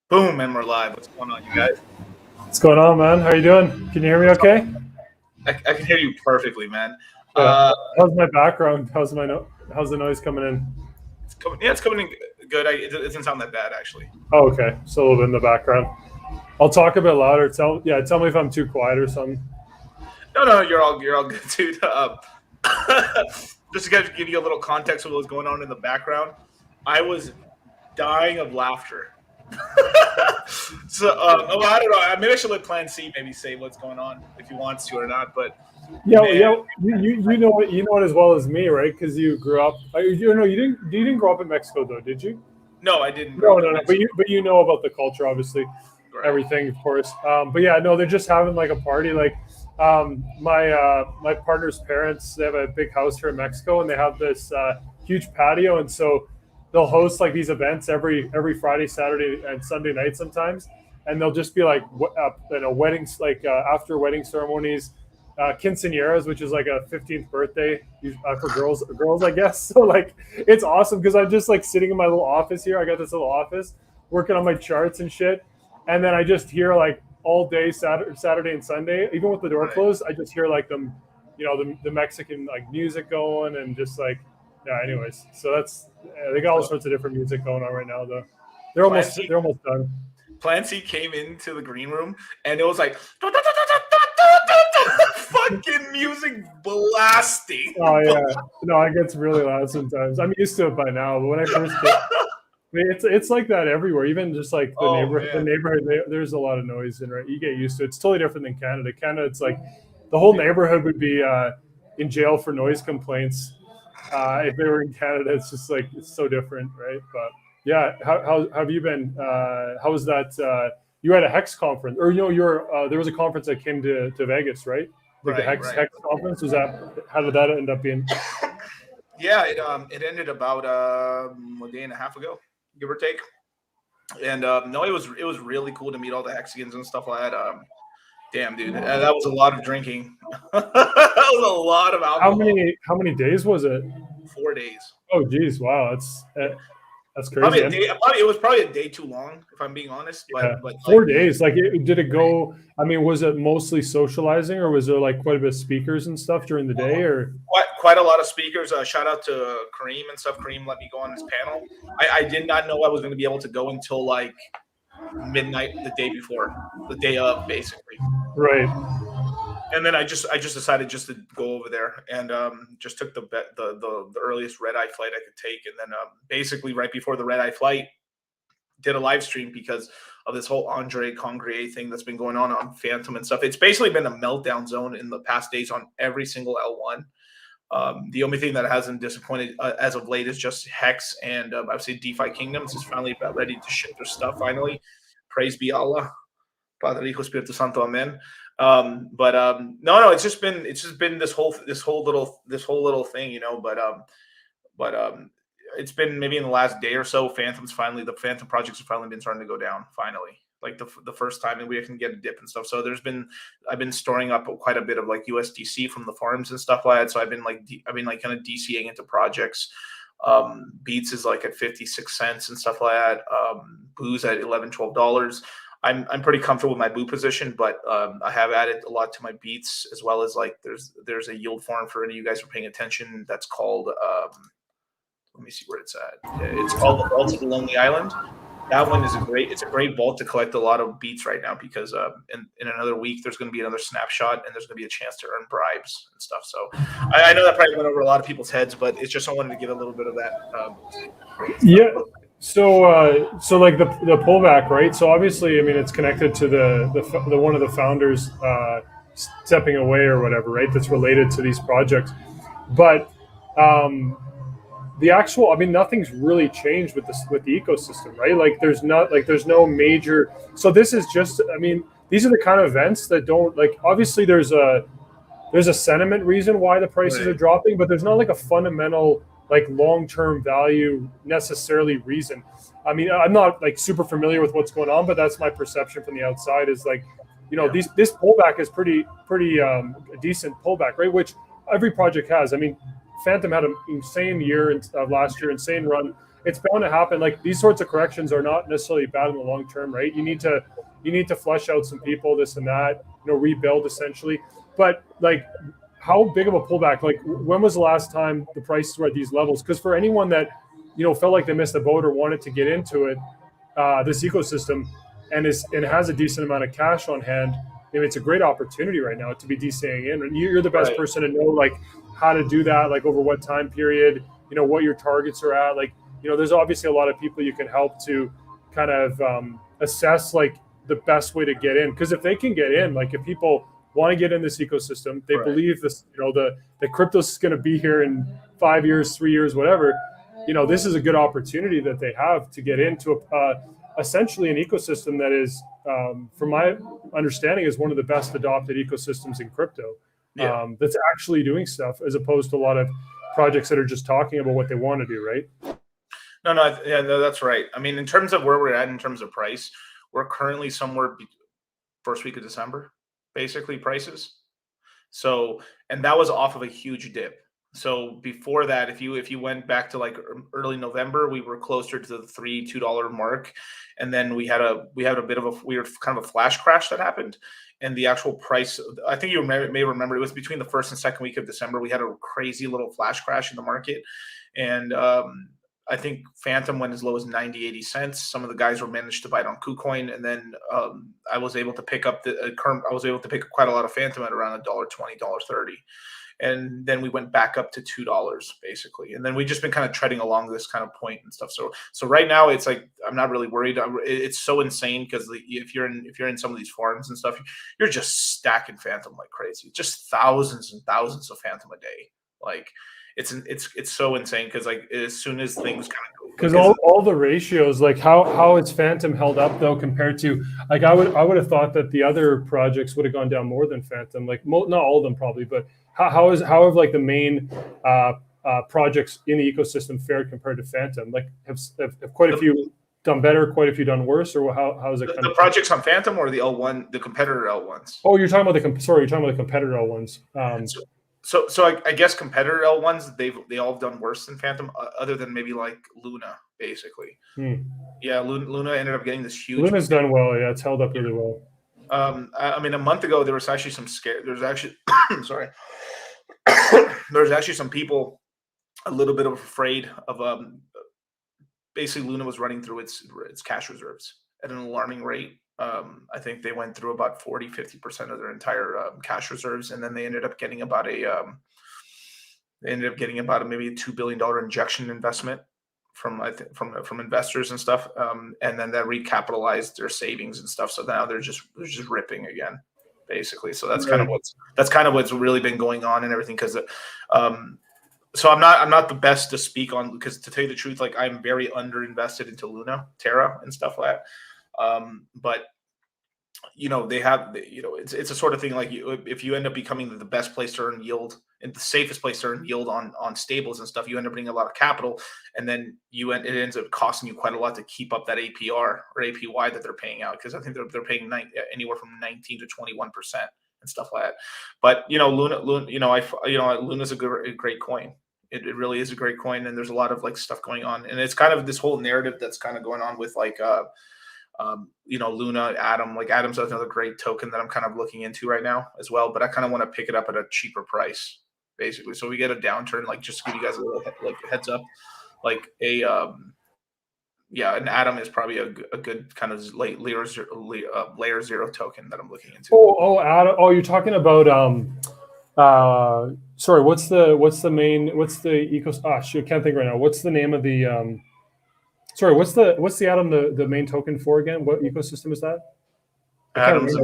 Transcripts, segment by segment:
Boom, and we're live. What's going on, you guys? What's going on, man? How you doing? Can you hear me okay? I can hear you perfectly, man. How's my background? How's the noise coming in? It's coming in good. It doesn't sound that bad, actually. Oh, okay. So a little bit in the background. I'll talk a bit louder. Tell me if I'm too quiet or something. No, you're all good, dude. Just to give you a little context of what was going on in the background, I was dying of laughter. So, I don't know. Maybe I should let Plan C maybe say what's going on if he wants to or not. But you know it as well as me, right? Because you grew up. You didn't grow up in Mexico, though, did you? No, I didn't. No. But you know about the culture, obviously, right. Everything, of course. But yeah, no, they're just having like a party. Like my partner's parents, they have a big house here in Mexico, and they have this huge patio, and so they'll host like these events every Friday, Saturday, and Sunday night sometimes, and they'll just be like weddings, like after wedding ceremonies, quinceañeras, which is like a 15th birthday for girls, I guess. So like it's awesome because I'm just like sitting in my little office here. I got this little office working on my charts and shit, and then I just hear like all day Saturday and Sunday, even with the door closed, I just hear like them, the Mexican like music going and just like. Yeah. Anyways, so that's they got all sorts of different music going on right now. Though they're almost done. Plan C came into the green room and it was like fucking music blasting. Oh yeah, no, it gets really loud sometimes. I'm used to it by now, but when I first came, mean, it's like that everywhere. Even just like the Oh neighborhood. There's a lot of noise, and right, you get used to it. It's totally different than Canada. Canada, it's like the whole neighborhood would be in jail for noise complaints. If they were in Canada, it's just like it's so different, right? But yeah, how have you been? How was that? You had a Hex conference, or you're there was a conference that came to Vegas, right? Like the Hex conference. Was that? How did that end up being? Yeah, it ended about a day and a half ago, give or take. And no, it was really cool to meet all the Hexagons and stuff like that. Damn, dude, that was a lot of drinking. That was a lot of alcohol. How many days was it? 4 days. Oh, geez, wow, that's crazy. Probably a day. It was probably a day too long, if I'm being honest. Yeah. But 4 days. Like, did it go? I mean, was it mostly socializing, or was there like quite a bit of speakers and stuff during the day? Or quite a lot of speakers. Shout out to Kareem and stuff. Kareem let me go on his panel. I did not know I was going to be able to go until like midnight the day before, the day of, basically. Right. And then I just decided just to go over there and just took the earliest red eye flight I could take, and then basically right before the red eye flight, did a live stream because of this whole Andre Congrier thing that's been going on Phantom and stuff. It's basically been a meltdown zone in the past days on every single L1. The only thing that hasn't disappointed as of late is just Hex and I would say DeFi Kingdoms is finally about ready to ship their stuff. Finally, praise be Allah, Padre, Hijo, Espíritu Santo, Amen. No, it's just been this whole little thing, you know. But it's been maybe in the last day or so. The Phantom projects have finally been starting to go down. Finally, like the first time, and we can get a dip and stuff. So I've been storing up quite a bit of like USDC from the farms and stuff like that. So I've been kind of DCing into projects. Beats is like at 56 cents and stuff like that. Boo's at $11, $12. I'm pretty comfortable with my Boo position, but I have added a lot to my Beats, as well as like there's a yield farm for any of you guys who are paying attention. That's called let me see where it's at. It's called the Vault of the Lonely Island. That one is a great vault to collect a lot of Beats right now, because in another week there's going to be another snapshot, and there's going to be a chance to earn bribes and stuff. So I know that probably went over a lot of people's heads, but it's just I wanted to give a little bit of that. Yeah. So like the pullback, right? So obviously, I mean, it's connected to the one of the founders stepping away or whatever, right? That's related to these projects, but the actual, I mean, nothing's really changed with the ecosystem, right? Like there's no major. So this is just, I mean, these are the kind of events that don't, like, obviously there's a sentiment reason why the prices are dropping, but there's not like a fundamental like long-term value necessarily reason. I mean, I'm not like super familiar with what's going on, but that's my perception from the outside is like, you know, this pullback is pretty a decent pullback, right? Which every project has. I mean, Phantom had an insane year last year, insane run. It's bound to happen. Like these sorts of corrections are not necessarily bad in the long term, right? You need to flush out some people, this and that, you know, rebuild essentially. But like, how big of a pullback? Like, when was the last time the prices were at these levels? Because for anyone that, you know, felt like they missed the boat or wanted to get into it, this ecosystem, and has a decent amount of cash on hand, I mean, it's a great opportunity right now to be DCing in. And you're the best person to know like how to do that, like over what time period, you know, what your targets are at. Like, you know, there's obviously a lot of people you can help to kind of assess like the best way to get in. Because if they can get in, like if people want to get in this ecosystem, they believe this, you know, the crypto is going to be here in 5 years, 3 years, whatever. You know, this is a good opportunity that they have to get into essentially an ecosystem that is, from my understanding, is one of the best adopted ecosystems in crypto. That's actually doing stuff, as opposed to a lot of projects that are just talking about what they want to do, right? No, that's right. I mean, in terms of where we're at in terms of price, we're currently somewhere first week of December, basically prices. So, and that was off of a huge dip. So before that, if you went back to like early November, we were closer to the $2 mark, and then we had a bit of a weird kind of a flash crash that happened, and the actual price, I think you may remember, it was between the first and second week of December. We had a crazy little flash crash in the market, and I think Phantom went as low as 90, 80 cents. Some of the guys were managed to buy it on KuCoin, and then I was able to pick up quite a lot of Phantom at around $1.20, $1.30. and then we went back up to $2 basically, and then we've just been kind of treading along this kind of point and stuff. So right now it's like I'm not really worried. It's so insane because if you're in some of these farms and stuff, you're just stacking Phantom like crazy, just thousands and thousands of Phantom a day. Like it's so insane because like as soon as things kind of go, because all the ratios, like how is Phantom held up though compared to, like I would have thought that the other projects would have gone down more than Phantom, like not all of them probably, but how have like the main projects in the ecosystem fared compared to Phantom? Like have quite a few done better, quite a few done worse, or how is it? The projects on Phantom or the L1, the competitor L1s? Oh, you're talking about the competitor L1s. So I guess competitor L1s, they all have done worse than Phantom, other than maybe like Luna, basically. Yeah, Luna ended up getting this huge. Luna's done well. Yeah, it's held up really well. I mean, a month ago there was actually some There's actually, sorry, there's actually some people a little bit afraid of basically Luna was running through its cash reserves at an alarming rate. I think they went through about 40-50% of their entire cash reserves, and then they ended up getting about maybe a $2 billion injection investment from investors and stuff, and then that recapitalized their savings and stuff. So now they're just ripping again, basically. So that's kind of what's really been going on and everything. Because so I'm not the best to speak on, because to tell you the truth, like I'm very underinvested into Luna, Terra, and stuff like that. But they have, it's a sort of thing like if you end up becoming the best place to earn yield and the safest place to earn yield on stables and stuff, you end up bringing a lot of capital, and then it ends up costing you quite a lot to keep up that APR or APY that they're paying out, because I think they're paying anywhere from 19 to 21% and stuff like that. But Luna, Luna's a great coin. It really is a great coin, and there's a lot of like stuff going on, and it's kind of this whole narrative that's kind of going on with like Luna, Atom. Like Atom's another great token that I'm kind of looking into right now as well, but I kind of want to pick it up at a cheaper price, basically. So we get a downturn, like just to give you guys a little heads up, like an Atom is probably a good kind of layer zero token that I'm looking into. Atom. Oh, you're talking about sorry, what's the ecosystem? I can't think right now. What's the name of the sorry, what's the Atom the main token for again? What ecosystem is that? Atom's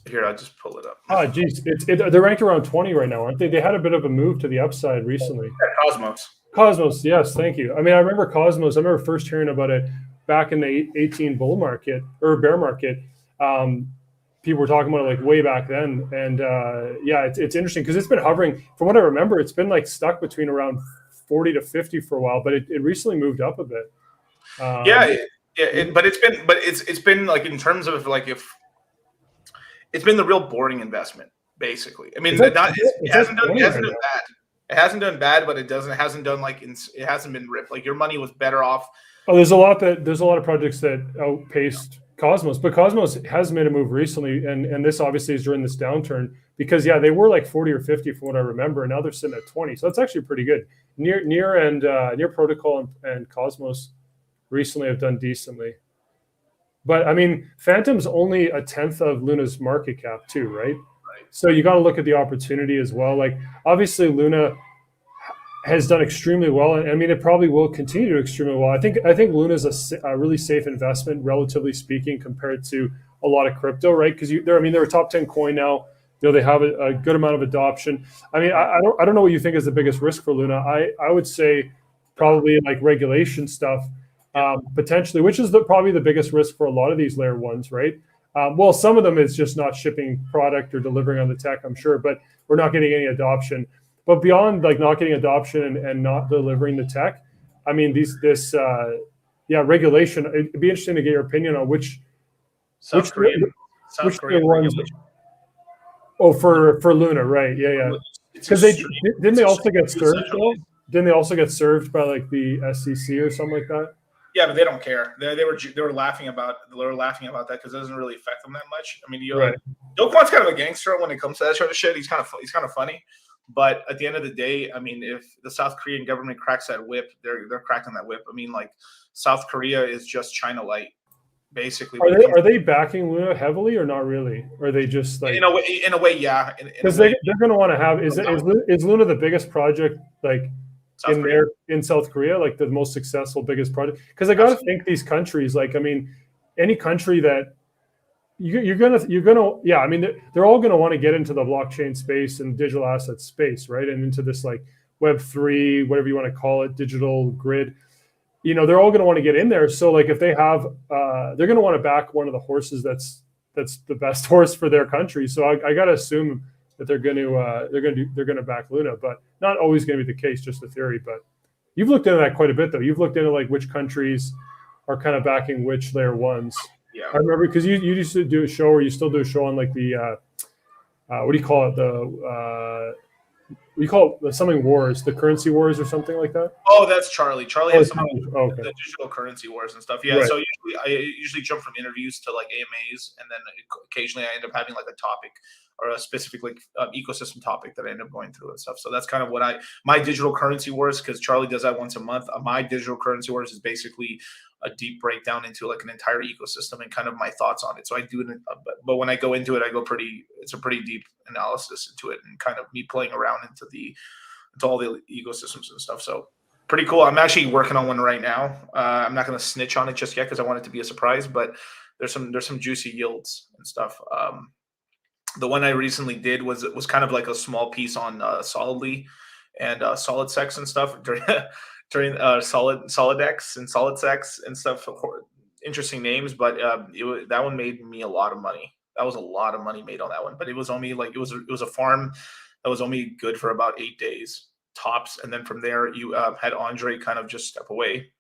here, I'll just pull it up. Oh, geez, they're ranked around 20 right now, aren't they? They had a bit of a move to the upside recently. Yeah, Cosmos, yes, thank you. I mean, I remember Cosmos. I remember first hearing about it back in the 18 bull market or bear market. People were talking about it like way back then, and it's interesting because it's been hovering. From what I remember, it's been like stuck between around 40 to 50 for a while, but it recently moved up a bit. But it's been like, in terms of like, if it's been the real boring investment, basically. I mean, it hasn't done bad. It hasn't done bad, but it hasn't done like it hasn't been ripped. Like your money was better off. Oh, there's a lot of projects that outpaced Cosmos, but Cosmos has made a move recently, and this obviously is during this downturn, because they were like 40 or 50 from what I remember, and now they're sitting at 20. So that's actually pretty good. Near Protocol and Cosmos recently have done decently. But I mean, Phantom's only a tenth of Luna's market cap too, right? So you got to look at the opportunity as well. Like obviously Luna has done extremely well, and I mean it probably will continue to do extremely well. I think Luna's a really safe investment, relatively speaking, compared to a lot of crypto, right? Because they're a top 10 coin now. They have a good amount of adoption. I mean, I don't know what you think is the biggest risk for Luna. I would say probably like regulation stuff, potentially, which is probably the biggest risk for a lot of these layer ones, right? Well, some of them is just not shipping product or delivering on the tech, I'm sure, but we're not getting any adoption. But beyond like not getting adoption and not delivering the tech, I mean, regulation. It'd be interesting to get your opinion on which Korean ones. Oh, for Luna, right? Yeah. Because didn't they also get served though? Didn't they also get served by like the SEC or something like that? Yeah, but they don't care. They were laughing about that because it doesn't really affect them that much. I mean, Do Kwon's kind of a gangster when it comes to that sort of shit. He's kind of funny. But at the end of the day, I mean, if the South Korean government cracks that whip, they're cracking that whip. I mean, like South Korea is just China light. basically. Are they backing Luna heavily or not really? Or are they just like in a way, yeah. Because they're going to want to have is Luna the biggest project like in South Korea, like the most successful, biggest project? Because I got to think these countries, like I mean, any country that you're gonna yeah, I mean they're all gonna want to get into the blockchain space and digital asset space, right? And into this like Web3, whatever you want to call it, digital grid. You know, they're all gonna want to get in there. So like if they have they're gonna want to back one of the horses that's the best horse for their country. So I gotta assume that they're gonna back Luna, but not always gonna be the case, just a theory. But you've looked into that quite a bit though. You've looked into like which countries are kind of backing which layer ones. Yeah, I remember because you used to do a show, or you still do a show on like the what do you call it, the something wars, the currency wars or something like that. Oh, that's Charlie. Charlie has some okay. The digital currency wars and stuff. Yeah, right. So I usually jump from interviews to like AMAs, and then occasionally I end up having like a topic or a specific like ecosystem topic that I end up going through and stuff. So that's kind of what my digital currency wars, because Charlie does that once a month. My digital currency wars is basically a deep breakdown into like an entire ecosystem and kind of my thoughts on it. So I do it, but when I go into it, it's a pretty deep analysis into it and kind of me playing around into all the ecosystems and stuff. So pretty cool. I'm actually working on one right now. I'm not going to snitch on it just yet because I want it to be a surprise, but there's some juicy yields and stuff. The one I recently did was kind of like a small piece on Solidly and Solid Sex and stuff during Solidex and Solid Sex and stuff. Interesting names, but that one made me a lot of money. That was a lot of money made on that one, but it was only like it was a farm that was only good for about 8 days tops, and then from there you had Andre kind of just step away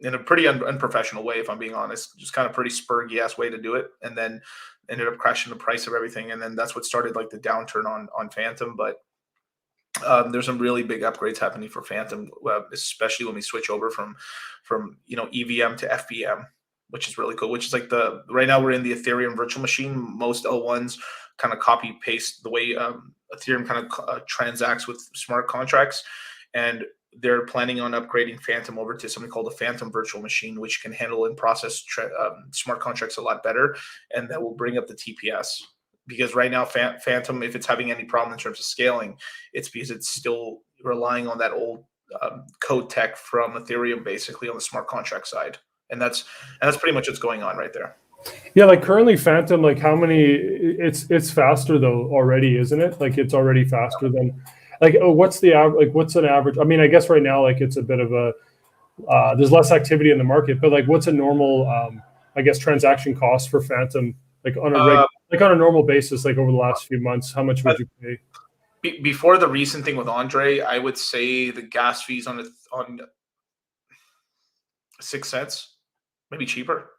in a pretty unprofessional way, if I'm being honest, just kind of pretty spurgy ass way to do it, and then ended up crashing the price of everything, and then that's what started like the downturn on Phantom. But there's some really big upgrades happening for Phantom, especially when we switch over from EVM to FVM, which is really cool. Which is like right now we're in the Ethereum virtual machine. Most L1s kind of copy paste the way Ethereum kind of transacts with smart contracts, and they're planning on upgrading Phantom over to something called a Phantom virtual machine, which can handle and process smart contracts a lot better, and that will bring up the TPS. Because right now, Phantom, if it's having any problem in terms of scaling, it's because it's still relying on that old code tech from Ethereum, basically on the smart contract side, and that's pretty much what's going on right there. Yeah, like currently Phantom, like how many? It's faster though already, isn't it? Like it's already faster than. Like, what's the average? Like, what's an average? I mean, I guess right now, like, it's a bit of a there's less activity in the market, but like, what's a normal, I guess, transaction cost for Phantom, like on a normal basis, like over the last few months? How much would you pay? Before the recent thing with Andre, I would say the gas fees on 6 cents, maybe cheaper,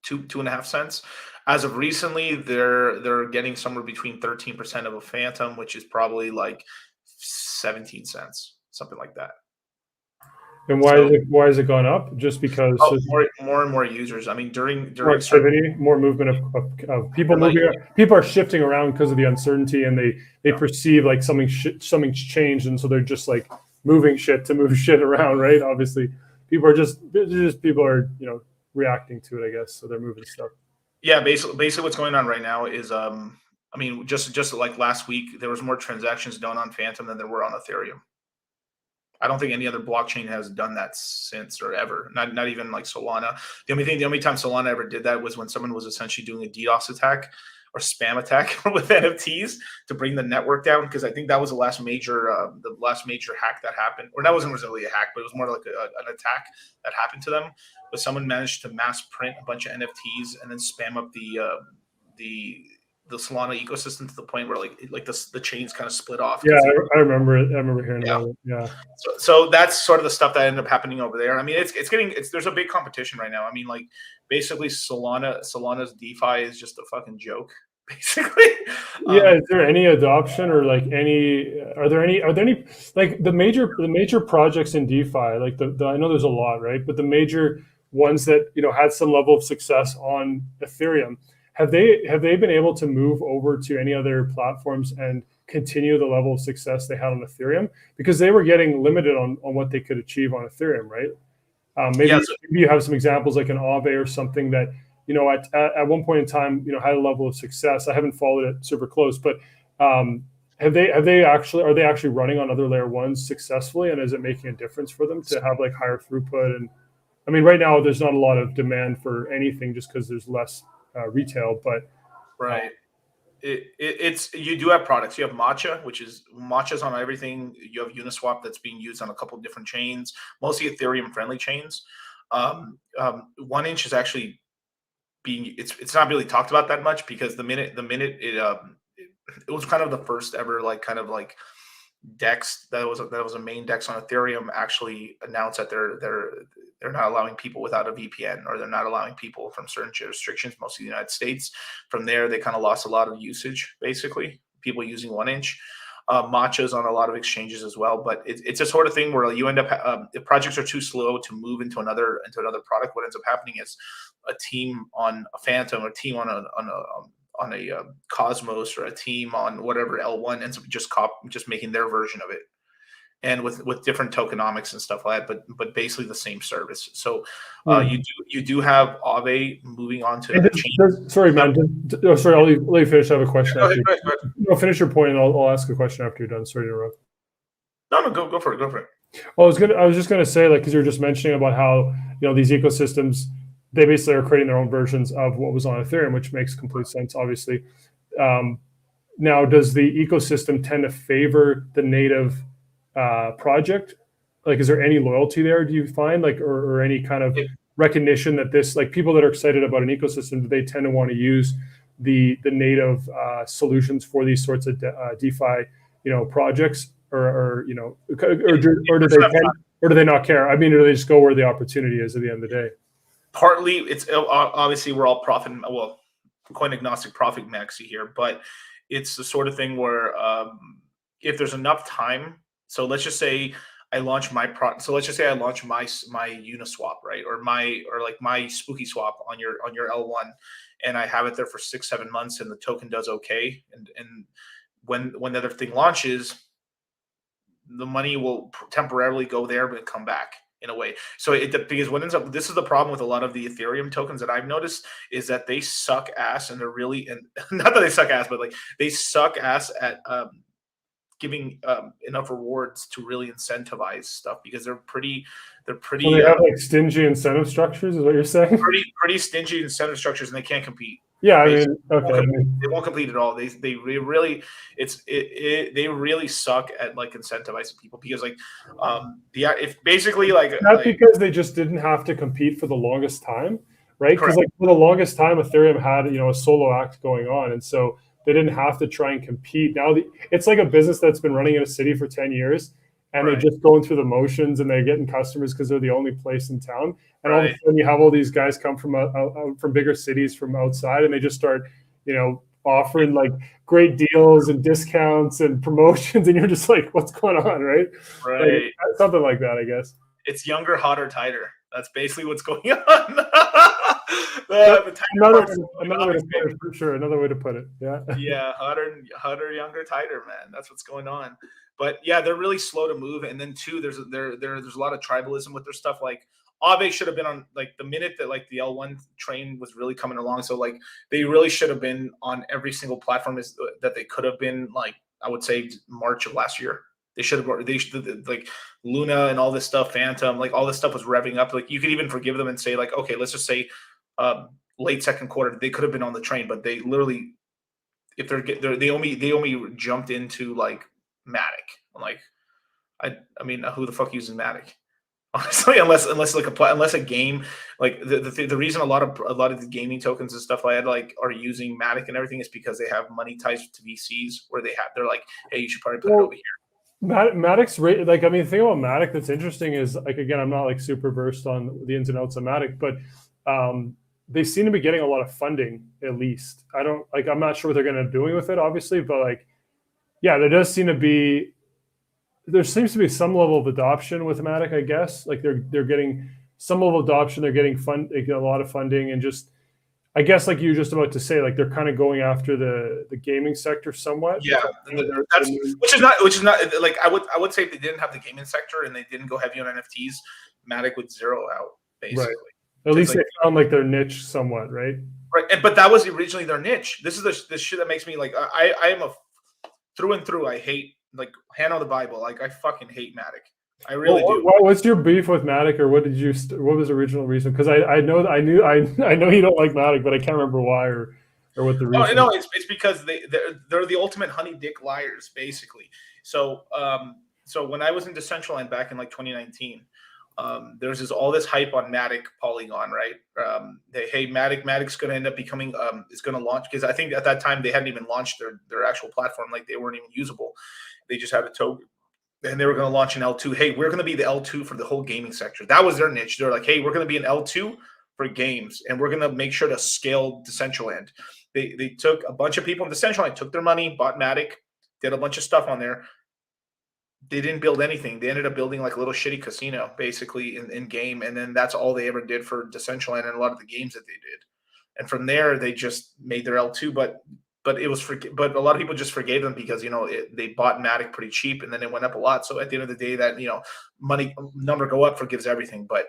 2.5 cents. As of recently, they're getting somewhere between 13% of a Phantom, which is probably like 17 cents, something like that. And why has it gone up? Just because more and more users. I mean, during more activity, more movement of people moving. People are shifting around because of the uncertainty, and they perceive like something's changed, and so they're just like moving shit to move shit around, right? Obviously, people are reacting to it, I guess. So they're moving stuff. Yeah, basically what's going on right now is I mean, just like last week, there was more transactions done on Phantom than there were on Ethereum. I don't think any other blockchain has done that since or ever. Not even like Solana. The only time Solana ever did that was when someone was essentially doing a DDoS attack or spam attack with NFTs to bring the network down. Because I think that was the last major hack that happened, or that wasn't really a hack, but it was more like an attack that happened to them. But someone managed to mass print a bunch of NFTs and then spam up the Solana ecosystem to the point where like the chains kind of split off. Yeah, I remember it. I remember hearing about it. Yeah. So that's sort of the stuff that ended up happening over there. I mean, there's a big competition right now. I mean, like basically Solana's DeFi is just a fucking joke, basically. Yeah. Is there any adoption or like are there any like the major projects in DeFi? Like I know there's a lot, right? But the major ones that had some level of success on Ethereum. Have they been able to move over to any other platforms and continue the level of success they had on Ethereum? Because they were getting limited on what they could achieve on Ethereum, right? Maybe you have some examples like an Aave or something that at one point in time, had a level of success. I haven't followed it super close, but are they actually running on other layer ones successfully, and is it making a difference for them to have like higher throughput? And I mean, right now there's not a lot of demand for anything just because there's less retail, but right. It's you do have products. You have Matcha's on everything. You have Uniswap that's being used on a couple of different chains, mostly Ethereum friendly chains. 1inch is actually it's not really talked about that much because the minute it was kind of the first ever DEX that was a main DEX on Ethereum actually announced that they're not allowing people without a VPN, or they're not allowing people from certain jurisdictions, mostly the United States. From there, they kind of lost a lot of usage, basically, people using 1inch. Matcha's on a lot of exchanges as well, but it's a sort of thing where you end up if projects are too slow to move into another product, what ends up happening is a team on a Phantom, a team on a Cosmos, or a team on whatever L1 ends up just making their version of it, and with different tokenomics and stuff like that, but basically the same service. So you do have Aave moving on to the chain. Sorry, man. Sorry, I'll let you finish. I have a question. Go ahead. No, finish your point, and I'll ask a question after you're done. Sorry to interrupt. No, go for it. Go for it. Well, I was just gonna say, like, because you were just mentioning about how these ecosystems, they basically are creating their own versions of what was on Ethereum, which makes complete sense, obviously. Now, does the ecosystem tend to favor the native project? Like, is there any loyalty there, do you find, like, or any kind of recognition that this, like, people that are excited about an ecosystem, do they tend to want to use the native solutions for these sorts of DeFi, projects, or do they not care? I mean, do they just go where the opportunity is at the end of the day? Partly, it's obviously we're all coin agnostic, profit maxi here, but it's the sort of thing where if there's enough time. So let's just say I launch my Uniswap, right, or my Spooky Swap on your L1, and I have it there for 6-7 months, and the token does okay, and when the other thing launches, the money will temporarily go there but come back in a way. So because what ends up, this is the problem with a lot of the Ethereum tokens that I've noticed, is that they suck ass, and they're really, and not that they suck ass, but like they suck ass at giving enough rewards to really incentivize stuff, because they're pretty. So they have like stingy incentive structures, is what you're saying? Pretty stingy incentive structures, and they can't compete. Yeah, I mean, okay. They won't compete at all. They really they really suck at like incentivizing people, because like if basically because they just didn't have to compete for the longest time, right? Because like for the longest time, Ethereum had a solo act going on, and so they didn't have to try and compete. Now it's like a business that's been running in a city for 10 years. And they're just going through the motions, and they're getting customers because they're the only place in town. And all of a sudden, you have all these guys come from bigger cities from outside, and they just start, offering like great deals and discounts and promotions, and you're just like, "What's going on?" Right? Right. Like, something like that, I guess. It's younger, hotter, tighter. That's basically what's going on. Another way to put it, for sure. Another way to put it. Yeah. Yeah, hotter, younger, tighter, man. That's what's going on. But yeah, they're really slow to move. And then too, there's a lot of tribalism with their stuff. Like Aave should have been on, like, the minute that like the L1 train was really coming along. So like they really should have been on every single platform that they could have been. Like, I would say March of last year. They should like Luna and all this stuff, Phantom, like all this stuff was revving up. Like you could even forgive them and say like, okay, let's just say late second quarter, they could have been on the train, but they literally, if they only jumped into like Matic. I'm like, I mean, who the fuck uses Matic? Honestly, unless a game, like the reason a lot of the gaming tokens and stuff like that like are using Matic and everything is because they have money ties to VCs where they're like, hey, you should probably put it over here. Matic's like, I mean, the thing about Matic that's interesting is, like, again, I'm not like super versed on the ins and outs of Matic, but they seem to be getting a lot of funding, at least. I'm not sure what they're going to be doing with it, obviously, but like, yeah, there seems to be some level of adoption with Matic, I guess. Like they're getting some level of adoption, they're getting they get a lot of funding, and just, I guess, like you were just about to say, like they're kind of going after the gaming sector somewhat. Yeah, which is not like, I would say if they didn't have the gaming sector and they didn't go heavy on NFTs, Matic would zero out basically. At least they found like their niche somewhat, right? Right, but that was originally their niche. This is the shit that makes me like I am a through and through. I hate like hand on the Bible. Like I fucking hate Matic. I really do. What's your beef with Matic, or what was the original reason? Because I know you don't like Matic, but I can't remember why or what the reason. No, it's because they're the ultimate honey dick liars, basically. So so when I was in Decentraland back in like 2019. There's all this hype on Matic Polygon, right? Hey, Matic's going to end up becoming is going to launch, because I think at that time they hadn't even launched their actual platform, like they weren't even usable. They just had a token, and they were going to launch an L2. Hey, we're going to be the L2 for the whole gaming sector. That was their niche. They're like, hey, we're going to be an L2 for games, and we're going to make sure to scale Decentraland. They took a bunch of people in Decentraland, took their money, bought Matic, did a bunch of stuff on there. They didn't build anything. They ended up building like a little shitty casino, basically, in game, and then that's all they ever did for Decentraland and a lot of the games that they did. And from there, they just made their L2. But a lot of people just forgave them because they bought Matic pretty cheap, and then it went up a lot. So at the end of the day, that money number go up forgives everything. But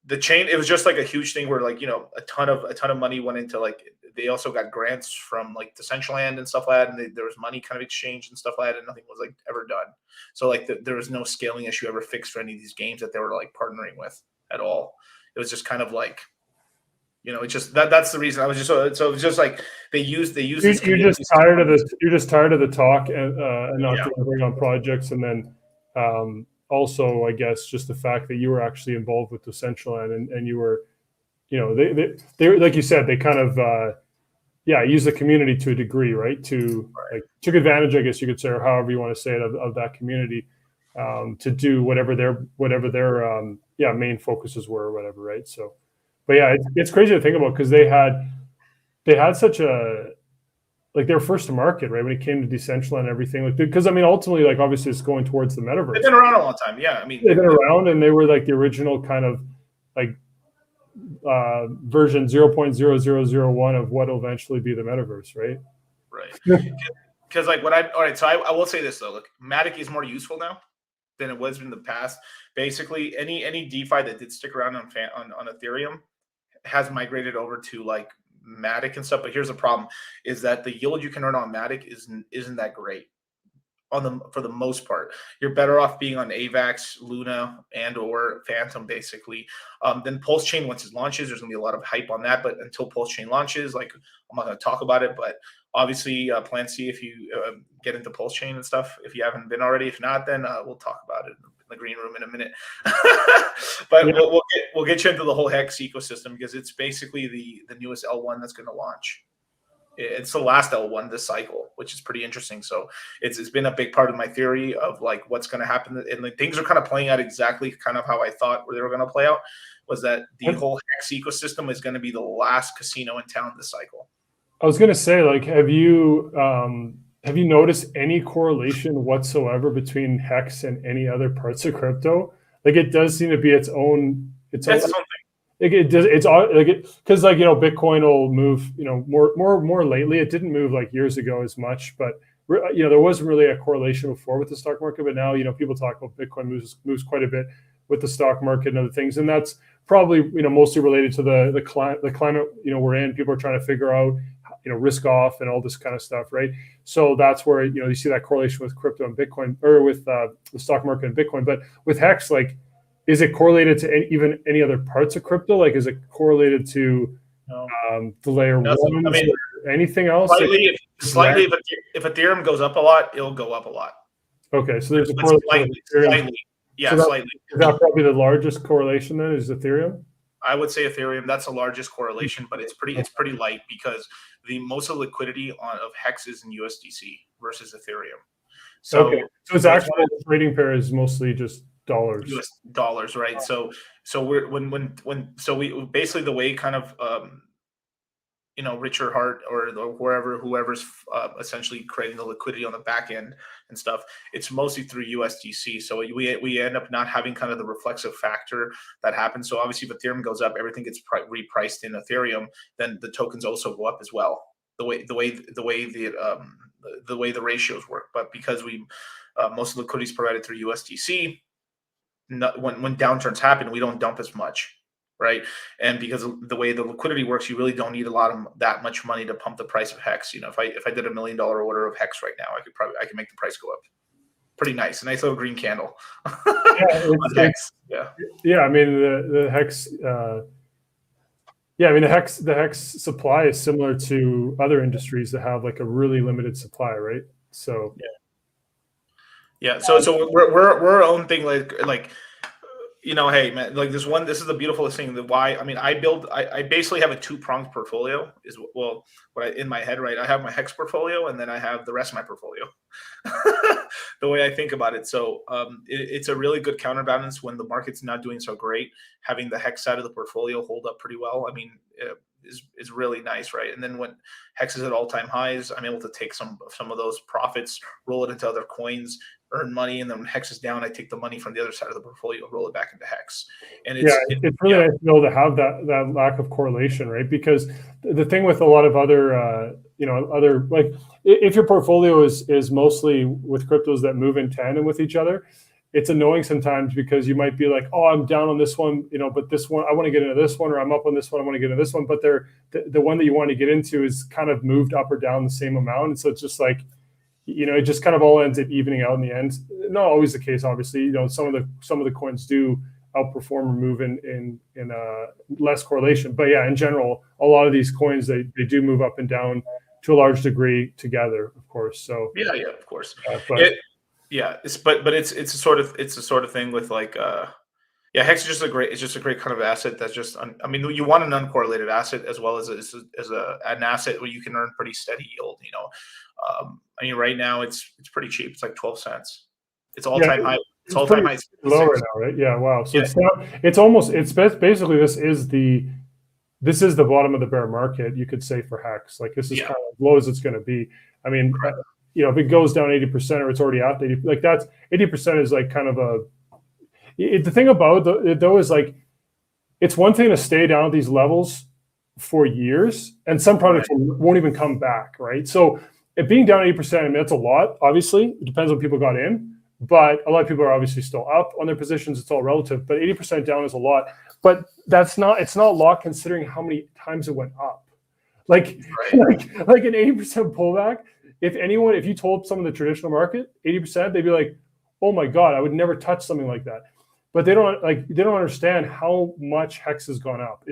the chain, it was just like a huge thing where like a ton of money went into like. They also got grants from like Decentraland and stuff like that, and there was money kind of exchanged and stuff like that, and nothing was like ever done. So like there was no scaling issue ever fixed for any of these games that they were like partnering with at all. It was just kind of like, it's just that's the reason I was just so it was just like they use. You're just tired of this. You're just tired of the talk and not delivering on projects, and then also I guess just the fact that you were actually involved with Decentraland and you were. They like you said, they kind of use the community to a degree, right? Like took advantage, I guess you could say, or however you want to say it, of that community to do whatever their main focuses were or whatever, right? So, but yeah, it's crazy to think about because they had such a like they were first to market, right? When it came to Decentraland and everything, like because I mean, ultimately, like obviously, it's going towards the metaverse. They've been around a long time, yeah. I mean, they've been around, and they were like the original kind of like. Version 0.0001 of what will eventually be the metaverse, right? Right. Because like all right, so I will say this though, look, Matic is more useful now than it was in the past. Basically, any DeFi that did stick around on Ethereum has migrated over to like Matic and stuff. But here's the problem: is that the yield you can earn on Matic isn't that great. For the most part, you're better off being on AVAX, Luna, and or Phantom, basically. Then PulseChain, once it launches, there's gonna be a lot of hype on that. But until PulseChain launches, like I'm not gonna talk about it. But obviously, plan C if you get into PulseChain and stuff. If you haven't been already, if not, then we'll talk about it in the green room in a minute. But yeah. we'll get you into the whole Hex ecosystem because it's basically the newest L1 that's gonna launch. It's the last L1 this cycle, which is pretty interesting. So it's been a big part of my theory of like what's going to happen, and like things are kind of playing out exactly kind of how I thought they were going to play out. Was that the whole Hex ecosystem is going to be the last casino in town this cycle? I was going to say, like, have you noticed any correlation whatsoever between Hex and any other parts of crypto? Like, it does seem to be its own thing. It does. It's like because Bitcoin will move. More lately. It didn't move like years ago as much, but there wasn't really a correlation before with the stock market. But now people talk about Bitcoin moves quite a bit with the stock market and other things, and that's probably mostly related to the climate we're in. People are trying to figure out risk off and all this kind of stuff, right? So that's where you see that correlation with crypto and Bitcoin, or with the stock market and Bitcoin. But with Hex, like. Is it correlated to even any other parts of crypto? Like, is it correlated to the layer one? I mean, anything else? Slightly. If Ethereum goes up a lot, it'll go up a lot. Okay, so there's a correlation. Slightly. Yeah, so slightly. Is that probably the largest correlation then? Is Ethereum? I would say Ethereum. That's the largest correlation, but it's pretty light because most of the liquidity of Hex is in USDC versus Ethereum. So it's actually the trading pair is mostly just dollars. US dollars, right? So we're we basically the way kind of Richard Hart or whoever's essentially creating the liquidity on the back end and stuff, it's mostly through USDC. So we end up not having kind of the reflexive factor that happens. So obviously if Ethereum goes up, everything gets repriced in Ethereum, then the tokens also go up as well. The way the ratios work. But because most of the liquidity is provided through USDC, when downturns happen, we don't dump as much, right? And because of the way the liquidity works, you really don't need that much money to pump the price of Hex. You know, if I did $1 million order of Hex right now, I could make the price go up. Pretty nice, a nice little green candle. Yeah, Hex. Yeah. Yeah, I mean the Hex. Yeah, I mean the Hex supply is similar to other industries that have like a really limited supply, right? So yeah. So we're our own thing, like. You know, hey man, like this is the beautiful thing. I basically have a two-pronged portfolio. In my head, right? I have my Hex portfolio, and then I have the rest of my portfolio. The way I think about it, so it's a really good counterbalance when the market's not doing so great. Having the Hex side of the portfolio hold up pretty well, I mean, is really nice, right? And then when Hex is at all-time highs, I'm able to take some of those profits, roll it into other coins, earn money, and then when Hex is down, I take the money from the other side of the portfolio, roll it back into Hex. And it's really nice to be able to have that lack of correlation, right? Because the thing with a lot of other like if your portfolio is mostly with cryptos that move in tandem with each other, it's annoying sometimes because you might be like, oh, I'm down on this one, but this one I want to get into this one, or I'm up on this one, I want to get into this one, but the one that you want to get into is kind of moved up or down the same amount, and so it's just like, it just kind of all ends up evening out in the end. Not always the case, obviously. Some of the coins do outperform or move in less correlation. But yeah, in general, a lot of these coins they do move up and down to a large degree together, of course. So yeah, of course. It's a sort of thing with like Hex is just a great kind of asset that's just you want an uncorrelated asset as well as an asset where you can earn pretty steady yield. Right now it's pretty cheap. It's like 12 cents. It's all-time high. It's all-time high. Low right now, right? Yeah. Wow. So it's basically this is the bottom of the bear market, you could say, for Hex. Like this is kind of as low as it's going to be. I mean, if it goes down 80% or it's already at 80, like that's 80% is like kind of the thing about it though is like it's one thing to stay down at these levels for years, and some projects won't even come back, right? So it being down 80%, that's a lot. Obviously, it depends on people got in, but a lot of people are obviously still up on their positions. It's all relative, but 80% down is a lot. But it's not a lot considering how many times it went up. Like an 80% pullback. If you told someone in the traditional market 80%, they'd be like, "Oh my God, I would never touch something like that." But they don't understand how much Hex has gone up.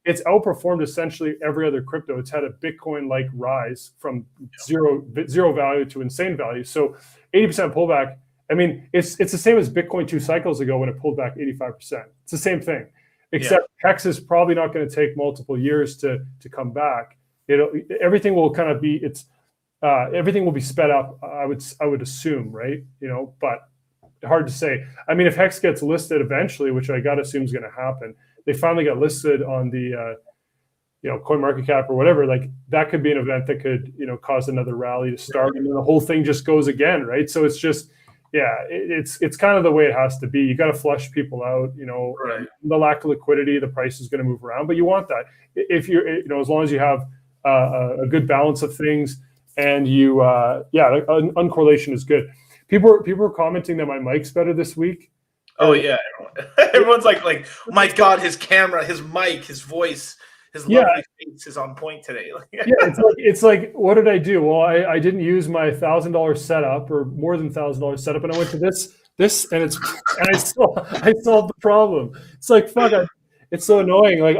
It's outperformed essentially every other crypto. It's had a Bitcoin-like rise from zero value to insane value. So 80% pullback, I mean, it's the same as Bitcoin 2 cycles ago when it pulled back 85%. It's the same thing, except Hex is probably not going to take multiple years to come back. Everything will kind of be everything will be sped up. I would assume, right? But hard to say. I mean, if Hex gets listed eventually, which I gotta assume is going to happen. They finally got listed on the CoinMarketCap or whatever, like that could be an event that could cause another rally to start, and then the whole thing just goes again, right? So it's just it's kind of the way it has to be. You got to flush people out, the lack of liquidity, the price is going to move around, but you want that if you're as long as you have a good balance of things, and uncorrelation is good. People are commenting that my mic's better this week. Oh yeah, everyone's like, oh my God, his camera, his mic, his voice, his lovely face is on point today. It's like, what did I do? Well, I didn't use my $1,000 setup or more than $1,000 setup, and I went to this, and I solved the problem. It's like fuck, it's so annoying. Like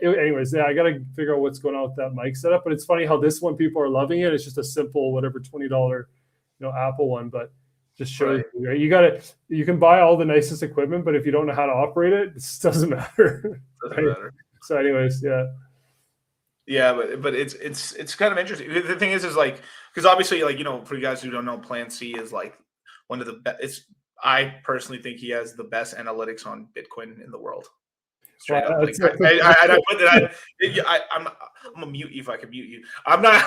anyways, I got to figure out what's going on with that mic setup. But it's funny how this one people are loving it. It's just a simple whatever $20 Apple one, but just shows you, right? You can buy all the nicest equipment, but if you don't know how to operate it, it just doesn't matter. So anyways, but it's kind of interesting. The thing is like, because obviously, like, for you guys who don't know, Plan C is like one of the best. I personally think he has the best analytics on Bitcoin in the world. Straight up. Like, I'm gonna mute you if I can mute you. I'm not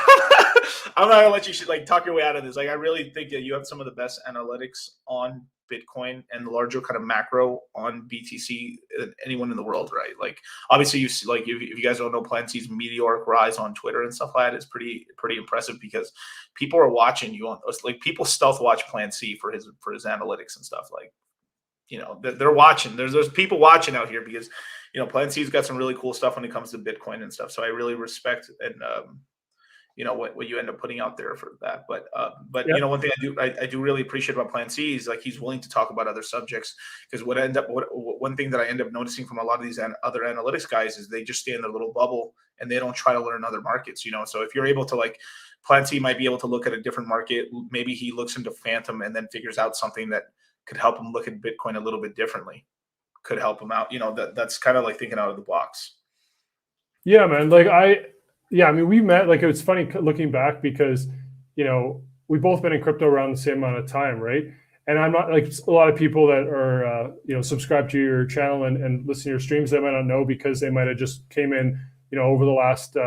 gonna let you talk your way out of this. Like, I really think that you have some of the best analytics on Bitcoin and the larger kind of macro on BTC than anyone in the world, right? Like, obviously, you see, like, if you guys don't know, Plan C's meteoric rise on Twitter and stuff like that is pretty impressive because people are watching you on, like, people stealth watch Plan C for his analytics and stuff. Like, they're watching. There's people watching out here because Plan C's got some really cool stuff when it comes to Bitcoin and stuff. So I really respect and what you end up putting out there for that. But one thing I do really appreciate about Plan C is like he's willing to talk about other subjects, because one thing that I end up noticing from a lot of these other analytics guys is they just stay in their little bubble and they don't try to learn other markets. So if you're able to, like, Plan C might be able to look at a different market, maybe he looks into Phantom and then figures out something that could help him look at Bitcoin a little bit differently, could help him out. That's kind of like thinking out of the box. Yeah, man. We met, like, it was funny looking back because, we both been in crypto around the same amount of time, right? And I'm not like a lot of people that are, subscribed to your channel and listen to your streams. They might not know because they might have just came in, over the last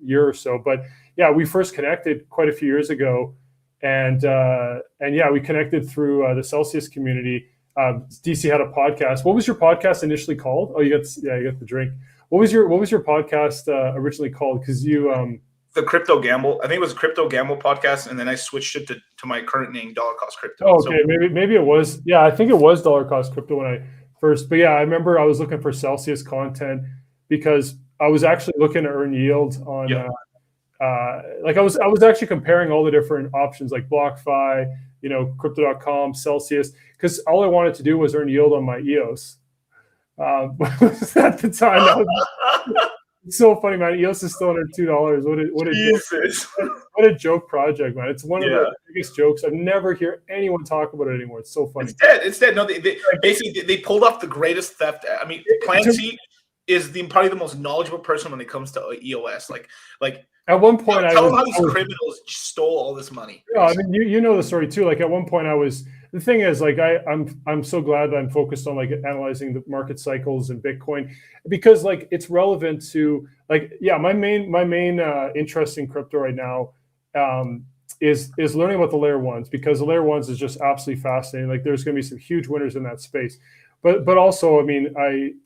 year or so. But yeah, we first connected quite a few years ago, and yeah, we connected through the Celsius community. DC had a podcast. What was your podcast initially called? Oh, you got the drink. What was your podcast originally called? Because you the Crypto Gamble. I think it was Crypto Gamble podcast, and then I switched it to my current name, Dollar Cost Crypto. Oh, okay, so maybe it was. Yeah, I think it was Dollar Cost Crypto when I first. But yeah, I remember I was looking for Celsius content because I was actually looking to earn yield on. Yeah. I was actually comparing all the different options like BlockFi, Crypto.com, Celsius, because all I wanted to do was earn yield on my EOS. At the time, it's so funny, man. EOS is still under $2. What a joke project, man! It's one of the biggest jokes. I've never hear anyone talk about it anymore. It's so funny. It's dead. No, they basically they pulled off the greatest theft. I mean, Plan C is probably the most knowledgeable person when it comes to EOS. Like at one point, tell them how these criminals stole all this money. Yeah, I mean, you know the story too. Like at one point, the thing is, like, I'm so glad that I'm focused on like analyzing the market cycles and Bitcoin, because like it's relevant to my main interest in crypto right now is learning about the layer ones, because the layer ones is just absolutely fascinating. Like there's going to be some huge winners in that space, but also, I mean,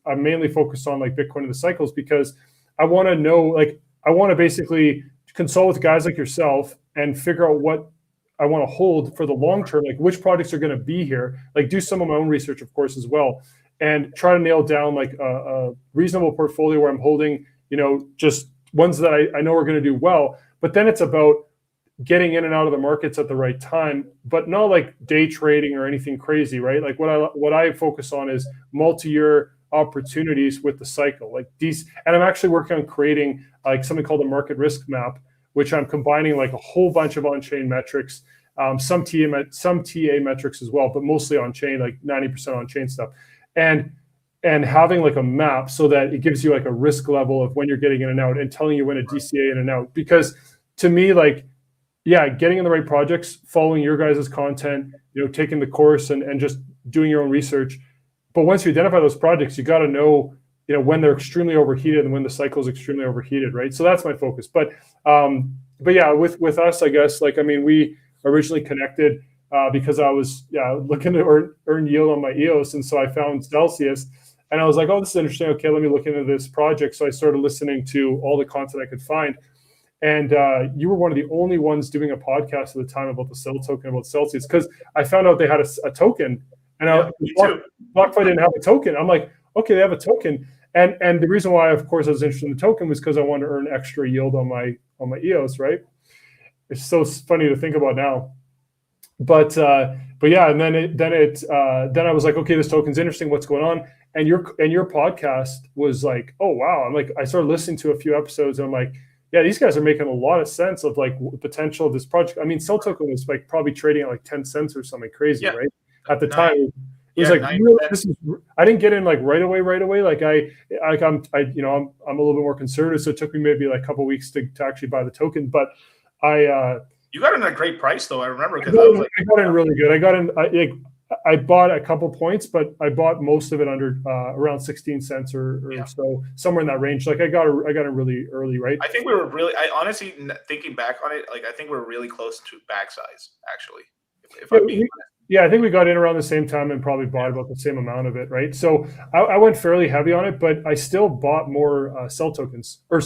I'm mainly focused on like Bitcoin and the cycles because I want to know, like, I want to basically consult with guys like yourself and figure out what I want to hold for the long term, like which projects are going to be here, like do some of my own research, of course, as well, and try to nail down like a reasonable portfolio where I'm holding, just ones that I know are going to do well. But then it's about getting in and out of the markets at the right time, but not like day trading or anything crazy, right? Like what I focus on is multi-year opportunities with the cycle, like these. And I'm actually working on creating like something called a market risk map, which I'm combining like a whole bunch of on-chain metrics, some TA metrics as well, but mostly on-chain, like 90% on-chain stuff, and having like a map so that it gives you like a risk level of when you're getting in and out and telling you when a DCA in and out. Because to me, like, yeah, getting in the right projects, following your guys' content, taking the course and just doing your own research. But once you identify those projects, you got to know, when they're extremely overheated and when the cycle is extremely overheated, right? So that's my focus. But yeah, with us, I guess, like, I mean, we originally connected because I was looking to earn yield on my EOS, and so I found Celsius, and I was like, oh, this is interesting. Okay, let me look into this project. So I started listening to all the content I could find, and you were one of the only ones doing a podcast at the time about the Cell token, about Celsius, because I found out they had a token, and BlockFi didn't have a token. I'm like, okay, they have a token. And the reason why, of course, I was interested in the token was because I wanted to earn extra yield on my EOS, right? It's so funny to think about now, but yeah, and then I was like, okay, this token's interesting. What's going on? And your podcast was like, oh wow! I'm like, I started listening to a few episodes, and I'm like, yeah, these guys are making a lot of sense of like potential of this project. I mean, Cell token was like probably trading at like 10 cents or something crazy, right? At the time. It was I didn't get in like right away. Like I'm a little bit more conservative, so it took me maybe like a couple of weeks to actually buy the token. But you got in at a great price though. I remember because I got in really good. I got in. I bought a couple points, but I bought most of it under around 16 cents or so, somewhere in that range. Like I got in really early, right? I think we were really. I honestly, thinking back on it, like I think we're really close to back size actually. If I'm being honest. Yeah, I think we got in around the same time and probably bought about the same amount of it, right? So I went fairly heavy on it, but I still bought more Cell tokens, more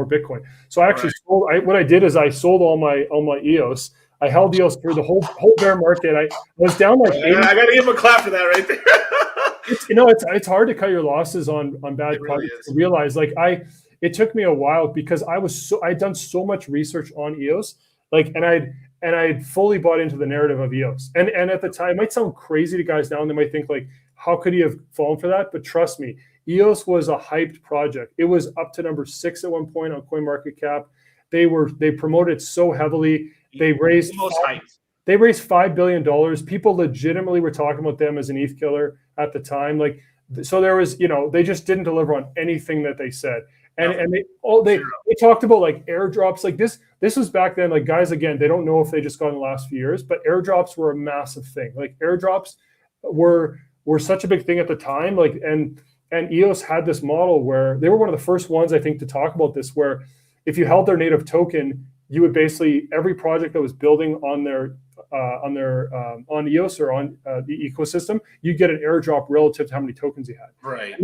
Bitcoin. So I actually sold. What I did is I sold all my EOS. I held EOS through the whole bear market. I was down like 80. I got to give him a clap for that right there. It's hard to cut your losses on bad It really projects is. to realize it took me a while because I'd done so much research on EOS, and I'd fully bought into the narrative of EOS. And at the time, it might sound crazy to guys now, and they might think like, how could he have fallen for that? But trust me, EOS was a hyped project. It was up to number 6 at one point on CoinMarketCap. They promoted so heavily. They raised $5 billion. People legitimately were talking about them as an ETH killer at the time. So there was, they just didn't deliver on anything that they said. And they talked about like airdrops. Like this was back then. Like guys, again, they don't know if they just got in the last few years, but airdrops were a massive thing. Like airdrops were such a big thing at the time. And EOS had this model where they were one of the first ones, I think, to talk about this, where if you held their native token, you would basically, every project that was building on EOS or on the ecosystem, you get an airdrop relative to how many tokens you had. Right.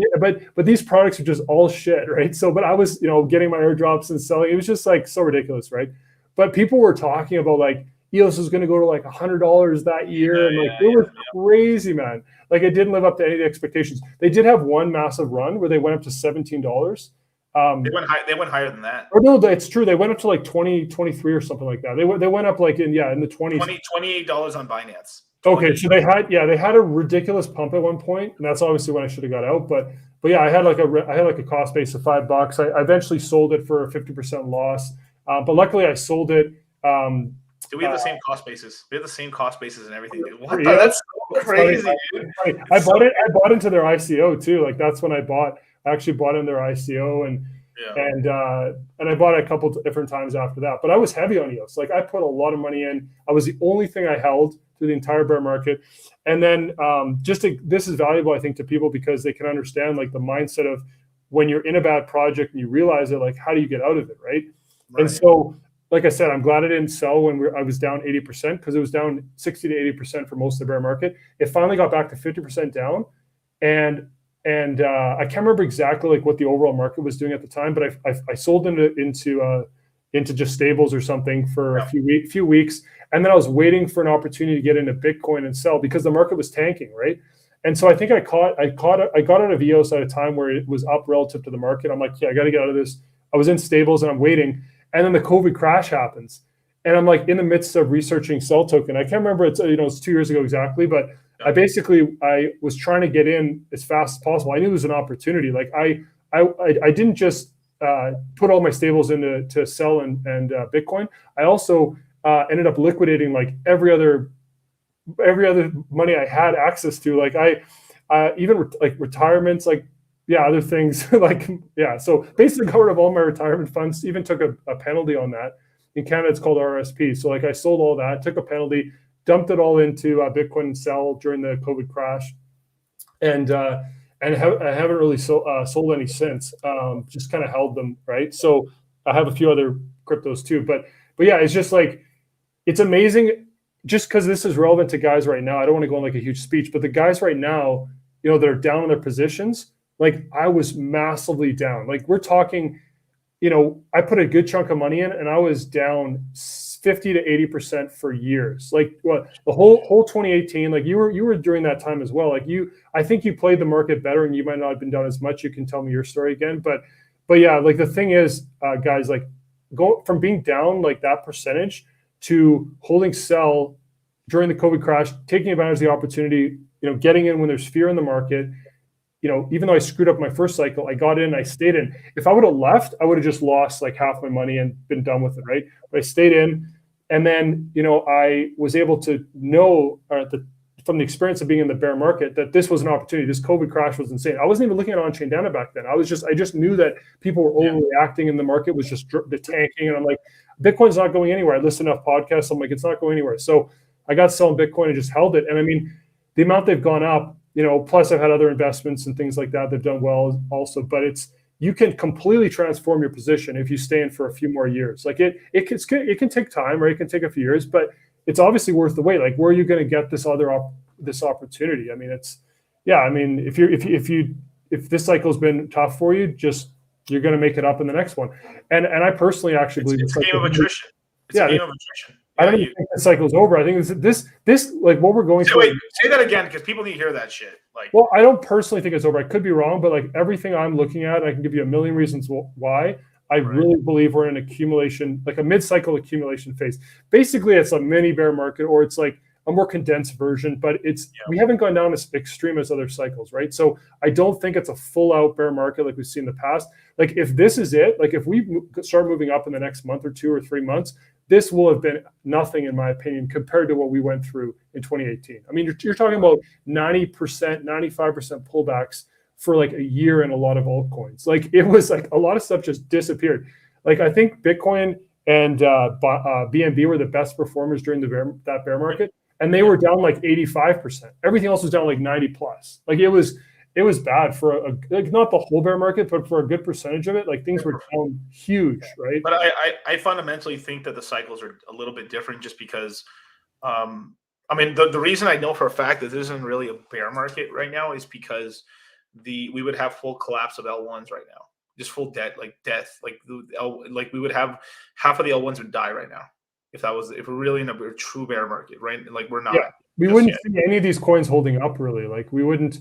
But these products are just all shit, right? So, but I was, getting my airdrops and selling. It was just like so ridiculous, right? But people were talking about like EOS was going to go to like $100 that year, and it was crazy, man. Like it didn't live up to any of the expectations. They did have one massive run where they went up to $17. They went higher than that. Or no, it's true. They went up to like 20, 23 or something like that. They went up like in the 20s. $28 on Binance. Okay, so they had a ridiculous pump at one point, and that's obviously when I should have got out. But yeah, I had like a cost base of $5. I eventually sold it for a 50% loss, but luckily I sold it. Do we have the same cost basis? We have the same cost basis and everything. Dude. What? That's so crazy, dude. I bought into their ICO too. Like that's when I actually bought in their ICO and I bought it a couple different times after that. But I was heavy on EOS. Like I put a lot of money in. I was the only thing I held through the entire bear market. And then this is valuable, I think, to people because they can understand like the mindset of when you're in a bad project and you realize it, like how do you get out of it, right? And so, like I said, I'm glad I didn't sell when I was down 80% because it was down 60 to 80% for most of the bear market. It finally got back to 50% down, and I can't remember exactly like what the overall market was doing at the time, but I sold into just stables or something for a few weeks, and then I was waiting for an opportunity to get into Bitcoin and sell because the market was tanking, right? And so I think I got out of EOS at a time where it was up relative to the market. I'm like, I got to get out of this. I was in stables and I'm waiting. And then the COVID crash happens. And I'm like in the midst of researching Cell Token. I can't remember, it's 2 years ago exactly, but I was trying to get in as fast as possible. I knew there was an opportunity. Like I didn't just put all my stables into Cell and Bitcoin. I also ended up liquidating like every other money I had access to. Like even like retirements, like other things so basically got rid of all my retirement funds, even took a penalty on that. In Canada it's called RSP. So like I sold all that, took a penalty, dumped it all into Bitcoin and Cell during the COVID crash, and I haven't really sold any since. Just kind of held them, right? So I have a few other cryptos too, but yeah, it's just like it's amazing. Just because this is relevant to guys right now, I don't want to go on like a huge speech, but the guys right now, that are down in their positions. Like I was massively down. Like we're talking, I put a good chunk of money in and I was down 50 to 80% for years. Like the whole 2018, like you were during that time as well. Like I think you played the market better and you might not have been down as much. You can tell me your story again. But yeah, like the thing is, guys, like go from being down like that percentage to holding Cell during the COVID crash, taking advantage of the opportunity, getting in when there's fear in the market. Even though I screwed up my first cycle, I got in, I stayed in. If I would have left, I would have just lost like half my money and been done with it, right? But I stayed in. And then, I was able to know from the experience of being in the bear market that this was an opportunity. This COVID crash was insane. I wasn't even looking at on-chain data back then. I just knew that people were overreacting and the market was just the tanking. And I'm like, Bitcoin's not going anywhere. I listened to enough podcasts. I'm like, it's not going anywhere. So I got selling Bitcoin and just held it. And I mean, the amount they've gone up, plus I've had other investments and things like that. They've done well also, but you can completely transform your position if you stay in for a few more years. Like it can take time, or it can take a few years, but it's obviously worth the wait. Like where are you going to get this opportunity? I mean, if this cycle's been tough for you, you're going to make it up in the next one. And I personally actually believe it's a game of attrition. It's a game of attrition. I don't even think the cycle's over. I think this like what we're going through. Wait, say that again because people need to hear that shit. Like, well, I don't personally think it's over. I could be wrong, but like everything I'm looking at, I can give you a million reasons why. I really believe we're in an accumulation, like a mid-cycle accumulation phase. Basically, it's a mini bear market, or it's like a more condensed version, but we haven't gone down as extreme as other cycles, right? So I don't think it's a full-out bear market like we've seen in the past. Like if this is it, like if we start moving up in the next month or 2 or 3 months, this will have been nothing, in my opinion, compared to what we went through in 2018. I mean, you're talking about 90%, 95% pullbacks for like a year in a lot of altcoins. Like it was like a lot of stuff just disappeared. Like I think Bitcoin and BNB were the best performers during that bear market, and they were down like 85%. Everything else was down like 90 plus. Like it was bad for like not the whole bear market, but for a good percentage of it. Like things were down huge, right? But I fundamentally think that the cycles are a little bit different, just because. I mean, the reason I know for a fact that this isn't really a bear market right now is because we would have full collapse of L1s right now, just full death, like we would have half of the L1s would die right now if we're really in a true bear market, right? Like we're not. Yeah, we wouldn't see any of these coins holding up really. Like we wouldn't.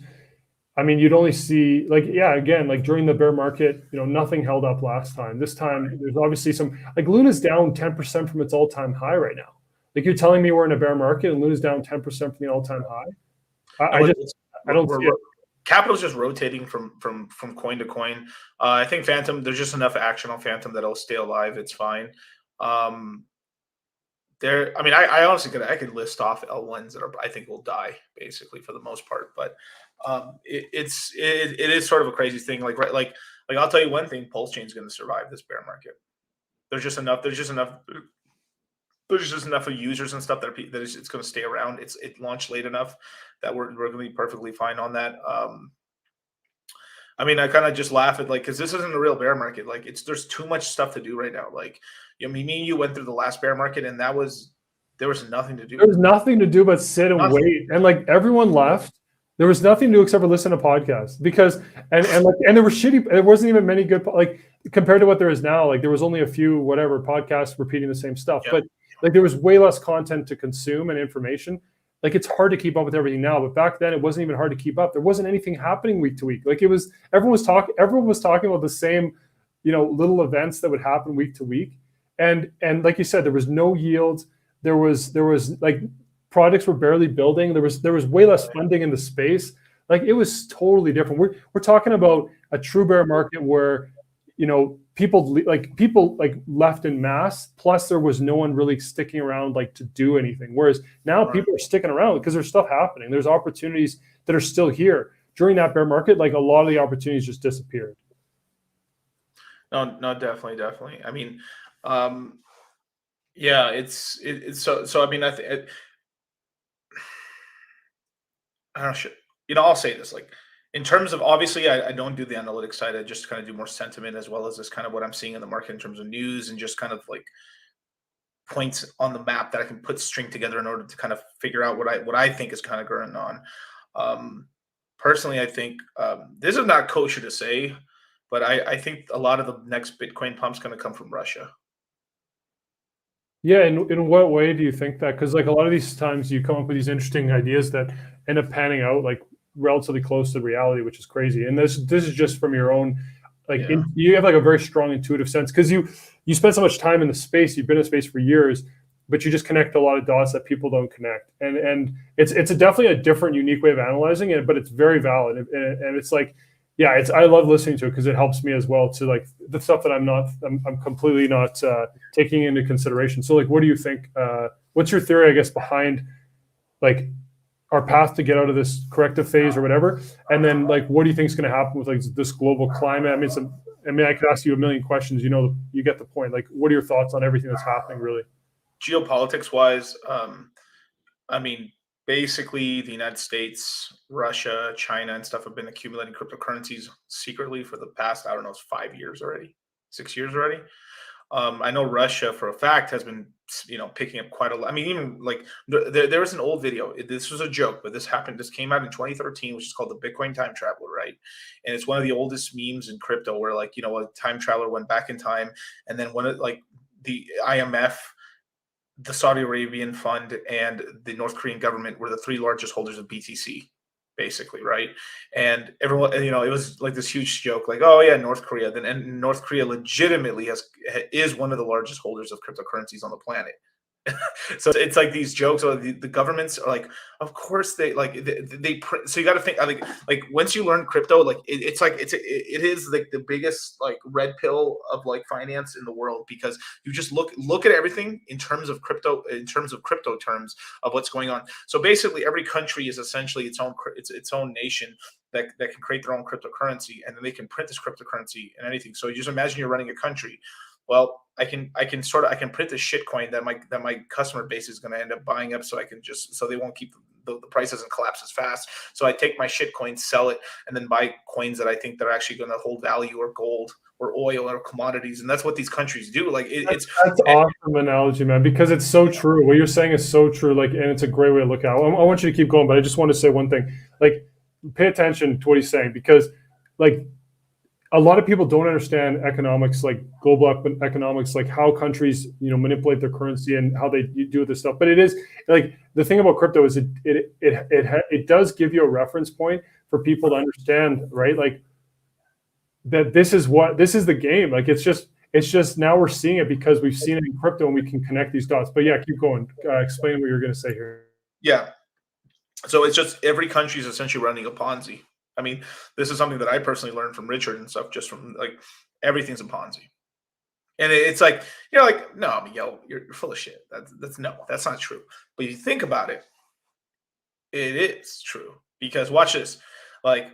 I mean, you'd only see again, like during the bear market, nothing held up last time. This time, there's obviously some, like Luna's down 10% from its all-time high right now. Like you're telling me we're in a bear market and Luna's down 10% from the all-time high. I don't see it. Capital's just rotating from coin to coin. I think Phantom, there's just enough action on Phantom that'll stay alive. It's fine. I mean, I honestly could list off L1s that I think will die basically for the most part, but it is sort of a crazy thing. Like I'll tell you one thing: PulseChain is going to survive this bear market. There's just enough of users and stuff that it's going to stay around. It launched late enough that we're going to be perfectly fine on that. I mean, I kind of just laugh at because this isn't a real bear market. Like there's too much stuff to do right now. Like me and you went through the last bear market, and there was nothing to do. There was nothing to do but sit and wait, and like everyone left. There was nothing to do except for listen to podcasts because and there were shitty. There wasn't even many good compared to what there is now. Like there was only a few podcasts repeating the same stuff, but like there was way less content to consume and information. Like it's hard to keep up with everything now, but back then it wasn't even hard to keep up. There wasn't anything happening week to week. Like everyone was talking about the same, little events that would happen week to week. And like you said, there was no yield. There was like projects were barely building. There was way less funding in the space. Like it was totally different. We're talking about a true bear market where, people left in mass, plus there was no one really sticking around to do anything. Whereas now people are sticking around because there's stuff happening. There's opportunities that are still here. During that bear market, a lot of the opportunities just disappeared. No, definitely. I mean, yeah, it's so I mean, I don't know, I'll say this, in terms of, obviously, I don't do the analytics side. I just kind of do more sentiment as well as this kind of what I'm seeing in the market in terms of news and just kind of points on the map that I can string together in order to kind of figure out what I think is kind of going on. Personally, I think this is not kosher to say, but I think a lot of the next Bitcoin pump's going to come from Russia. Yeah, in what way do you think that? Because a lot of these times you come up with these interesting ideas that end up panning out relatively close to reality, which is crazy. And this is just from your own you have a very strong intuitive sense because you spend so much time in the space. You've been in the space for years, but you just connect a lot of dots that people don't connect. And it's definitely a different, unique way of analyzing it, but it's very valid. And it's I love listening to it because it helps me as well to the stuff that I'm completely not taking into consideration. So what do you think? What's your theory, I guess, behind our path to get out of this corrective phase or whatever? And then what do you think is going to happen with this global climate? I mean, I could ask you a million questions. You get the point. What are your thoughts on everything that's happening, really? Geopolitics wise, I mean, basically the United States, Russia, China, and stuff have been accumulating cryptocurrencies secretly for the past, 5 years already, 6 years already. I know Russia for a fact has been, picking up quite a lot. I mean, even there was an old video. This was a joke, but this happened. This came out in 2013, which is called the Bitcoin Time Traveler, right? And it's one of the oldest memes in crypto where a time traveler went back in time, and then the IMF the Saudi Arabian fund and the North Korean government were the three largest holders of BTC, basically, right? And everyone, it was like this huge joke, like, oh yeah, North Korea. Then, and North Korea legitimately is one of the largest holders of cryptocurrencies on the planet. So it's like these jokes, or the governments are like, of course they print. So you got to think, like once you learn crypto, like it's like it is like the biggest like red pill of like finance in the world, because you just look at everything in terms of crypto terms of what's going on. So basically, every country is essentially its own nation that can create their own cryptocurrency, and then they can print this cryptocurrency and anything. So you just imagine you're running a country. Well, I can print the shit coin that my customer base is going to end up buying up, so they won't keep the price doesn't collapse as fast. So I take my shit coin, sell it, and then buy coins that I think they're actually going to hold value, or gold or oil or commodities. And that's what these countries do. Like that's awesome analogy, man, because it's so true. What you're saying is so true. Like, and it's a great way to look at it. I want you to keep going, but I just want to say one thing. Like, pay attention to what he's saying, because like a lot of people don't understand economics, like global economics, like how countries, manipulate their currency and how they do this stuff. But it is like the thing about crypto is it does give you a reference point for people to understand, right? Like that this is the game. Like it's just now we're seeing it because we've seen it in crypto and we can connect these dots. But yeah, keep going. Explain what you're going to say here. Yeah. So it's just every country is essentially running a Ponzi. I mean, this is something that I personally learned from Richard and stuff, just from like everything's a Ponzi. And it's like, like, no, you're full of shit. That's not true. But if you think about it, it is true. Because watch this. Like,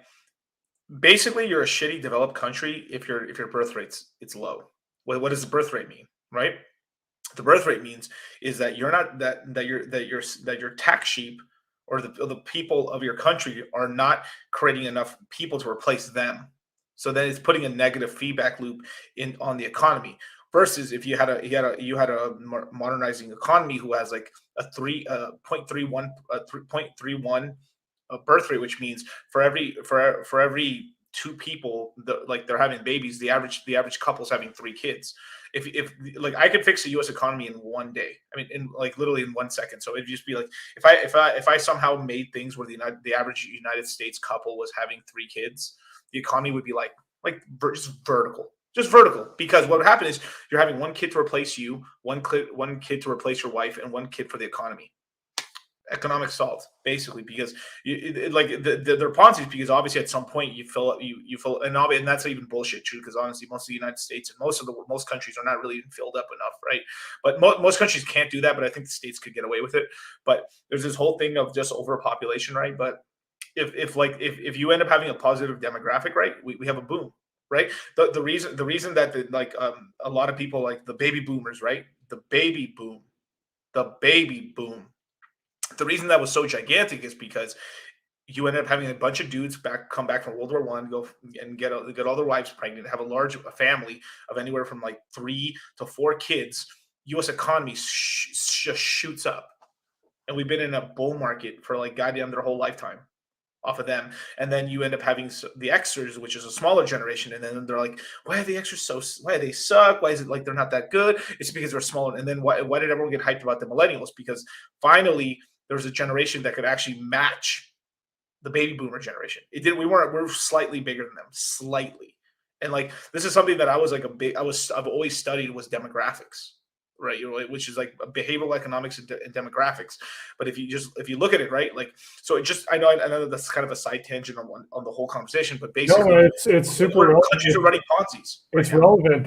basically you're a shitty developed country if your birth rate's it's low. What does the birth rate mean, right? The birth rate means is that you're not that your tax sheep, or the people of your country are not creating enough people to replace them. So then it's putting a negative feedback loop on the economy. Versus if you had a modernizing economy who has like a 0.31 birth rate, which means for every two people they're having babies, the average couple's having 3 kids. If like I could fix the U.S. economy in one day, I mean, in like literally in 1 second. So it'd just be like if I somehow made things where the average United States couple was having 3 kids, the economy would be like just vertical. Because what would happen is you're having 1 kid to replace you, one kid to replace your wife, and 1 kid for the economy. Economic solved, basically, because they're Ponzi's, because obviously at some point you fill, and that's even bullshit too, because honestly most of the United States and most countries are not really even filled up enough, right? But most countries can't do that, but I think the states could get away with it. But there's this whole thing of just overpopulation, right? But if you end up having a positive demographic, right, we have a boom, right? The reason that a lot of people, like the baby boomers, right, the baby boom, the reason that was so gigantic is because you ended up having a bunch of dudes come back from World War I, go and get all their wives pregnant, have a family of anywhere from like 3 to 4 kids. U.S. economy just shoots up, and we've been in a bull market for like goddamn their whole lifetime off of them. And then you end up having the Xers, which is a smaller generation, and then they're like, why are the Xers why do they suck? Why is it like they're not that good? It's because they're smaller. And then why did everyone get hyped about the millennials? Because finally there was a generation that could actually match the baby boomer generation. It did. We're slightly bigger than them, slightly. And like this is something that I've always studied was demographics, right? Which is like behavioral economics and demographics. But if you look at it, right, like so I know that's kind of a side tangent on the whole conversation, but basically it's super relevant. Countries are running Ponzi's. It's relevant.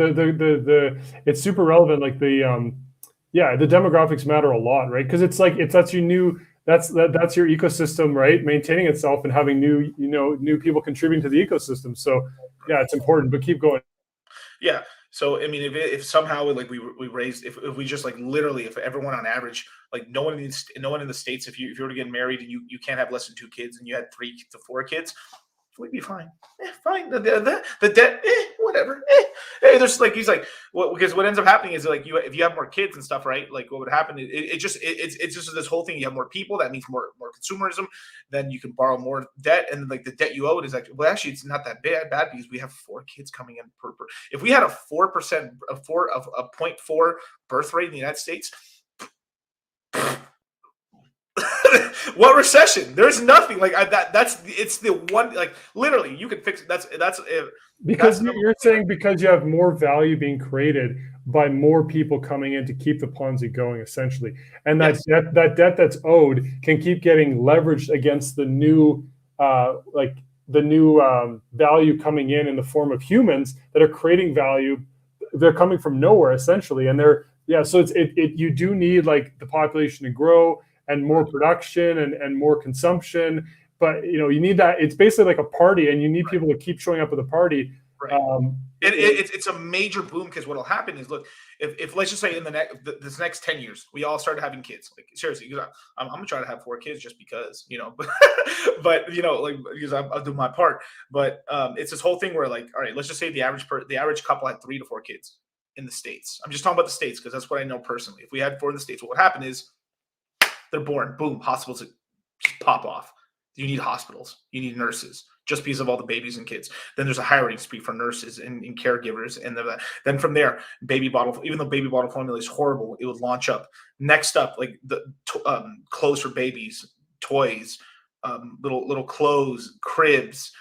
It's super relevant. Like the demographics matter a lot, right? Because that's your ecosystem, right? Maintaining itself and having new people contributing to the ecosystem. So yeah, it's important. But keep going. Yeah. So I mean, if somehow like we raised, if we just like literally, if everyone on average, like no one in the States, if you were to get married and you can't have less than 2 kids and you had 3 to 4 kids, we'd be fine. Fine. The debt, whatever. There's like he's like, because what ends up happening is like if you have more kids and stuff, right? Like what would happen? It's just this whole thing. You have more people. That means more consumerism. Then you can borrow more debt, and like the debt you owe is actually it's not that bad because we have 4 kids coming in per. If we had a 4%, a 0.4 birth rate in the United States, What recession? There's nothing like it's the one, like literally you can fix it. Because you're saying because you have more value being created by more people coming in to keep the Ponzi going, essentially, and that debt that's owed can keep getting leveraged against the new value coming in the form of humans that are creating value. They're coming from nowhere essentially, and so you do need like the population to grow and more production and more consumption. But you need that. It's basically like a party, and you need people to keep showing up at the party. Right. It's a major boom, because what'll happen is, look, if let's just say in this next 10 years we all started having kids, like seriously, because I'm gonna try to have 4 kids just because, but like because I'll do my part. But it's this whole thing where, like, all right, let's just say the average couple had 3 to 4 kids in the States. I'm just talking about the States because that's what I know personally. If we had 4 in the States, what would happen is they're born, boom, hospitals just pop off. You need hospitals, you need nurses, just because of all the babies and kids. Then there's a hiring spree for nurses and caregivers, and then from there, baby bottle. Even though baby bottle formula is horrible, it would launch up. Next up, like the clothes for babies, toys, little clothes, cribs,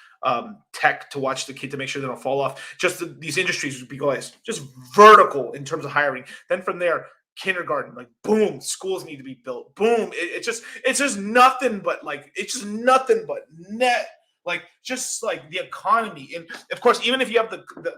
tech to watch the kid to make sure they don't fall off. These industries would be just vertical in terms of hiring. Then from there, kindergarten, like boom, schools need to be built. Boom, it's just nothing but net. Like just like the economy, and of course, even if you have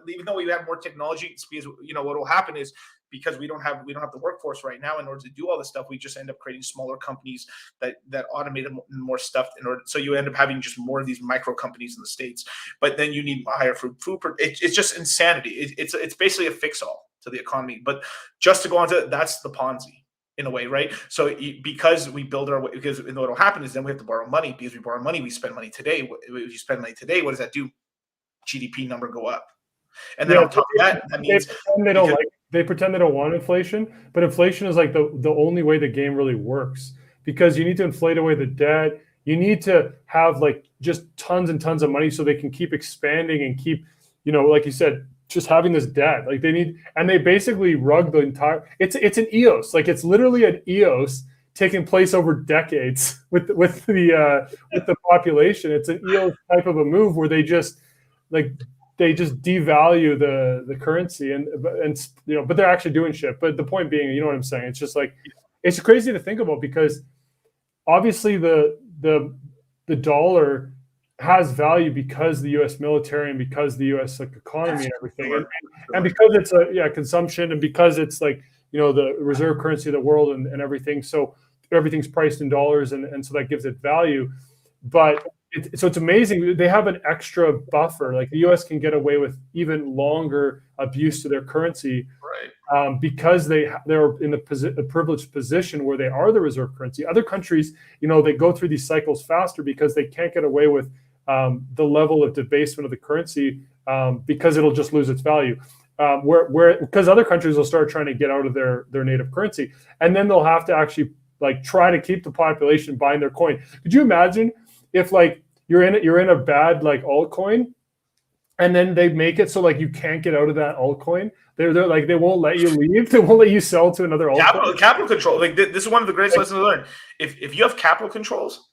even though we have more technology, it's because what will happen is, because we don't have the workforce right now in order to do all this stuff, we just end up creating smaller companies that automate more stuff so you end up having just more of these micro companies in the States. But then you need higher food. It's just insanity. It's basically a fix all to the economy. But just to go on to that's the Ponzi. In a way, right? So because we build because what will happen is then we have to borrow money. Because we borrow money, we spend money today. If you spend money today, what does that do? GDP number go up, and then on top of that means they pretend they don't want inflation, but inflation is like the only way the game really works, because you need to inflate away the debt. You need to have like just tons and tons of money so they can keep expanding and keep, like you said, just having this debt. Like they basically rug the entire. It's an EOS. Like it's literally an EOS taking place over decades with the population. It's an EOS type of a move where they just devalue the currency and but they're actually doing shit. But the point being, you know what I'm saying? It's just like, it's crazy to think about, because obviously the dollar has value because the U.S. military and because the U.S. economy and everything, and because it's consumption, and because it's the reserve currency of the world and everything. So everything's priced in dollars, and so that gives it value. But it's amazing. They have an extra buffer. Like the U.S. can get away with even longer abuse to their currency, right? Because they're in a privileged position where they are the reserve currency. Other countries, they go through these cycles faster because they can't get away with the level of debasement of the currency, because it'll just lose its value. Because other countries will start trying to get out of their native currency, and then they'll have to actually try to keep the population buying their coin. Could you imagine if you're in a bad altcoin, and then they make it so you can't get out of that altcoin? They're they won't let you leave. They won't let you sell to another altcoin. Capital control. This is one of the greatest lessons to learn. If you have capital controls,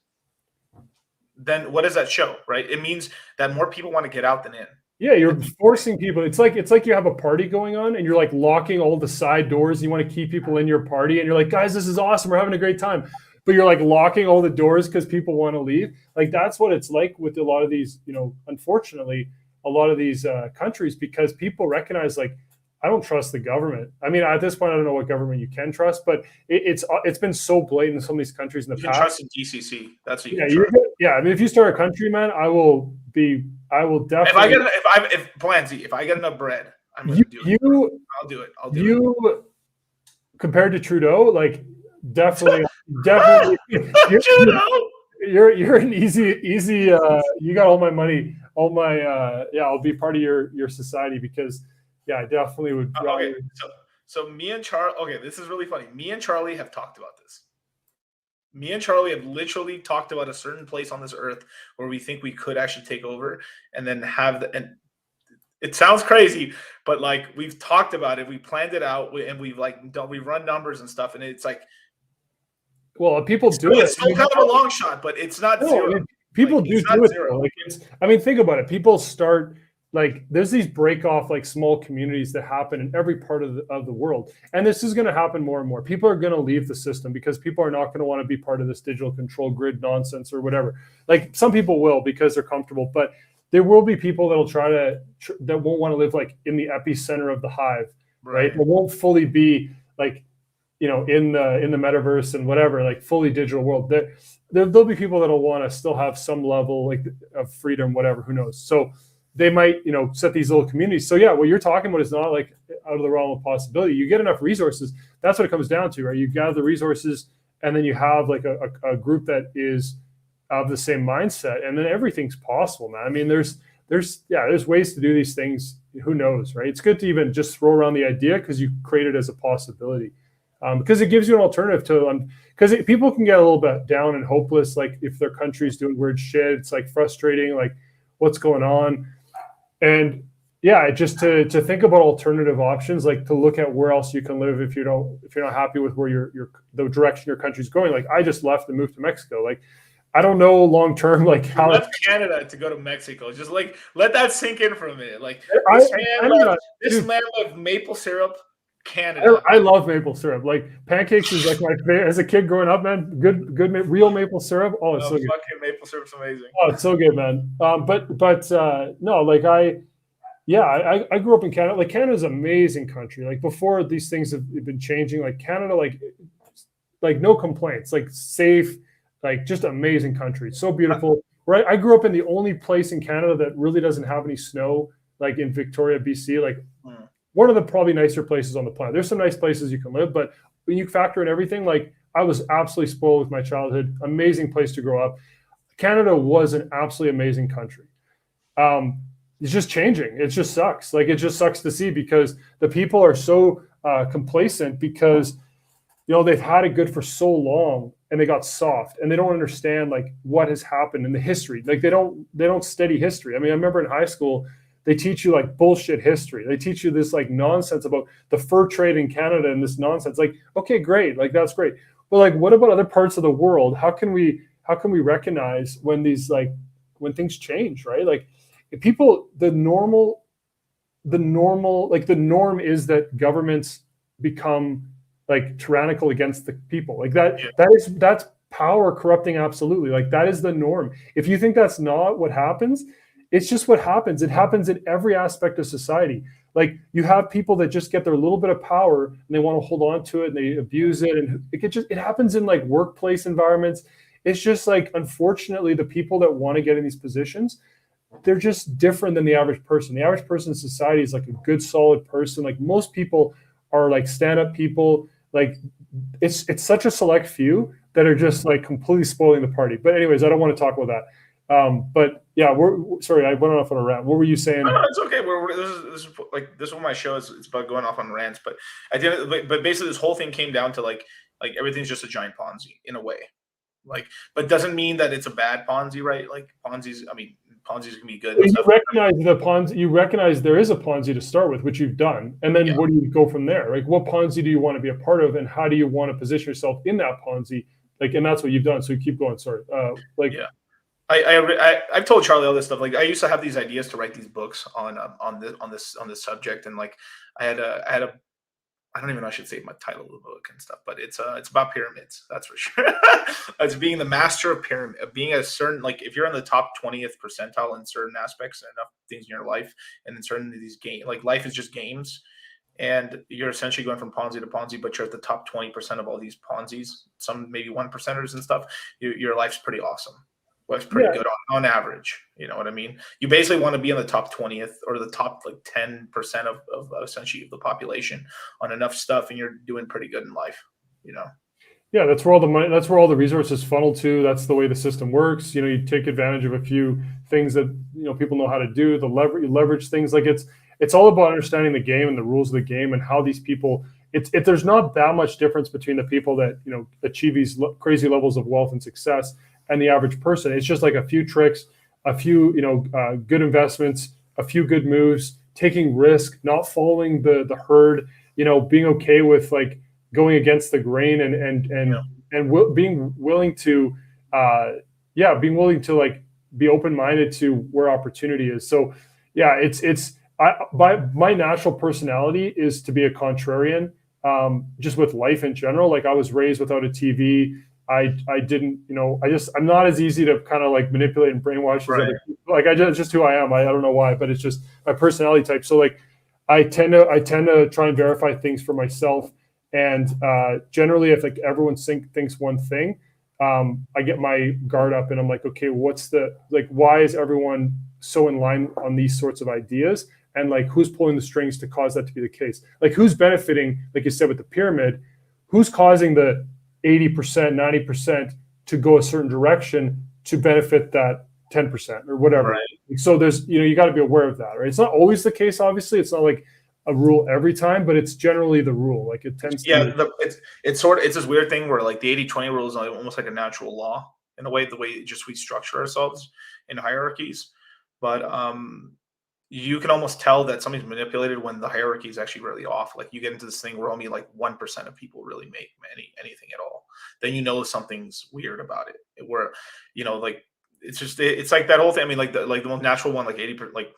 then what does that show, right? It means that more people want to get out than in. Yeah, you're forcing people. It's like you have a party going on, and you're locking all the side doors. You want to keep people in your party, and you're like, guys, this is awesome. We're having a great time. But you're locking all the doors because people want to leave. That's what it's like with a lot of these, unfortunately, a lot of these countries, because people recognize I don't trust the government. I mean, at this point, I don't know what government you can trust, but it's been so blatant in some of these countries in the past. Trust in GCC. That's what you can trust. Yeah. I mean, if you start a country, man, I will definitely. If I get enough bread, I'm going to do it. I'll do it. You compared to Trudeau, definitely. You're an easy. You got all my money, all my. I'll be part of your society, because. Yeah, I definitely would. Okay, so me and Charlie. Okay, this is really funny. Me and Charlie have talked about this. Me and Charlie have literally talked about a certain place on this earth where we think we could actually take over, and then have and it sounds crazy, but we've talked about it, we planned it out, and we've run numbers and stuff, and it's Well, people do It's it. still kind of a long shot, but it's not zero. I mean, people Like, do it's not it. zero. Though. Like I mean, think about it. People start like there's these break off like small communities that happen in every part of the world, and this is going to happen more and more. People are going to leave the system because people are not going to want to be part of this digital control grid nonsense or whatever. Like some people will because they're comfortable, but there will be people that'll try to that won't want to live like in the epicenter of the hive, right? That won't fully be like in the metaverse and whatever, like fully digital world. There'll be people that'll want to still have some level like of freedom, whatever, who knows. So they might, set these little communities. So yeah, what you're talking about is not like out of the realm of possibility. You get enough resources. That's what it comes down to, right? You gather the resources and then you have like a group that is of the same mindset, and then everything's possible, man. I mean, there's ways to do these things. Who knows, right? It's good to even just throw around the idea because you create it as a possibility. Because it gives you an alternative to, because people can get a little bit down and hopeless, like if their country's doing weird shit, it's like frustrating, like what's going on, and yeah, just to think about alternative options, like to look at where else you can live if you're not happy with where the direction your country's going. Like I just left and moved to Mexico. Like I don't know long term, like how you left Canada to go to Mexico. Just like let that sink in for a minute. Like this man loved maple syrup. Canada. I love maple syrup. Like pancakes is like my favorite as a kid growing up, man. Good real maple syrup. Oh, it's so good. Fucking maple syrup's amazing. Oh, it's so good, man. But no, like I grew up in Canada. Like Canada's an amazing country. Like before these things have been changing, like Canada, like no complaints, like safe, like just amazing country. So beautiful. Right. I grew up in the only place in Canada that really doesn't have any snow, like in Victoria, BC. Like one of the probably nicer places on the planet. There's some nice places you can live, but when you factor in everything, like I was absolutely spoiled with my childhood. Amazing place to grow up. Canada was an absolutely amazing country. It's just changing. It just sucks. Like it just sucks to see because the people are so complacent because they've had it good for so long and they got soft and they don't understand like what has happened in the history. Like they don't study history. I mean, I remember in high school they teach you like bullshit history. They teach you this like nonsense about the fur trade in Canada and this nonsense. Like, okay, great. Like that's great. But like, what about other parts of the world? How can we recognize when things change, right? Like if people, the norm is that governments become like tyrannical against the people. Like that's power corrupting. Absolutely. Like that is the norm. If you think that's not what happens, it's just what happens. It happens in every aspect of society. Like you have people that just get their little bit of power and they want to hold on to it and they abuse it. And it happens in like workplace environments. It's just like, unfortunately, the people that want to get in these positions, they're just different than the average person. The average person in society is like a good, solid person. Like most people are like stand-up people. Like it's such a select few that are just like completely spoiling the party. But anyways, I don't want to talk about that. But yeah, sorry, I went off on a rant. What were you saying? No, it's okay. This is what my show is. It's about going off on rants, but but basically this whole thing came down to like everything's just a giant Ponzi in a way. Like, but doesn't mean that it's a bad Ponzi, right? Like Ponzi's can be good. You recognize the Ponzi. You recognize there is a Ponzi to start with, which you've done, and then where do you go from there? Like, what Ponzi do you want to be a part of, and how do you want to position yourself in that Ponzi? Like, and that's what you've done. So you keep going. Sorry. I've told Charlie all this stuff. Like I used to have these ideas to write these books on this subject, and like I had a I don't even know I should say my title of the book and stuff, but it's about pyramids. That's for sure. It's being the master of pyramid, being a certain, like if you're in the top 20th percentile in certain aspects and enough things in your life, and in certain of these games, like life is just games, and you're essentially going from Ponzi to Ponzi, but you're at the top 20% of all these Ponzi's, some maybe 1%ers and stuff. Your life's pretty awesome. Life's pretty good on average. You know what I mean? You basically want to be in the top 20th or the top like 10% of essentially the population on enough stuff, and you're doing pretty good in life. Yeah, that's where all the money, that's where all the resources funnel to. That's the way the system works. You take advantage of a few things that people know how to do. You leverage things. Like it's all about understanding the game and the rules of the game and how these people. There's not that much difference between the people that achieve these crazy levels of wealth and success and the average person. It's just like a few tricks, a few good investments, a few good moves, taking risk, not following the herd, being okay with like going against the grain and being willing to, being willing to like be open-minded to where opportunity is. So yeah, my natural personality is to be a contrarian, just with life in general. Like I was raised without a TV. I didn't, I'm not as easy to kind of like manipulate and brainwash as other people. Like it's just who I am. I don't know why, but it's just my personality type. So like I tend to try and verify things for myself. And generally, if like everyone thinks one thing, I get my guard up and I'm like, okay, why is everyone so in line on these sorts of ideas? And like, who's pulling the strings to cause that to be the case? Like, who's benefiting, like you said, with the pyramid, who's causing the 80%, 90% to go a certain direction to benefit that 10% or whatever. Right. So there's, you got to be aware of that, right? It's not always the case, obviously. It's not like a rule every time, but it's generally the rule. Like it tends to it's this weird thing where like the 80-20 rule is almost like a natural law in a way, the way just we structure ourselves in hierarchies. But you can almost tell that something's manipulated when the hierarchy is actually really off. Like you get into this thing where only like 1% of people really make anything at all. Then something's weird about it. Where like it's like that whole thing. I mean, like the most natural one, like 80%, like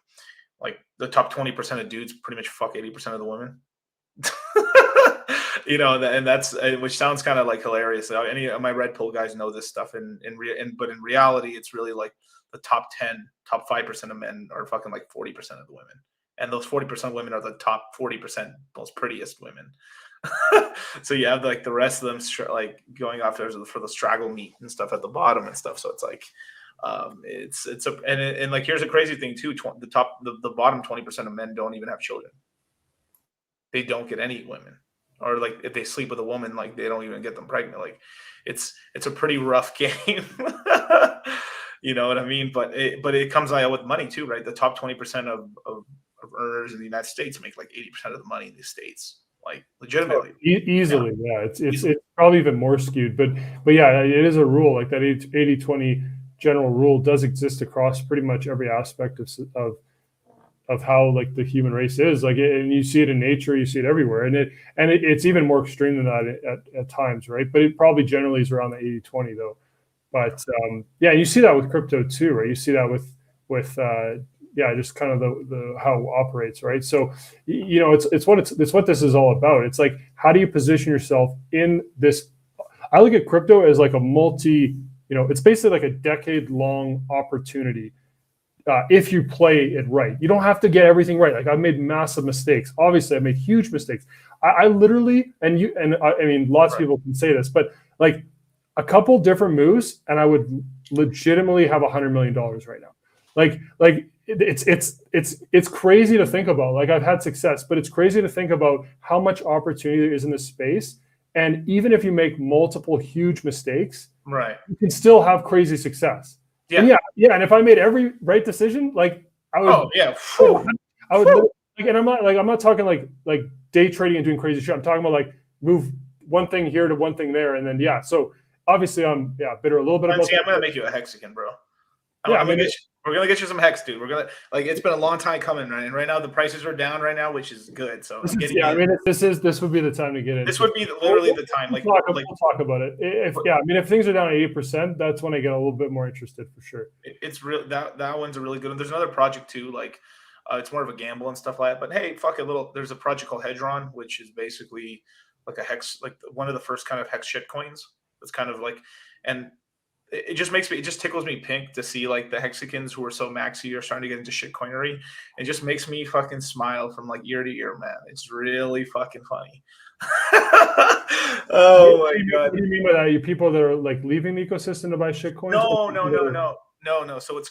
the top 20% of dudes pretty much fuck 80% of the women. And that's which sounds kind of like hilarious. Any of my red pill guys know this stuff, but in reality, it's really like the top 5% of men are fucking like 40% of the women, and those 40% of women are the top 40% most prettiest women. So you have like the rest of them like going off there for the straggle meat and stuff at the bottom and stuff. So it's like and like here's a crazy thing too. The bottom 20% of men don't even have children. They don't get any women, or like if they sleep with a woman, like they don't even get them pregnant. Like it's a pretty rough game. You know what I mean? But it comes out with money too, right? The top 20% of earners in the United States make like 80% of the money in the States, like legitimately. Easily, yeah. It's probably even more skewed, but yeah, it is a rule. Like that 80-20 general rule does exist across pretty much every aspect of how like the human race is. Like, and you see it in nature, you see it everywhere, and it's even more extreme than that at times, right? But it probably generally is around the 80-20 though. But yeah, you see that with crypto too, right? You see that with just kind of the how it operates, right? So it's what this is all about. It's like, how do you position yourself in this? I look at crypto as like a it's basically like a decade-long opportunity if you play it right. You don't have to get everything right. Like I've made massive mistakes. Obviously, I've made huge mistakes. I literally, I mean, lots of people can say this, but like a couple different moves, and I would legitimately have $100 million right now. Like it's crazy to think about. Like I've had success, but it's crazy to think about how much opportunity there is in this space. And even if you make multiple huge mistakes, right, you can still have crazy success. Yeah. And and if I made every right decision, like I would. Oh yeah. I would. Like, and I'm not talking like day trading and doing crazy shit. I'm talking about like move one thing here to one thing there, and then So obviously I'm bitter a little bit about. I'm gonna make you a Hexican, bro. We're gonna get you some hex, dude. We're gonna it's been a long time coming, right? And right now the prices are down right now, which is good. So this would be the time to get in. This would be literally the time. We'll talk about it. If things are down 80%, that's when I get a little bit more interested for sure. It's real. That one's a really good one. There's another project too, like it's more of a gamble and stuff like that. But hey, there's a project called Hedron, which is basically like a hex, like one of the first kind of hex shit coins. It's kind of like, and it just tickles me pink to see like the Hexicans who are so maxi are starting to get into shitcoinery. It just makes me fucking smile from like year to year, man. It's really fucking funny. Oh my god! What do you mean by that? You people that are like leaving the ecosystem to buy shitcoins? No. So what's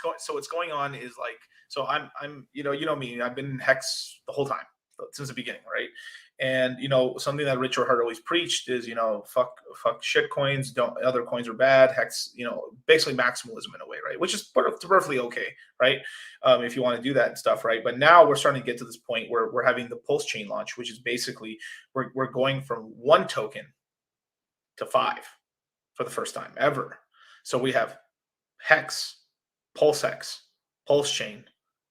going on is like, so I'm you know me. I've been in Hex the whole time since the beginning, right? And something that Richard Hart always preached is fuck shit coins. Other coins are bad. Hex, basically maximalism in a way, right? Which is perfectly okay, right? If you want to do that and stuff, right? But now we're starting to get to this point where we're having the PulseChain launch, which is basically we're going from 1 token to 5 for the first time ever. So we have Hex, PulseX, PulseChain,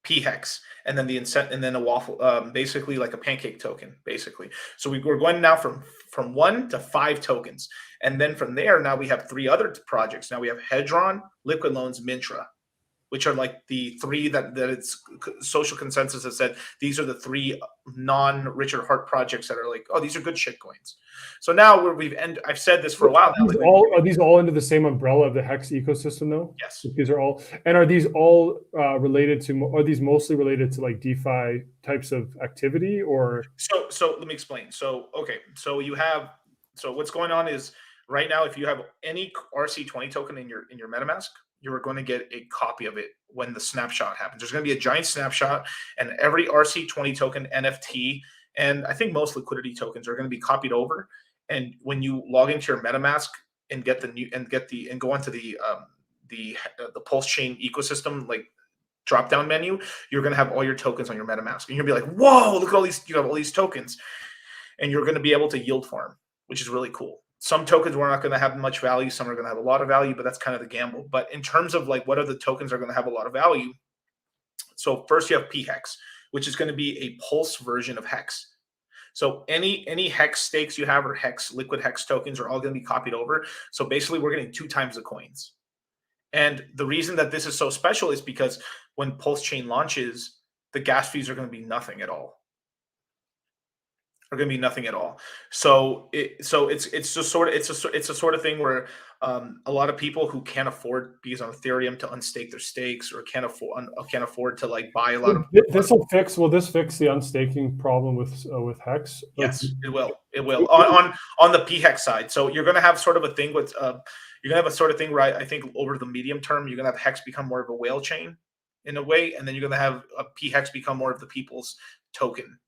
P hex, and then the incent, and then a waffle, basically like a pancake token, basically. So we're going now from 1 to 5 tokens, and then from there now we have 3 other projects. Now we have Hedron, Liquid Loans, Mintra, which are like the 3 that it's social consensus has said these are the 3 non-Richard Hart projects that are like, oh, these are good shit coins. So now I've said this for a while now. Are these all under the same umbrella of the Hex ecosystem though? Yes. These are all, and are these all related to, are these mostly related to like DeFi types of activity or? So let me explain. So what's going on is right now, if you have any RC20 token in your MetaMask, you're going to get a copy of it when the snapshot happens. There's going to be a giant snapshot, and every RC20 token, NFT, and I think most liquidity tokens are going to be copied over. And when you log into your MetaMask and get and go onto the PulseChain ecosystem, like drop down menu, you're going to have all your tokens on your MetaMask, and you're going to be like, whoa, look at all these, you have all these tokens, and you're going to be able to yield farm, which is really cool. Some tokens are not going to have much value. Some are going to have a lot of value, but that's kind of the gamble. But in terms of like, what are the tokens that are going to have a lot of value? So first you have PHEX, which is going to be a Pulse version of Hex. So any Hex stakes you have or liquid Hex tokens are all going to be copied over. So basically we're getting 2 times the coins. And the reason that this is so special is because when PulseChain launches, the gas fees are going to be nothing at all. So it's a sort of thing where a lot of people who can't afford, because on Ethereum, to unstake their stakes, or can't afford to like buy a lot of. Will this fix the unstaking problem with Hex? Yes, it will. It will on the PHEX side. So you're going to have sort of a thing with you're going to have a sort of thing where I think over the medium term you're going to have Hex become more of a whale chain in a way, and then you're going to have a PHEX become more of the people's token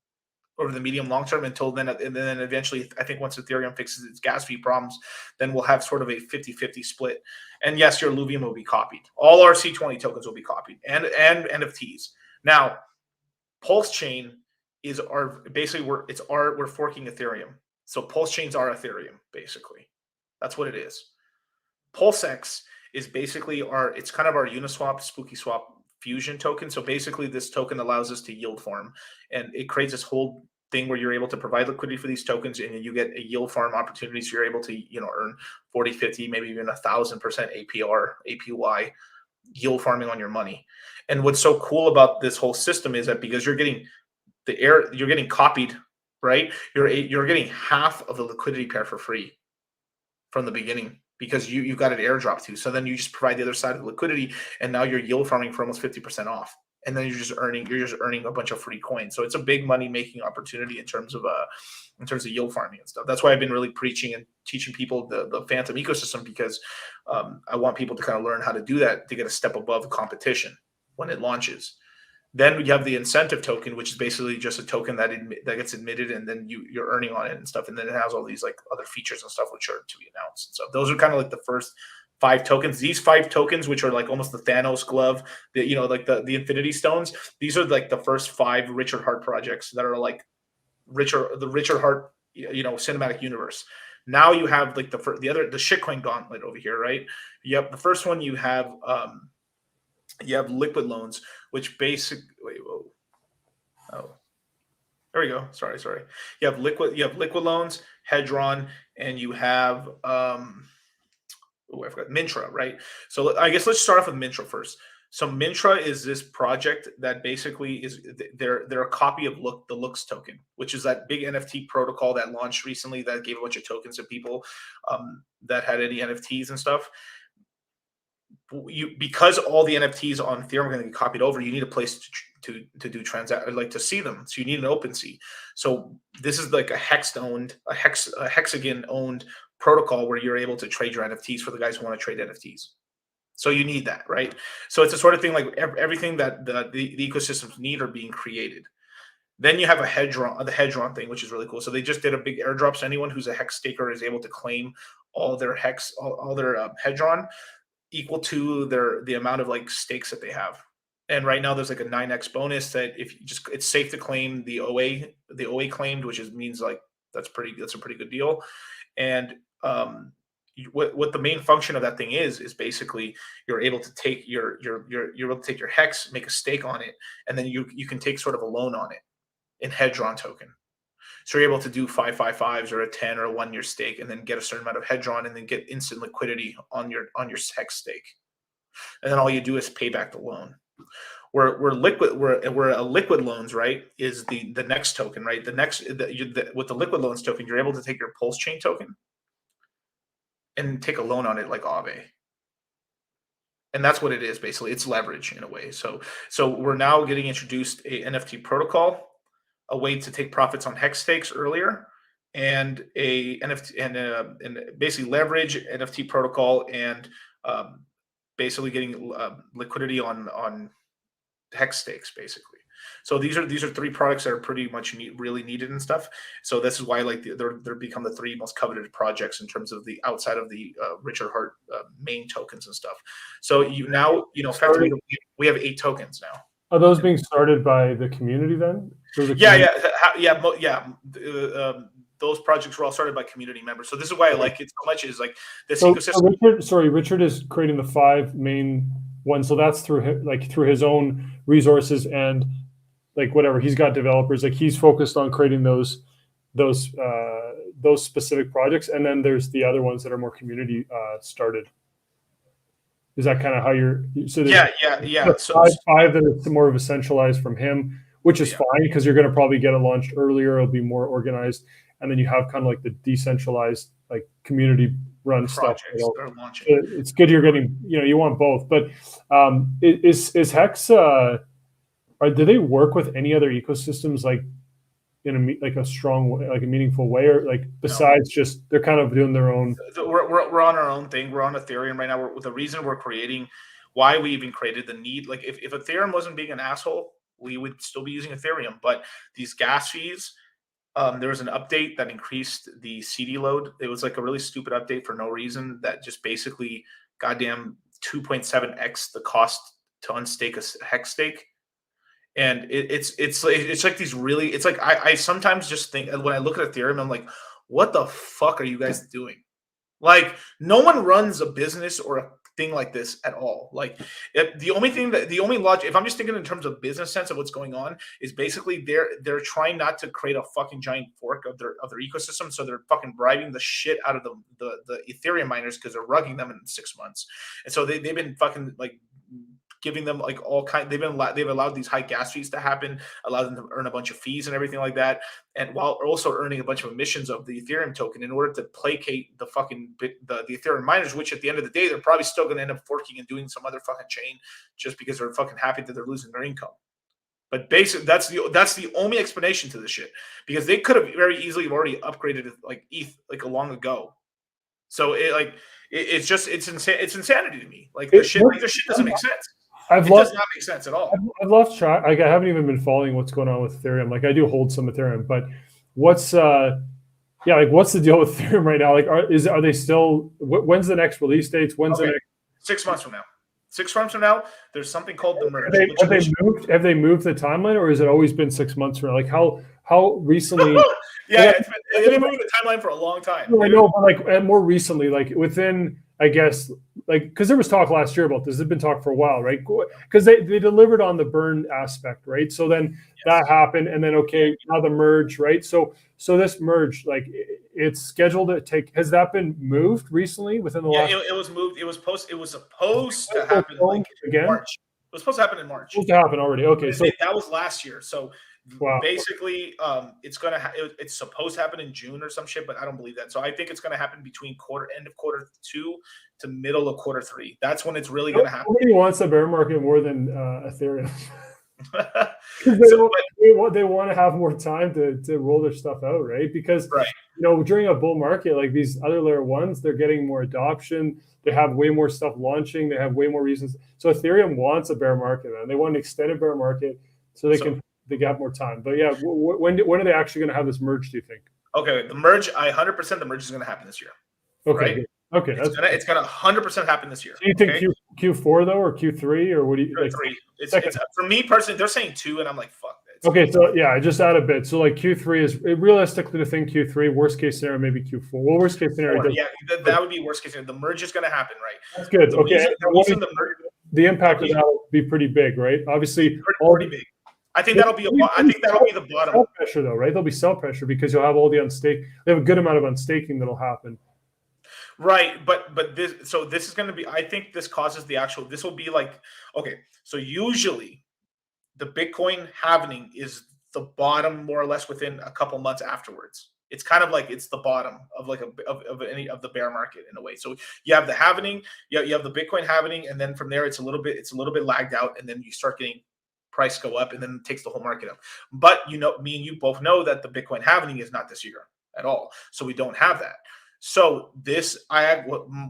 over the medium long term, until then, and then eventually I think once Ethereum fixes its gas fee problems, then we'll have sort of a 50-50 split. And yes, your Illuvium will be copied. All RC20 tokens will be copied, and NFTs. Now, PulseChain is we're forking Ethereum. So PulseChain's our Ethereum, basically. That's what it is. PulseX is basically it's kind of our Uniswap, SpookySwap fusion token. So basically this token allows us to yield farm, and it creates this whole thing where you're able to provide liquidity for these tokens, and you get a yield farm opportunities. So you're able to, earn 40, 50, maybe even 1,000% APR, APY yield farming on your money. And what's so cool about this whole system is that because you're getting you're getting copied, right? You're getting half of the liquidity pair for free from the beginning, because you got an airdrop too. So then you just provide the other side of the liquidity, and now you're yield farming for almost 50% off. And then you're just earning a bunch of free coins. So it's a big money making opportunity in terms of yield farming and stuff. That's why I've been really preaching and teaching people the Phantom ecosystem, because I want people to kind of learn how to do that, to get a step above competition when it launches. Then you have the incentive token, which is basically just a token that gets admitted, and then you're earning on it and stuff. And then it has all these like other features and stuff which are to be announced. So those are kind of like the first 5 tokens. These 5 tokens, which are like almost the Thanos glove, like the Infinity Stones. These are like the first 5 Richard Hart projects that are like the Richard Hart, cinematic universe. Now you have like the shitcoin gauntlet over here, right? You have the first one. You have Liquid Loans, which basically, there we go. Sorry. You have Liquid Loans, Hedron, and you have I forgot Mintra, right? So I guess let's start off with Mintra first. So Mintra is this project that basically is they're a copy of the Looks token, which is that big NFT protocol that launched recently that gave a bunch of tokens to people that had any NFTs and stuff. Because all the NFTs on Ethereum are going to get copied over, you need a place to do to see them. So you need an OpenSea. So this is like a hexagon owned protocol where you're able to trade your NFTs for the guys who want to trade NFTs. So you need that, right? So it's a sort of thing like everything that the ecosystems need are being created. Then you have the Hedron thing, which is really cool. So they just did a big airdrop. So anyone who's a Hex staker is able to claim all their Hedron, equal to the amount of like stakes that they have. And right now there's like a 9x bonus that it's safe to claim the OA claimed, which means like that's a pretty good deal. And what the main function of that thing is basically you're able to take you're able to take your hex, make a stake on it, and then you can take sort of a loan on it in Hedron token. So you're able to do 5/5/5s or a 10 or a 1-year stake, and then get a certain amount of Hedron, and then get instant liquidity on your hex stake. And then all you do is pay back the loan. Where a liquid loans, right, is the next token, right? With the liquid loans token, you're able to take your PulseChain token and take a loan on it like Aave. And that's what it is basically. It's leverage in a way. So we're now getting introduced a NFT protocol, a way to take profits on hex stakes earlier, and a NFT and basically leverage NFT protocol, and basically getting liquidity on hex stakes basically. So these are 3 products that are pretty much really needed and stuff. So this is why like they're become the 3 most coveted projects in terms of the outside of the Richard Hart main tokens and stuff. So effectively we have 8 tokens now. Are those being started by the community then? Those projects were all started by community members. So this is why I like it so much. Is like this ecosystem. Richard is creating the 5 main ones. So that's through his own resources and like whatever. He's got developers. Like he's focused on creating those specific projects, and then there's the other ones that are more community started. Is that kind of how you're? So yeah. So 5 that are more of a centralized from him, which is fine because you're going to probably get it launched earlier. It'll be more organized, and then you have kind of like the decentralized, like community run stuff. It's good you're getting. You want both, but is Hex? Do they work with any other ecosystems like in a strong way, like a meaningful way, or like besides just they're kind of doing their own? We're on our own thing. We're on Ethereum right now. The reason we're creating, why we even created the need, like if Ethereum wasn't being an asshole, we would still be using Ethereum. But these gas fees, there was an update that increased the CD load. It was like a really stupid update for no reason that just basically goddamn 2.7x the cost to unstake a hex stake. And it's like these really, it's like I sometimes just think when I look at Ethereum, I'm like, what the fuck are you guys doing? Like no one runs a business or a thing like this at all. Like the only logic, if I'm just thinking in terms of business sense of what's going on, is basically they're trying not to create a fucking giant fork of their ecosystem. So they're fucking bribing the shit out of the Ethereum miners because they're rugging them in 6 months. And so they've been fucking like giving them like all kind. They've allowed these high gas fees to happen, allowed them to earn a bunch of fees and everything like that, and while also earning a bunch of emissions of the Ethereum token in order to placate the fucking the Ethereum miners, which at the end of the day they're probably still going to end up forking and doing some other fucking chain just because they're fucking happy that they're losing their income. But basically, that's the only explanation to this shit, because they could have very easily already upgraded it like ETH like a long ago. So it's insanity to me. Like this shit doesn't make sense. It does not make sense at all. I've lost track. Like I haven't even been following what's going on with Ethereum. Like I do hold some Ethereum, but what's the deal with Ethereum right now? Like are they still? When's the next release dates? When's the next? 6 months from now. 6 months from now, there's something called the merge. Have they moved the timeline, or has it always been 6 months from now? Like how recently? They've been moving the timeline for a long time. I know, but like more recently, like within, I guess, like because there was talk last year about this. There's been talk for a while, right? Because they delivered on the burn aspect, right? So then that happened, and then now the merge, right? So this merge, like it's scheduled to take. Has that been moved recently within the last? It was moved. It was supposed to happen like again. March. It was supposed to happen in March. Supposed to happen already. Okay, so that was last year. So. Wow. Basically, it's supposed to happen in June or some shit, but I don't believe that. So I think it's going to happen between end of quarter 2 to middle of quarter 3. That's when it's really going to happen. Nobody wants a bear market more than Ethereum. They want to have more time to roll their stuff out, right? Because during a bull market, like these other layer ones, they're getting more adoption. They have way more stuff launching. They have way more reasons. So Ethereum wants a bear market, and they want an extended bear market so they can have more time. But yeah, when are they actually going to have this merge, do you think? Okay, the merge, 100% the merge is going to happen this year. Okay, right? Okay, it's going to 100% happen this year. Do you think Q4 though, or Q3, or what do you Q3? It's for me personally. They're saying 2, and I'm like, fuck Okay, so yeah, I just add a bit. So like Q3 is realistically to think Q3, worst case scenario, maybe Q4. Well, worst case scenario. Yeah, that would be worst case scenario. The merge is going to happen, right? That's good. Okay. The impact of that will be pretty big, right? Obviously, pretty big. I think that'll be the bottom. Sell pressure though, right? There'll be sell pressure because you'll have all the unstake. They have a good amount of unstaking that'll happen. Right, but this is going to be. I think this causes the actual. This will be like, okay. So usually, the Bitcoin halving is the bottom more or less within a couple months afterwards. It's kind of like it's the bottom of like any of the bear market in a way. So you have the halving, you have the Bitcoin halving, and then from there it's a little bit lagged out, and then you start getting price go up, and then it takes the whole market up. But me and you both know that the Bitcoin halving is not this year at all, so we don't have that. So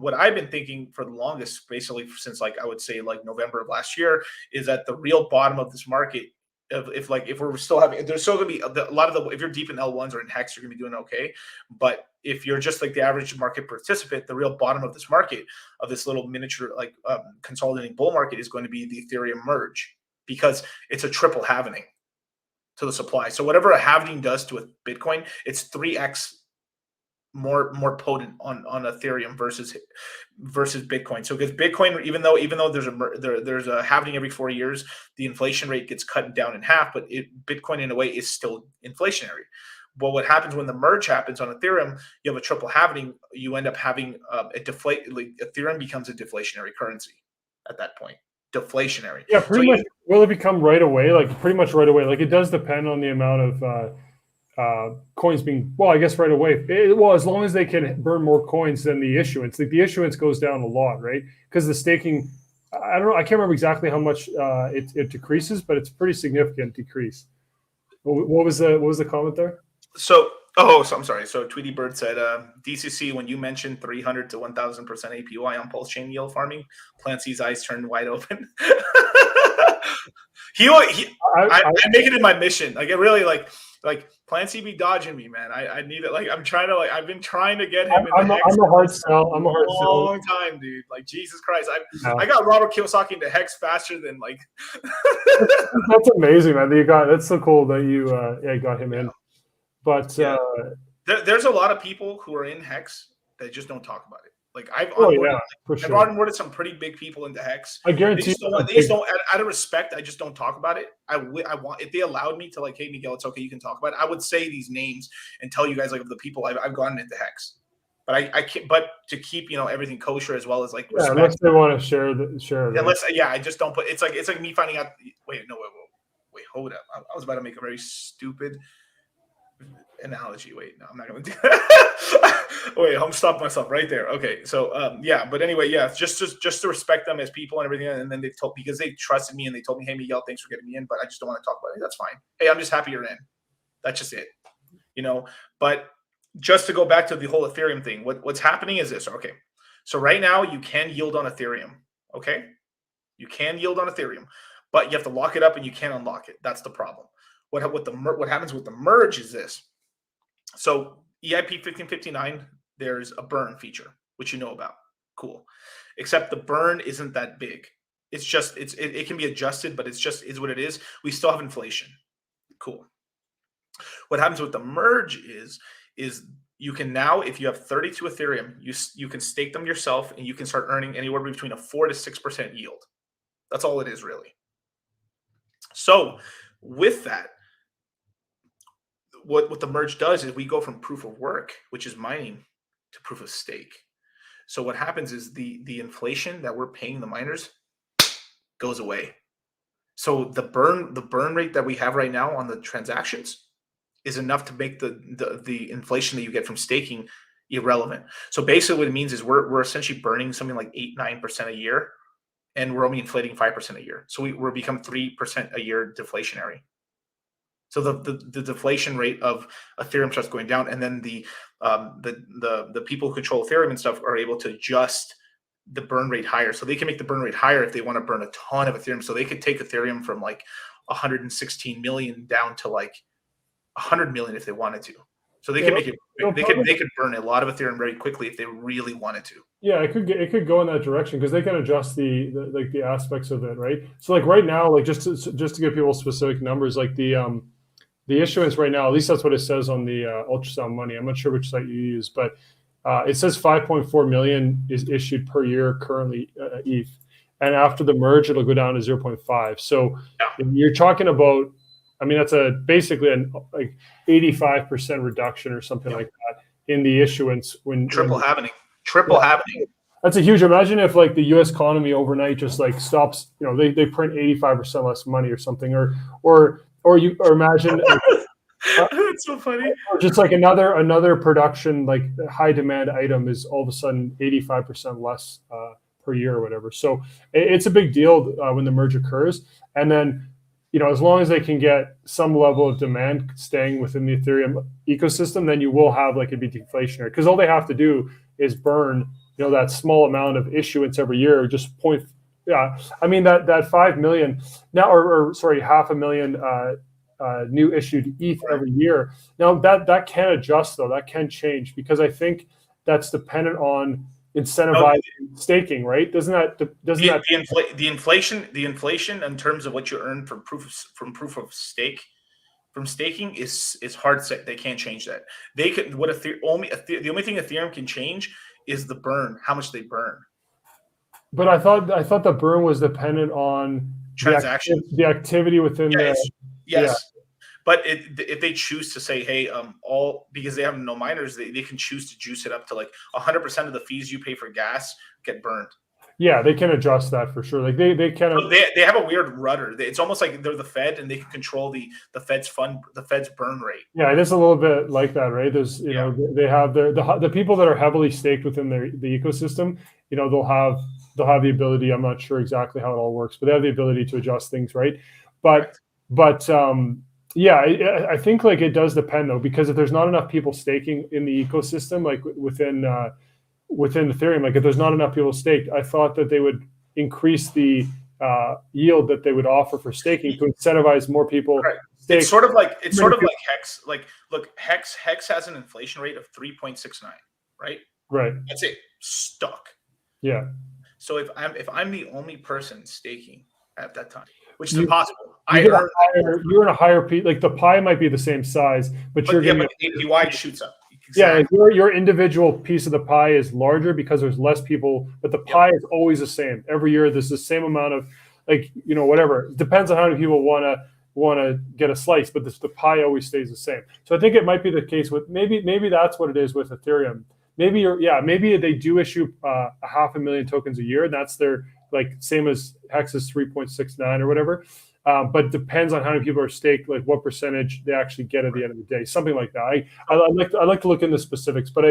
what I've been thinking for the longest, basically since like I would say like November of last year, is that the real bottom of this market, if we're still having, there's still going to be a lot of the, if you're deep in L1s or in HEX, you're going to be doing okay. But if you're just like the average market participant, the real bottom of this market, of this little miniature like consolidating bull market, is going to be the Ethereum merge, because it's a triple halving to the supply. So whatever a halving does to a Bitcoin, it's 3x more potent on Ethereum versus Bitcoin. So because Bitcoin, even though there's a halving every 4 years, the inflation rate gets cut down in half, but Bitcoin in a way is still inflationary. But what happens when the merge happens on Ethereum, you have a triple halving, you end up having Ethereum becomes a deflationary currency at that point. Deflationary. Yeah, pretty much. Will it become right away? Like pretty much right away. Like it does depend on the amount of coins being, well, I guess right away. As long as they can burn more coins than the issuance. Like the issuance goes down a lot, right? Because the staking, I don't know, I can't remember exactly how much it decreases, but it's a pretty significant decrease. What was the comment there? So I'm sorry. So Tweety Bird said, DCC, when you mentioned 300 to 1,000% APY on PulseChain yield farming, Clancy's eyes turned wide open. I make it in my mission. Like it really like Clancy be dodging me, man. I need it. Like I'm trying to I've been trying to get him. I'm a hard sell. I'm a hard sell. Long time, dude. Like Jesus Christ, I got Robert Kiyosaki into Hex faster than like. That's amazing, man. That's so cool that you got him in. But there's a lot of people who are in Hex that just don't talk about it. Like I've onboarded some pretty big people into Hex. I guarantee they just don't out of respect. I just don't talk about it. I want, if they allowed me to, like, hey Miguel, it's okay, you can talk about it, I would say these names and tell you guys like of the people I've gotten into Hex. But I can't. But to keep everything kosher as well as like respect. Unless they want to share. I just don't put. It's like me finding out. Wait, hold up. I was about to make a very stupid analogy. Wait, no, I'm not going to do that. Wait, I'm stopping myself right there. Okay, so but anyway, just to respect them as people and everything, and then they told, because they trusted me and they told me, hey Miguel, thanks for getting me in, but I just don't want to talk about it. That's fine. Hey, I'm just happy you're in. That's just it. But just to go back to the whole Ethereum thing, what's happening is this. Okay, so right now you can yield on Ethereum. Okay, you can yield on Ethereum, but you have to lock it up and you can't unlock it. That's the problem. What happens with the merge is this. So EIP 1559, there's a burn feature, which you know about. Cool. Except the burn isn't that big. It's just, it can be adjusted, but is what it is. We still have inflation. Cool. What happens with the merge is you can now, if you have 32 Ethereum, you can stake them yourself and you can start earning anywhere between a 4 to 6% yield. That's all it is, really. So with that, what the merge does is we go from proof of work, which is mining, to proof of stake. So what happens is the inflation that we're paying the miners goes away. So the burn rate that we have right now on the transactions is enough to make the inflation that you get from staking irrelevant. So basically what it means is we're essentially burning something like 8-9% a year, and we're only inflating 5% a year. So we're become 3% a year deflationary. So the deflation rate of Ethereum starts going down, and then the people who control Ethereum and stuff are able to adjust the burn rate higher. So they can make the burn rate higher if they want to burn a ton of Ethereum. So they could take Ethereum from like 116 million down to like 100 million if they wanted to. So they could make it. They could burn a lot of Ethereum very quickly if they really wanted to. Yeah, it could go in that direction because they can adjust the aspects of it, right? So like right now, like just to give people specific numbers, like the issuance right now, at least that's what it says on the ultrasound money. I'm not sure which site you use, but it says 5.4 million is issued per year currently ETH, and after the merge, it'll go down to 0.5. So you're talking about, I mean, that's basically like 85% reduction or something like that in the issuance when happening. That's a huge. Imagine if like the U.S. economy overnight just like stops. You know, they print 85% less money or something, or imagine. It's so funny. Or just like another production like high demand item is all of a sudden 85% less per year or whatever. So it's a big deal when the merge occurs, and then, you know, as long as they can get some level of demand staying within the Ethereum ecosystem, then you will have like it'd be deflationary because all they have to do is burn, you know, that small amount of issuance every year, just point. Yeah, I mean that 5 million now, or sorry, 500,000 new issued ETH every year. Now that can adjust though, that can change because I think that's dependent on incentivizing staking, right? The inflation in terms of what you earn from proof of stake from staking is hard set. They can't change that. They could the only thing Ethereum can change is the burn, how much they burn. But I thought the burn was dependent on transactions, the activity within yes. Yeah. But if they choose to say, hey, because they have no miners, they can choose to juice it up to like 100% of the fees you pay for gas get burned. Yeah, they can adjust that for sure. Like they kind of they have a weird rudder. It's almost like they're the Fed and they can control the Fed's burn rate. Yeah, it is a little bit like that, right? There's you know they have the people that are heavily staked within the ecosystem. You know, they'll have the ability. I'm not sure exactly how it all works, but they have the ability to adjust things, right? But yeah, I think like it does depend though, because if there's not enough people staking in the ecosystem, like within Ethereum, like if there's not enough people staked, I thought that they would increase the yield that they would offer for staking to incentivize more people. Right. It's sort of like Hex. Like, look, Hex has an inflation rate of 3.69, right? Right. That's it. Stuck. Yeah. So if I'm the only person staking at that time, which is impossible. You're in a higher pie. Like the pie might be the same size, but you're getting APY shoots up. Exactly. Yeah, your individual piece of the pie is larger because there's less people, but the pie is always the same. Every year there's the same amount of, like, you know, whatever. It depends on how many people want to get a slice, but the pie always stays the same. So I think it might be the case with maybe that's what it is with Ethereum. Maybe they do issue 500,000 tokens a year, and that's their like same as Hex's 3.69 or whatever. But depends on how many people are staked, like what percentage they actually get at the end of the day, something like that. I like to look into specifics, but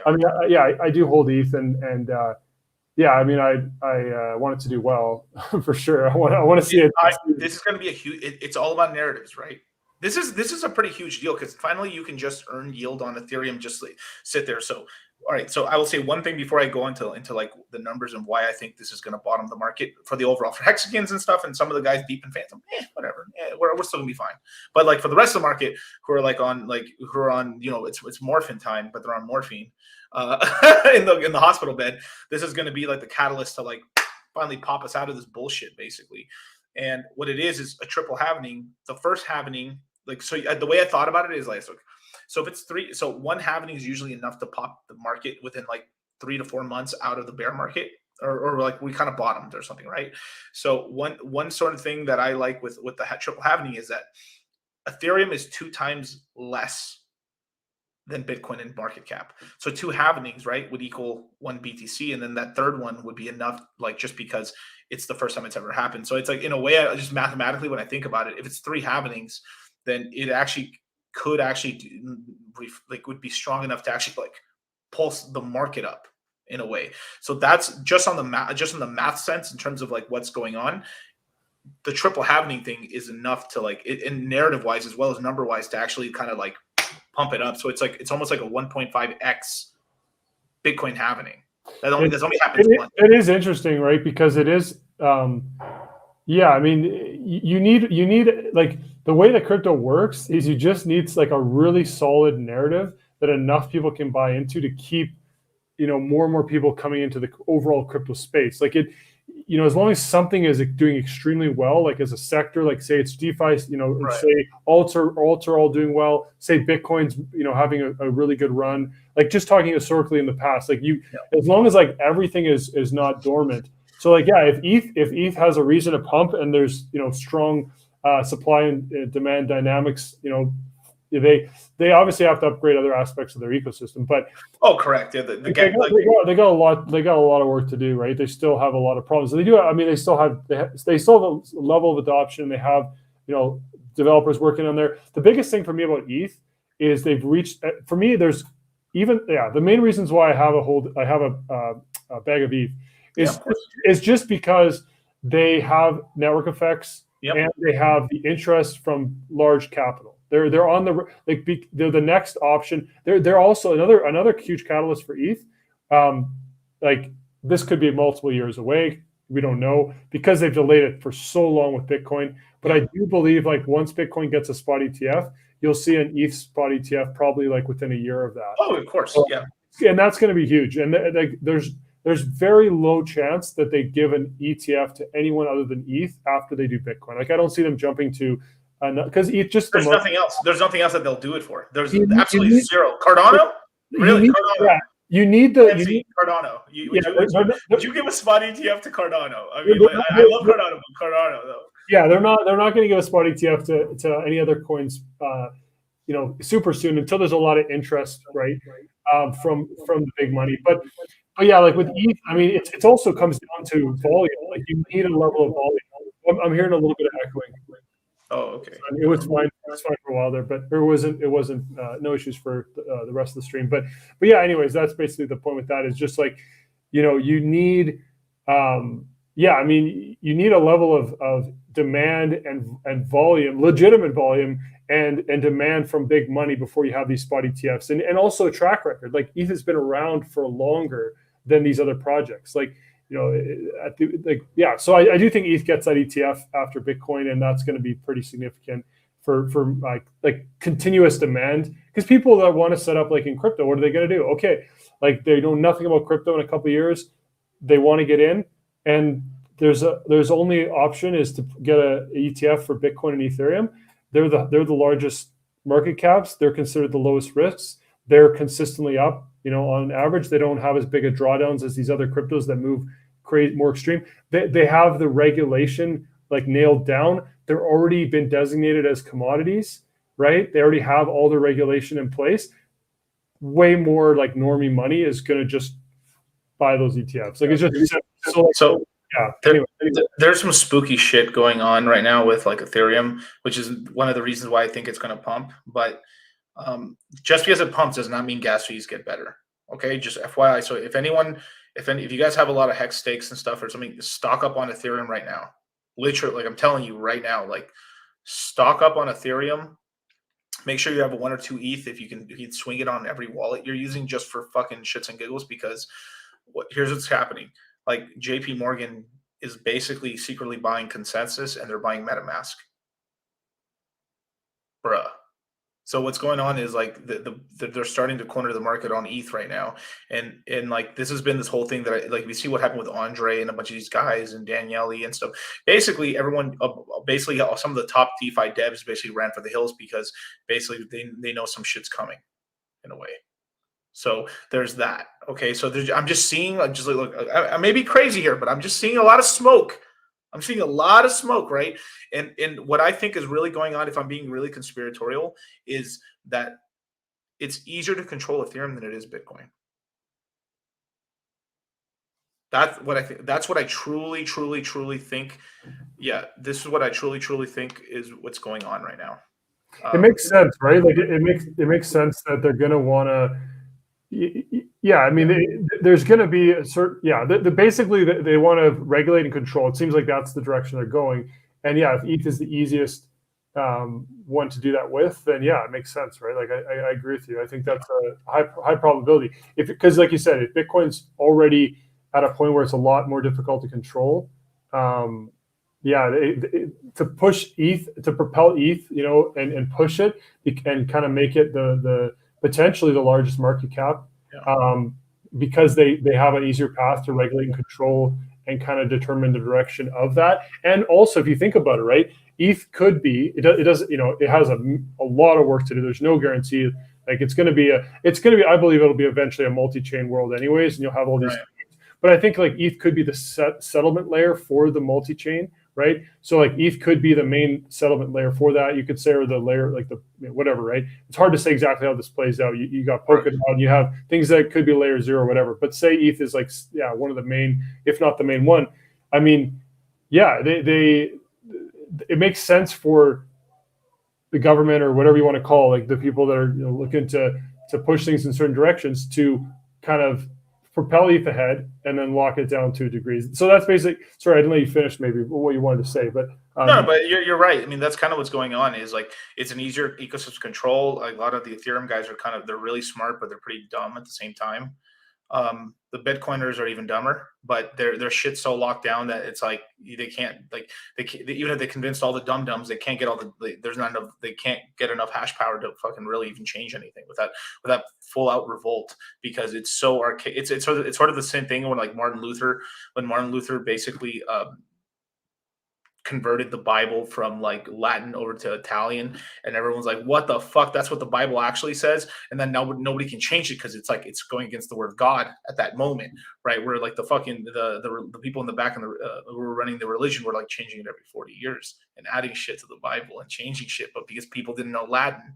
I do hold ETH, and I mean I want it to do well for sure. I want to see it. This is going to be a huge. It's all about narratives, right? This is a pretty huge deal because finally you can just earn yield on Ethereum, just like sit there. So, all right. So I will say one thing before I go into like the numbers and why I think this is going to bottom the market for the overall for Hexagons and stuff. And some of the guys deep in Phantom, whatever. We're still gonna be fine. But like for the rest of the market who are on, you know, it's morphine time, but they're on morphine in the hospital bed. This is going to be like the catalyst to like finally pop us out of this bullshit, basically. And what it is a triple halvening. The first halvening. Like, so the way I thought about it is like, so if it's one halvening is usually enough to pop the market within like 3 to 4 months out of the bear market, or like we kind of bottomed or something, right? So one sort of thing that I like with the triple halvening is that Ethereum is 2 times less than Bitcoin in market cap. So 2 halvenings, right, would equal 1 BTC, and then that third one would be enough, like just because it's the first time it's ever happened. So it's like, in a way, just mathematically, when I think about it, if it's 3 halvenings, then it could would be strong enough to actually like pulse the market up in a way. So that's just on the math sense in terms of like what's going on. The triple halvening thing is enough to like in narrative wise as well as number wise to actually kind of like pump it up. So it's almost like a 1.5x Bitcoin halvening. That's only happens once. It is interesting, right? Because it is Yeah, I mean, you need like the way that crypto works is you just need like a really solid narrative that enough people can buy into to keep, more and more people coming into the overall crypto space. Like as long as something is doing extremely well, like as a sector, like say it's DeFi, Right. say alts are all doing well, say Bitcoin's, having a really good run. Like just talking historically in the past, like as long as like everything is not dormant. So like, yeah, if ETH has a reason to pump and there's, strong supply and demand dynamics, they obviously have to upgrade other aspects of their ecosystem, but correct. Yeah, they got a lot of work to do, right? They still have a lot of problems. They do. I mean, they still have a level of adoption. They have, developers working on there. The biggest thing for me about ETH is they've reached. For me, there's the main reasons why I have a bag of ETH is just because they have network effects and they have the interest from large capital. They're on they're the next option. They're also another huge catalyst for ETH. Like this could be multiple years away. We don't know because they've delayed it for so long with Bitcoin. But I do believe like once Bitcoin gets a spot ETF, you'll see an ETH spot ETF probably like within a year of that. Oh, of course, and that's going to be huge. And there's very low chance that they give an ETF to anyone other than ETH after they do Bitcoin. Like I don't see them jumping to because ETH just there's nothing else. There's nothing else that they'll do it for. There's absolutely zero. Cardano, really? Cardano. Yeah, you need Cardano. Would you give a spot ETF to Cardano? I mean, I love Cardano, but Cardano though. Yeah, they're not going to give a spot ETF to any other coins, super soon until there's a lot of interest, right, from the big money. But yeah, like with ETH, I mean, it also comes down to volume. Like you need a level of volume. I'm hearing a little bit of echoing. Oh, okay. It was fine. It was fine for a while there, but it wasn't no issues for the rest of the stream. But yeah, anyways, that's basically the point with that is just like, you need, I mean, you need a level of demand and volume, legitimate volume and demand from big money before you have these spot ETFs and also a track record. Like ETH has been around for longer than these other projects. Like, so I do think ETH gets that ETF after Bitcoin, and that's going to be pretty significant for like continuous demand. Because people that want to set up like in crypto, what are they going to do? Okay, like they know nothing about crypto in a couple of years, they want to get in, and there's only option is to get a ETF for Bitcoin and Ethereum. They're the largest market caps. They're considered the lowest risks. They're consistently up. On average, they don't have as big a drawdowns as these other cryptos that move more extreme. They have the regulation like nailed down. They're already been designated as commodities, right? They already have all the regulation in place. Way more like normie money is going to just buy those ETFs. Like it's just there's some spooky shit going on right now with like Ethereum, which is one of the reasons why I think it's going to pump. But just because it pumps does not mean gas fees get better. Okay, just FYI. So if you guys have a lot of hex stakes and stuff or something, stock up on Ethereum right now. Literally, like I'm telling you right now, like stock up on Ethereum. Make sure you have 1 or 2 ETH if you can swing it on every wallet you're using just for fucking shits and giggles. Because here's what's happening. Like JP Morgan is basically secretly buying Consensus and they're buying MetaMask. Bruh. So what's going on is like they're starting to corner the market on ETH right now, and like this has been this whole thing that we see what happened with Andre and a bunch of these guys and Daniele and stuff. Basically, everyone, some of the top DeFi devs basically ran for the hills because basically they know some shit's coming, in a way. So there's that. Okay, so I'm just seeing look, I may be crazy here, but I'm just seeing a lot of smoke. I'm seeing a lot of smoke, right? And what I think is really going on, if I'm being really conspiratorial, is that it's easier to control Ethereum than it is Bitcoin. That's what I think. That's what I truly, truly, truly think. Yeah, this is what I truly, truly think is what's going on right now. It makes sense, right? Like it makes sense that they're going to want to. Yeah, I mean, there's going to be a certain, basically they want to regulate and control. It seems like that's the direction they're going. And yeah, if ETH is the easiest one to do that with, then yeah, it makes sense, right? Like I agree with you. I think that's a high probability. Because like you said, if Bitcoin's already at a point where it's a lot more difficult to control, Yeah, to push ETH, to propel ETH, and push it and kind of make it the potentially the largest market cap, because they have an easier path to regulate and control and kind of determine the direction of that. And also, if you think about it, right, ETH could be, it does, it has a lot of work to do. There's no guarantee. Like it's going to be, I believe it'll be eventually a multi-chain world anyways, and you'll have all these. Right. But I think like ETH could be the settlement layer for the multi-chain, right? So like ETH could be the main settlement layer for that. You could say, or the layer, like the whatever, right? It's hard to say exactly how this plays out. You got Polygon, right. You have things that could be layer 0 or whatever. But say ETH is like, one of the main, if not the main one. I mean, yeah, it makes sense for the government or whatever you want to call, like the people that are looking to push things in certain directions to kind of propel ETH ahead and then lock it down to a degree. So that's basic. Sorry, I didn't let you finish maybe what you wanted to say, but no, but you're right. I mean, that's kind of what's going on. Is like it's an easier ecosystem control. Like, a lot of the Ethereum guys are they're really smart, but they're pretty dumb at the same time. The Bitcoiners are even dumber, but their shit's so locked down that it's like they can't, even if they convinced all the dum-dums, they can't get they can't get enough hash power to fucking really even change anything without full out revolt, because it's so archaic. It's sort of the same thing when Martin Luther basically converted the Bible from like Latin over to Italian, and everyone's like, what the fuck, that's what the Bible actually says. And then now nobody can change it because it's like it's going against the word of God at that moment, right? Where like the fucking the people in the back who were running the religion were like changing it every 40 years and adding shit to the Bible and changing shit, but because people didn't know Latin,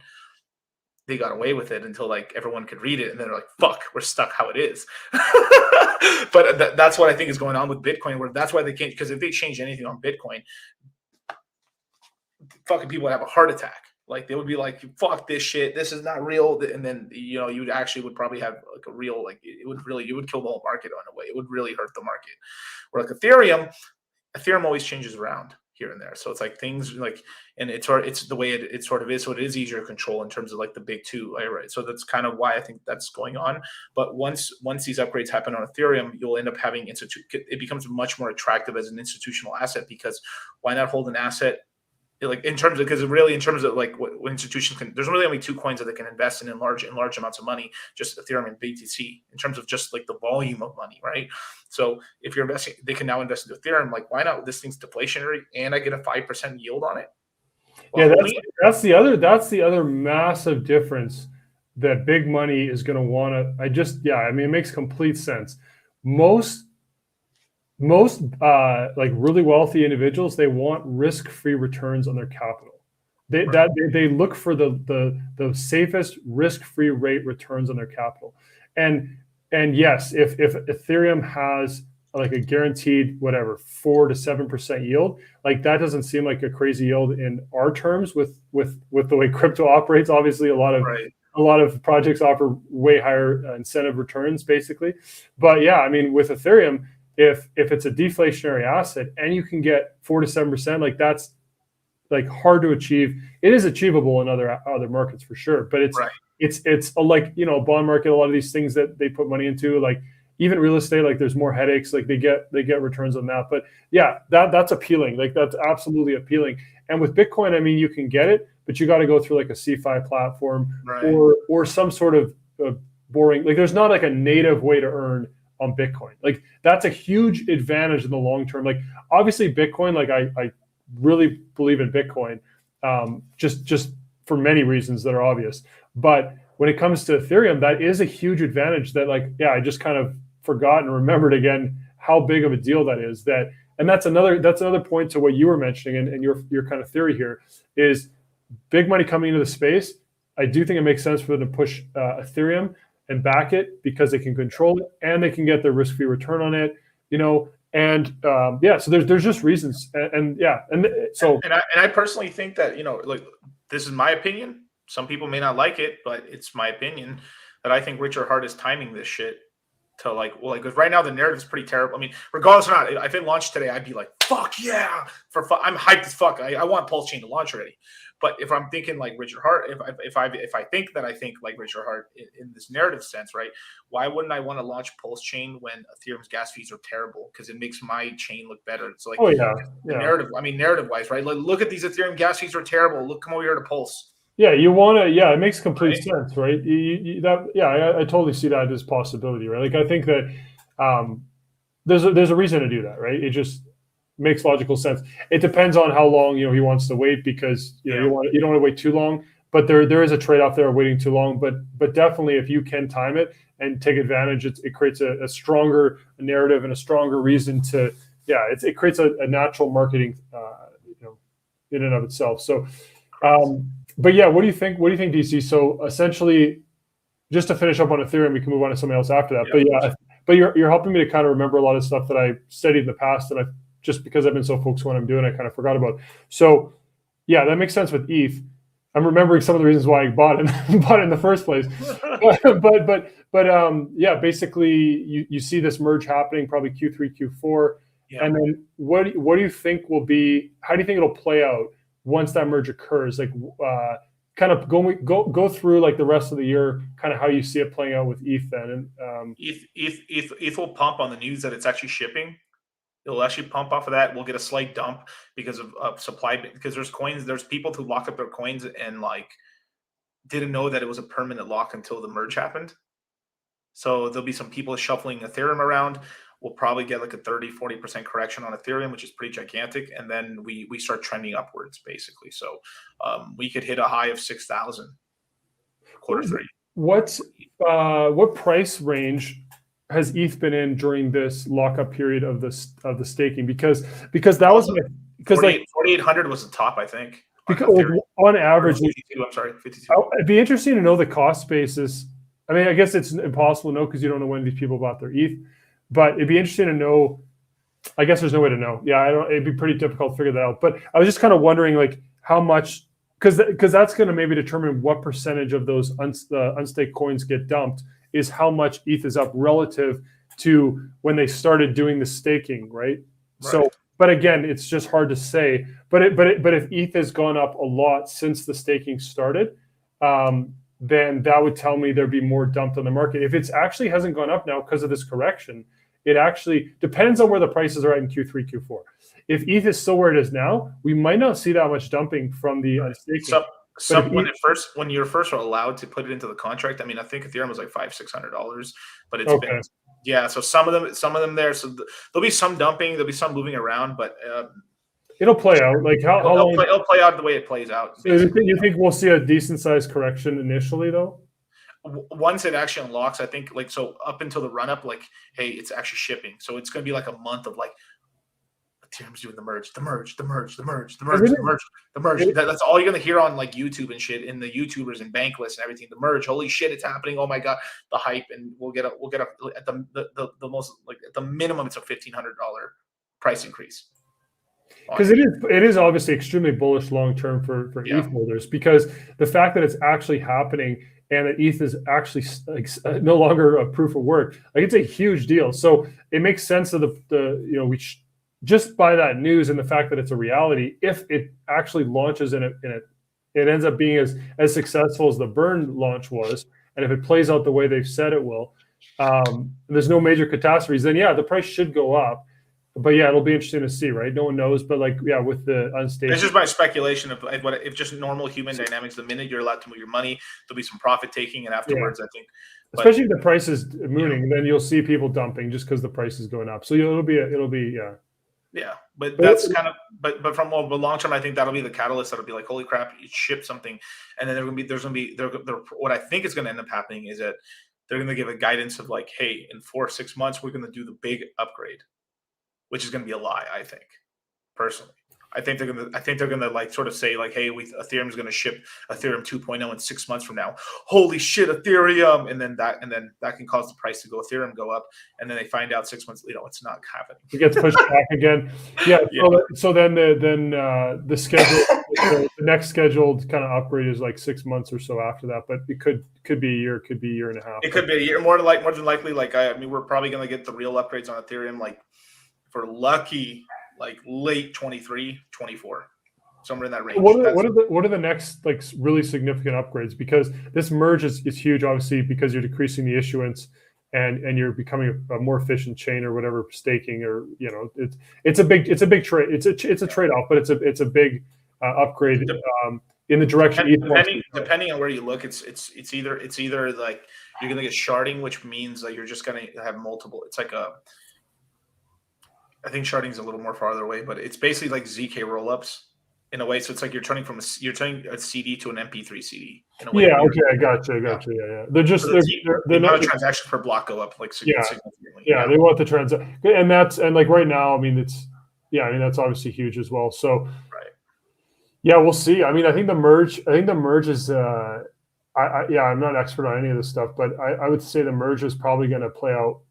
they got away with it until like everyone could read it, and then they're like, fuck, we're stuck how it is. But that's what I think is going on with Bitcoin, where that's why they can't, because if they change anything on Bitcoin, fucking people would have a heart attack. Like they would be like, fuck this shit, this is not real. And then you would probably have like a real, like it would kill the whole market in a way. It would really hurt the market. Where like Ethereum always changes around here and there. So it's like things like, and it's the way it sort of is. So it is easier to control in terms of like the big two, right? So that's kind of why I think that's going on. But once these upgrades happen on Ethereum, you'll end up having it becomes much more attractive as an institutional asset, because why not hold an asset like in terms of like what institutions can, there's really only two coins that they can invest in large amounts of money, just Ethereum and BTC, in terms of just like the volume of money, right? So if you're investing, they can now invest into Ethereum. Like, why not? This thing's deflationary and I get a 5% yield on it. Well, that's the other massive difference that big money is going to want to. It makes complete sense. Most like really wealthy individuals, they want risk-free returns on their capital. They look for the safest risk-free rate returns on their capital. And yes, if Ethereum has like a guaranteed 4 to 7% yield, like that doesn't seem like a crazy yield in our terms with the way crypto operates. Obviously, a lot of projects offer way higher incentive returns, basically. But yeah, I mean, with Ethereum, if it's a deflationary asset and you can get 4 to 7%, like that's like hard to achieve. It is achievable in other markets for sure, but it's like, bond market, a lot of these things that they put money into, like even real estate, like there's more headaches, like they get returns on that. But yeah, that's appealing. Like that's absolutely appealing. And with Bitcoin, I mean, you can get it, but you got to go through like a CeFi platform, or some sort of boring, like there's not like a native way to earn on Bitcoin. Like that's a huge advantage in the long term. Like obviously Bitcoin, like I really believe in Bitcoin, just for many reasons that are obvious. But when it comes to Ethereum, that is a huge advantage that I just kind of forgot and remembered again how big of a deal that is. And that's another point to what you were mentioning and your kind of theory here is big money coming into the space. I do think it makes sense for them to push Ethereum and back it because they can control it and they can get their risk-free return on it, and so there's just reasons, and I personally think that, like, this is my opinion. Some people may not like it, but it's my opinion that I think Richard Hart is timing this shit to because right now the narrative is pretty terrible. I mean, regardless or not, if it launched today, I'd be like, fuck yeah, I'm hyped as fuck. I want PulseChain to launch already. But if I'm thinking like Richard Hart, if I think that I think like Richard Hart in this narrative sense, right? Why wouldn't I want to launch PulseChain when Ethereum's gas fees are terrible? Because it makes my chain look better. It's like, the narrative. I mean, narrative wise, right? Like, look at these Ethereum gas fees are terrible. Look, come over here to Pulse. Yeah, you want to. Yeah, it makes complete sense, right? I totally see that as possibility, right? Like, I think that there's a reason to do that, right? It just makes logical sense. It depends on how long he wants to wait, because you don't want to wait too long. But there is a trade off there of waiting too long. But definitely, if you can time it and take advantage, it creates a stronger narrative and a stronger reason to. Yeah, it creates a natural marketing, in and of itself. So. But yeah, what do you think? What do you think, DC? So essentially, just to finish up on Ethereum, we can move on to something else after that. But you're helping me to kind of remember a lot of stuff that I studied in the past, and I just because I've been so focused on what I'm doing, I kind of forgot about. So yeah, that makes sense with ETH. I'm remembering some of the reasons why I bought it in the first place. But basically, you see this merge happening probably Q3, Q4, and then what do you think will be? How do you think it'll play out once that merge occurs? Like, kind of go through like the rest of the year, kind of how you see it playing out with ETH then. And ETH will pump on the news that it's actually shipping. It'll actually pump off of that. We'll get a slight dump because of supply, because there's people who locked up their coins and like didn't know that it was a permanent lock until the merge happened. So there'll be some people shuffling Ethereum around. We'll probably get like a 30-40% correction on Ethereum, which is pretty gigantic. And then we start trending upwards, basically. So we could hit a high of 6,000 Q3. What price range has ETH been in during this lockup period of the staking? Because that was because 4,800 was the top, I think. On average, 52, I'm sorry, 52. It'd be interesting to know the cost basis. I mean, I guess it's impossible to know because you don't know when these people bought their ETH. But it'd be interesting to know. I guess there's no way to know. Yeah, it'd be pretty difficult to figure that out. But I was just kind of wondering, like, how much, because that's going to maybe determine what percentage of those unstaked coins get dumped, is how much ETH is up relative to when they started doing the staking, right? So, but again, it's just hard to say. But if ETH has gone up a lot since the staking started, then that would tell me there'd be more dumped on the market. If it's actually hasn't gone up now because of this correction, it actually depends on where the prices are at in Q3, Q4. If ETH is still where it is now, we might not see that much dumping from the unstaking. When you're first allowed to put it into the contract, I mean, I think Ethereum was like $500-600, but it's been So some of them there. So there'll be some dumping, there'll be some moving around, but it'll play out. Like how long? It'll play out the way it plays out. So you think we'll see a decent sized correction initially, though? Once it actually unlocks, I think, like, so up until the run up, like, hey, it's actually shipping. So it's going to be like a month of like Ethereum's doing the merge. That's all you're going to hear on like YouTube and shit, in the YouTubers and Bankless and everything. The merge, holy shit, it's happening. Oh my God, the hype. And we'll get at the most, like at the minimum, it's a $1,500 price increase. Because it is obviously extremely bullish long term for ETH holders, because the fact that it's actually happening and that ETH is actually no longer a proof of work, like, it's a huge deal. So it makes sense of just by that news and the fact that it's a reality. If it actually launches and it ends up being as successful as the burn launch was, and if it plays out the way they've said it will, there's no major catastrophes, then the price should go up. But it'll be interesting to see, right? No one knows, but with the unstable, it's just my speculation of what if just normal human dynamics. The minute you're allowed to move your money, there'll be some profit taking, and afterwards, I think, especially if the price is mooning, then you'll see people dumping just because the price is going up. So it'll be. But that's kind of but from the long term, I think that'll be the catalyst. That'll be like, holy crap, you ship something, and then there's gonna be what I think is going to end up happening is that they're going to give a guidance of like, hey, in 4 or 6 months, we're going to do the big upgrade, which is going to be a lie, I think, personally. I think they're gonna like sort of say like, hey, Ethereum's gonna ship Ethereum 2.0 in 6 months from now. Holy shit, Ethereum! And then that can cause the price to Ethereum go up, and then they find out 6 months, it's not happening. It gets pushed back again. So then the schedule, the next scheduled kind of upgrade is like 6 months or so after that, but it could be a year, could be a year and a half. It could be a year, more than likely. Like I mean, we're probably gonna get the real upgrades on Ethereum, like for lucky, like late 23, 24. somewhere in that range. What are the next like really significant upgrades? Because this merge is huge, obviously, because you're decreasing the issuance and you're becoming a more efficient chain or whatever, staking, or it's a big trade. It's a trade off, but it's a big upgrade in the direction. Depending on where you look, it's either like you're gonna get sharding, which means like you're just gonna have multiple. It's like I think sharding is a little more farther away, but it's basically like ZK rollups in a way. So it's like you're turning a CD to an MP3 CD. In a way. Yeah. Okay. I gotcha. Yeah. They're just they're not transactions per block go up like significantly. Yeah. They want the transaction, and like right now, I mean, that's obviously huge as well. So right. Yeah, we'll see. I mean, I think the merge is. I'm not an expert on any of this stuff, but I would say the merge is probably going to play out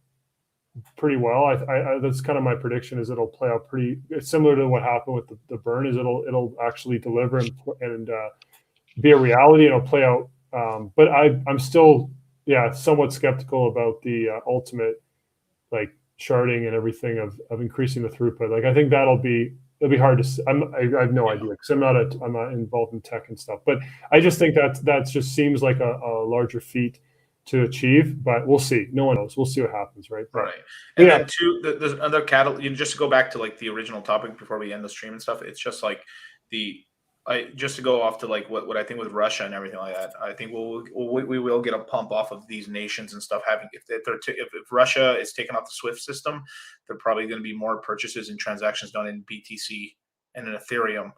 pretty well. I that's kind of my prediction, is it'll play out pretty similar to what happened with the burn. Is it'll actually deliver and be a reality, and it'll play out. But I'm still somewhat skeptical about the ultimate like sharding and everything of increasing the throughput. Like I think it'll be hard to. I have no idea because I'm not involved in tech and stuff. But I just think that just seems like a larger feat to achieve, but we'll see. No one knows. We'll see what happens, right? Right. And then there's another catalyst. Just to go back to like the original topic before we end the stream and stuff. It's just like just to go off to like what I think with Russia and everything like that. I think we will get a pump off of these nations and stuff having if Russia is taking off the SWIFT system, there are probably going to be more purchases and transactions done in BTC and in Ethereum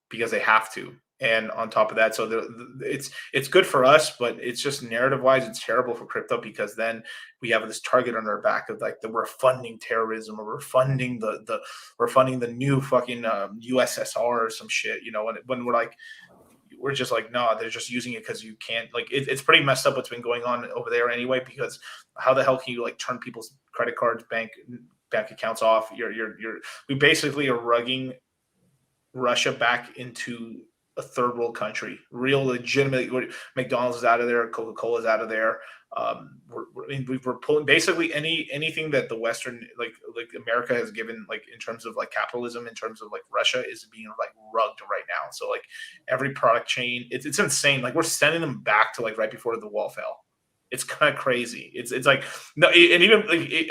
because they have to. And on top of that, so it's good for us, but it's just narrative wise, it's terrible for crypto because then we have this target on our back of like we're funding terrorism, or we're funding the new fucking USSR or some shit, when we're just like, no, they're just using it because you can't, like it's pretty messed up what's been going on over there anyway, because how the hell can you like turn people's credit cards, bank accounts off? We basically are rugging Russia back into a third world country, real legitimate. McDonald's is out of there, Coca-Cola is out of there. We're pulling basically anything that the Western like America has given, like in terms of like capitalism, in terms of like Russia is being like rugged right now. So like every product chain, it's insane. Like we're sending them back to like right before the wall fell. It's kind of crazy. It's like no, and even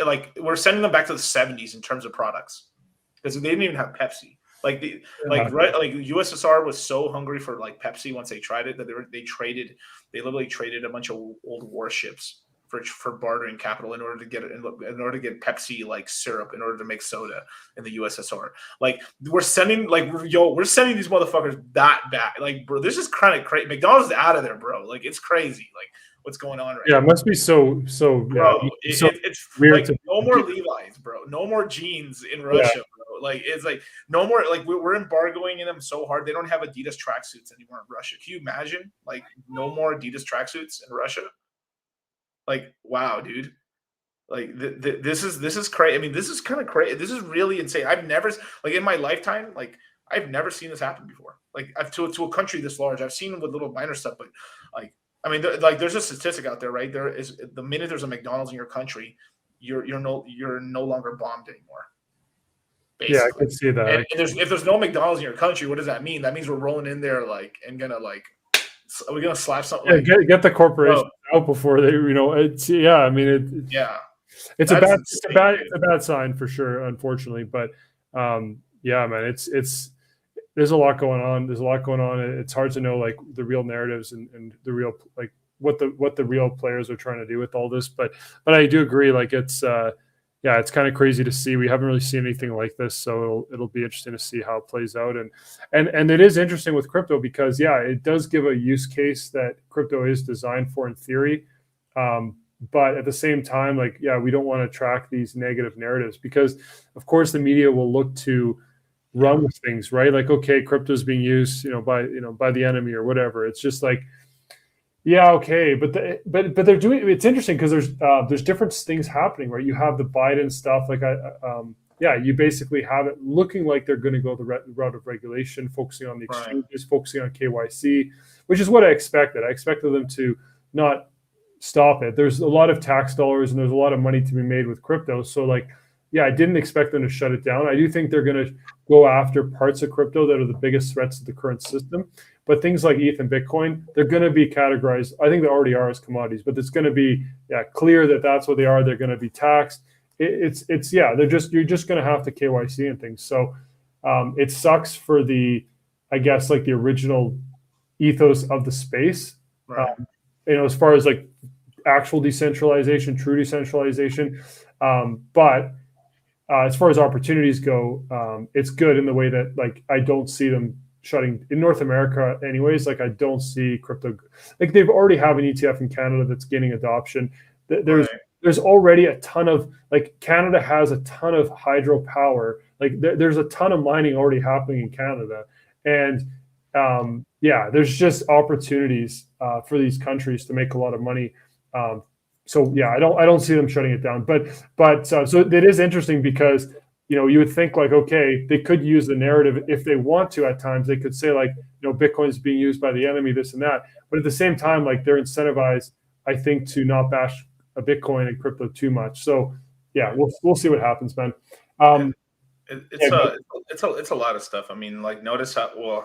like we're sending them back to the 70s in terms of products because they didn't even have Pepsi. Like USSR was so hungry for like Pepsi once they tried it that they literally traded a bunch of old warships for bartering capital in order to get Pepsi like syrup in order to make soda in the USSR. Like we're sending these motherfuckers that back. Like bro, this is kind of crazy. McDonald's is out of there, bro. Like it's crazy. Like what's going on right now. Yeah, it must be so bro, it's weird. Like, no more Levi's, bro. No more jeans in Russia, bro. Like it's like no more. Like we're embargoing them so hard. They don't have Adidas tracksuits anymore in Russia. Can you imagine? Like no more Adidas tracksuits in Russia. Like wow, dude. Like this is crazy. I mean, this is kind of crazy. This is really insane. I've never like in my lifetime, like I've never seen this happen before. Like to a country this large. I've seen with little minor stuff, but like. I mean, there's a statistic out there, right? There is the minute there's a McDonald's in your country, you're no longer bombed anymore. Basically. Yeah, I can see that. And if there's no McDonald's in your country, what does that mean? That means we're rolling in there and gonna are we gonna slap something? Yeah, get the corporation out before they, it's I mean it's a bad sign for sure, unfortunately. But man, it's. There's a lot going on. It's hard to know like the real narratives and the real like what the real players are trying to do with all this. But I do agree. Like it's kind of crazy to see. We haven't really seen anything like this, so it'll be interesting to see how it plays out. And it is interesting with crypto because it does give a use case that crypto is designed for in theory. But at the same time, we don't want to track these negative narratives because, of course, the media will look to run with things, right? Like, okay, crypto is being used, by the enemy or whatever. It's just like, okay, but they're doing. It's interesting because there's different things happening, right? You have the Biden stuff, you basically have it looking like they're going to go the route of regulation, focusing on the exchanges, focusing on KYC, which is what I expected. I expected them to not stop it. There's a lot of tax dollars and there's a lot of money to be made with crypto, so yeah, I didn't expect them to shut it down. I do think they're going to go after parts of crypto that are the biggest threats to the current system. But things like ETH and Bitcoin, they're going to be categorized. I think they already are as commodities, but it's going to be clear that that's what they are. They're going to be taxed. You're just going to have to KYC and things. So it sucks for I guess like the original ethos of the space. Right. As far as like actual decentralization, true decentralization. But as far as opportunities go, it's good in the way that like I don't see them shutting in North America anyways. Like I don't see crypto, like they've already have an ETF in Canada that's gaining adoption. There's already a ton of, like Canada has a ton of hydropower. Like there's a ton of mining already happening in Canada. And there's just opportunities for these countries to make a lot of money. So yeah, I don't see them shutting it down. But so it is interesting because you would think like, okay, they could use the narrative if they want to. At times they could say like, Bitcoin is being used by the enemy, this and that. But at the same time, like they're incentivized, I think, to not bash a Bitcoin and crypto too much. So yeah, we'll see what happens, man. It's a lot of stuff. I mean, like notice how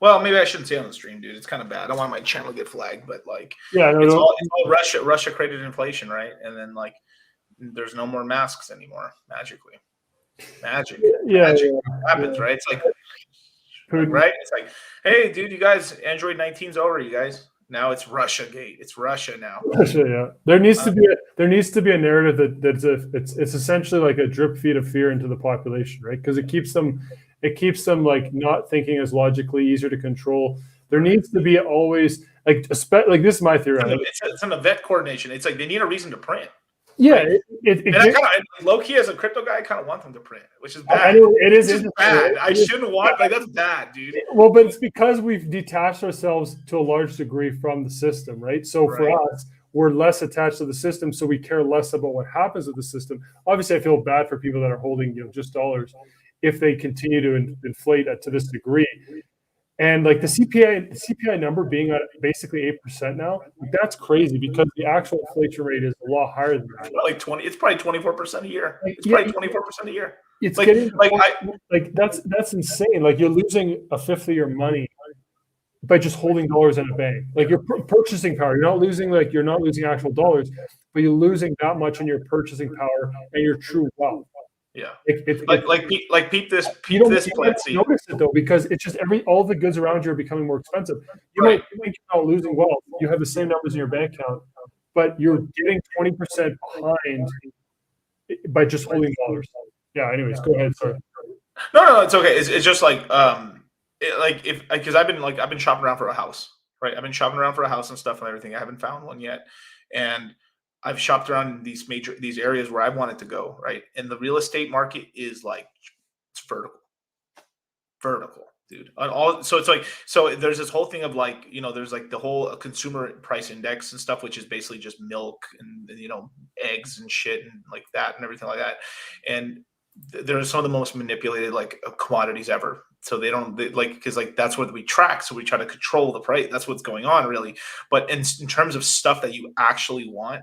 well, maybe I shouldn't say on the stream, dude. It's kind of bad. I don't want my channel to get flagged, but like, it's all Russia created inflation, right? And then like, there's no more masks anymore. Magically, magic happens, right? It's like, right? It's like, hey, dude, you guys, Android 19's over, you guys. Now it's Russia Gate. It's Russia now. Russia, yeah. There needs to be a narrative it's essentially like a drip feed of fear into the population, right? Because it keeps them like not thinking as logically, easier to control. There needs to be always like this is my theory. It's an event coordination. It's like they need a reason to print. Yeah, right? And I kind of low key as a crypto guy, I kind of want them to print, which is bad. I know it is bad. I shouldn't want that's bad, dude. Well, but it's because we've detached ourselves to a large degree from the system, right? So for us, we're less attached to the system, so we care less about what happens with the system. Obviously, I feel bad for people that are holding just dollars if they continue to inflate to this degree. And like the CPI number being at basically 8% now, that's crazy because the actual inflation rate is a lot higher than that. It's probably 24% a year. It's probably 24% a year. It's like that's insane. Like you're losing a fifth of your money by just holding dollars in a bank. Like your purchasing power, you're not losing actual dollars, but you're losing that much in your purchasing power and your true wealth. Yeah, peep this. You don't notice it though, because it's just all the goods around you are becoming more expensive. You might think you're not losing wealth. You have the same numbers in your bank account, but you're getting 20% behind by just holding dollars. Yeah. Anyways, go ahead. Sorry. No, it's okay. It's just like because I've been shopping around for a house, right? I've been shopping around for a house and stuff and everything. I haven't found one yet, and I've shopped around these areas where I wanted to go, right? And the real estate market is like it's vertical, dude. So it's like there's this whole thing of like there's like the whole consumer price index and stuff, which is basically just milk and eggs and shit and like that and everything like that. And they're some of the most manipulated like commodities ever. So because that's what we track. So we try to control the price. That's what's going on really. But in terms of stuff that you actually want.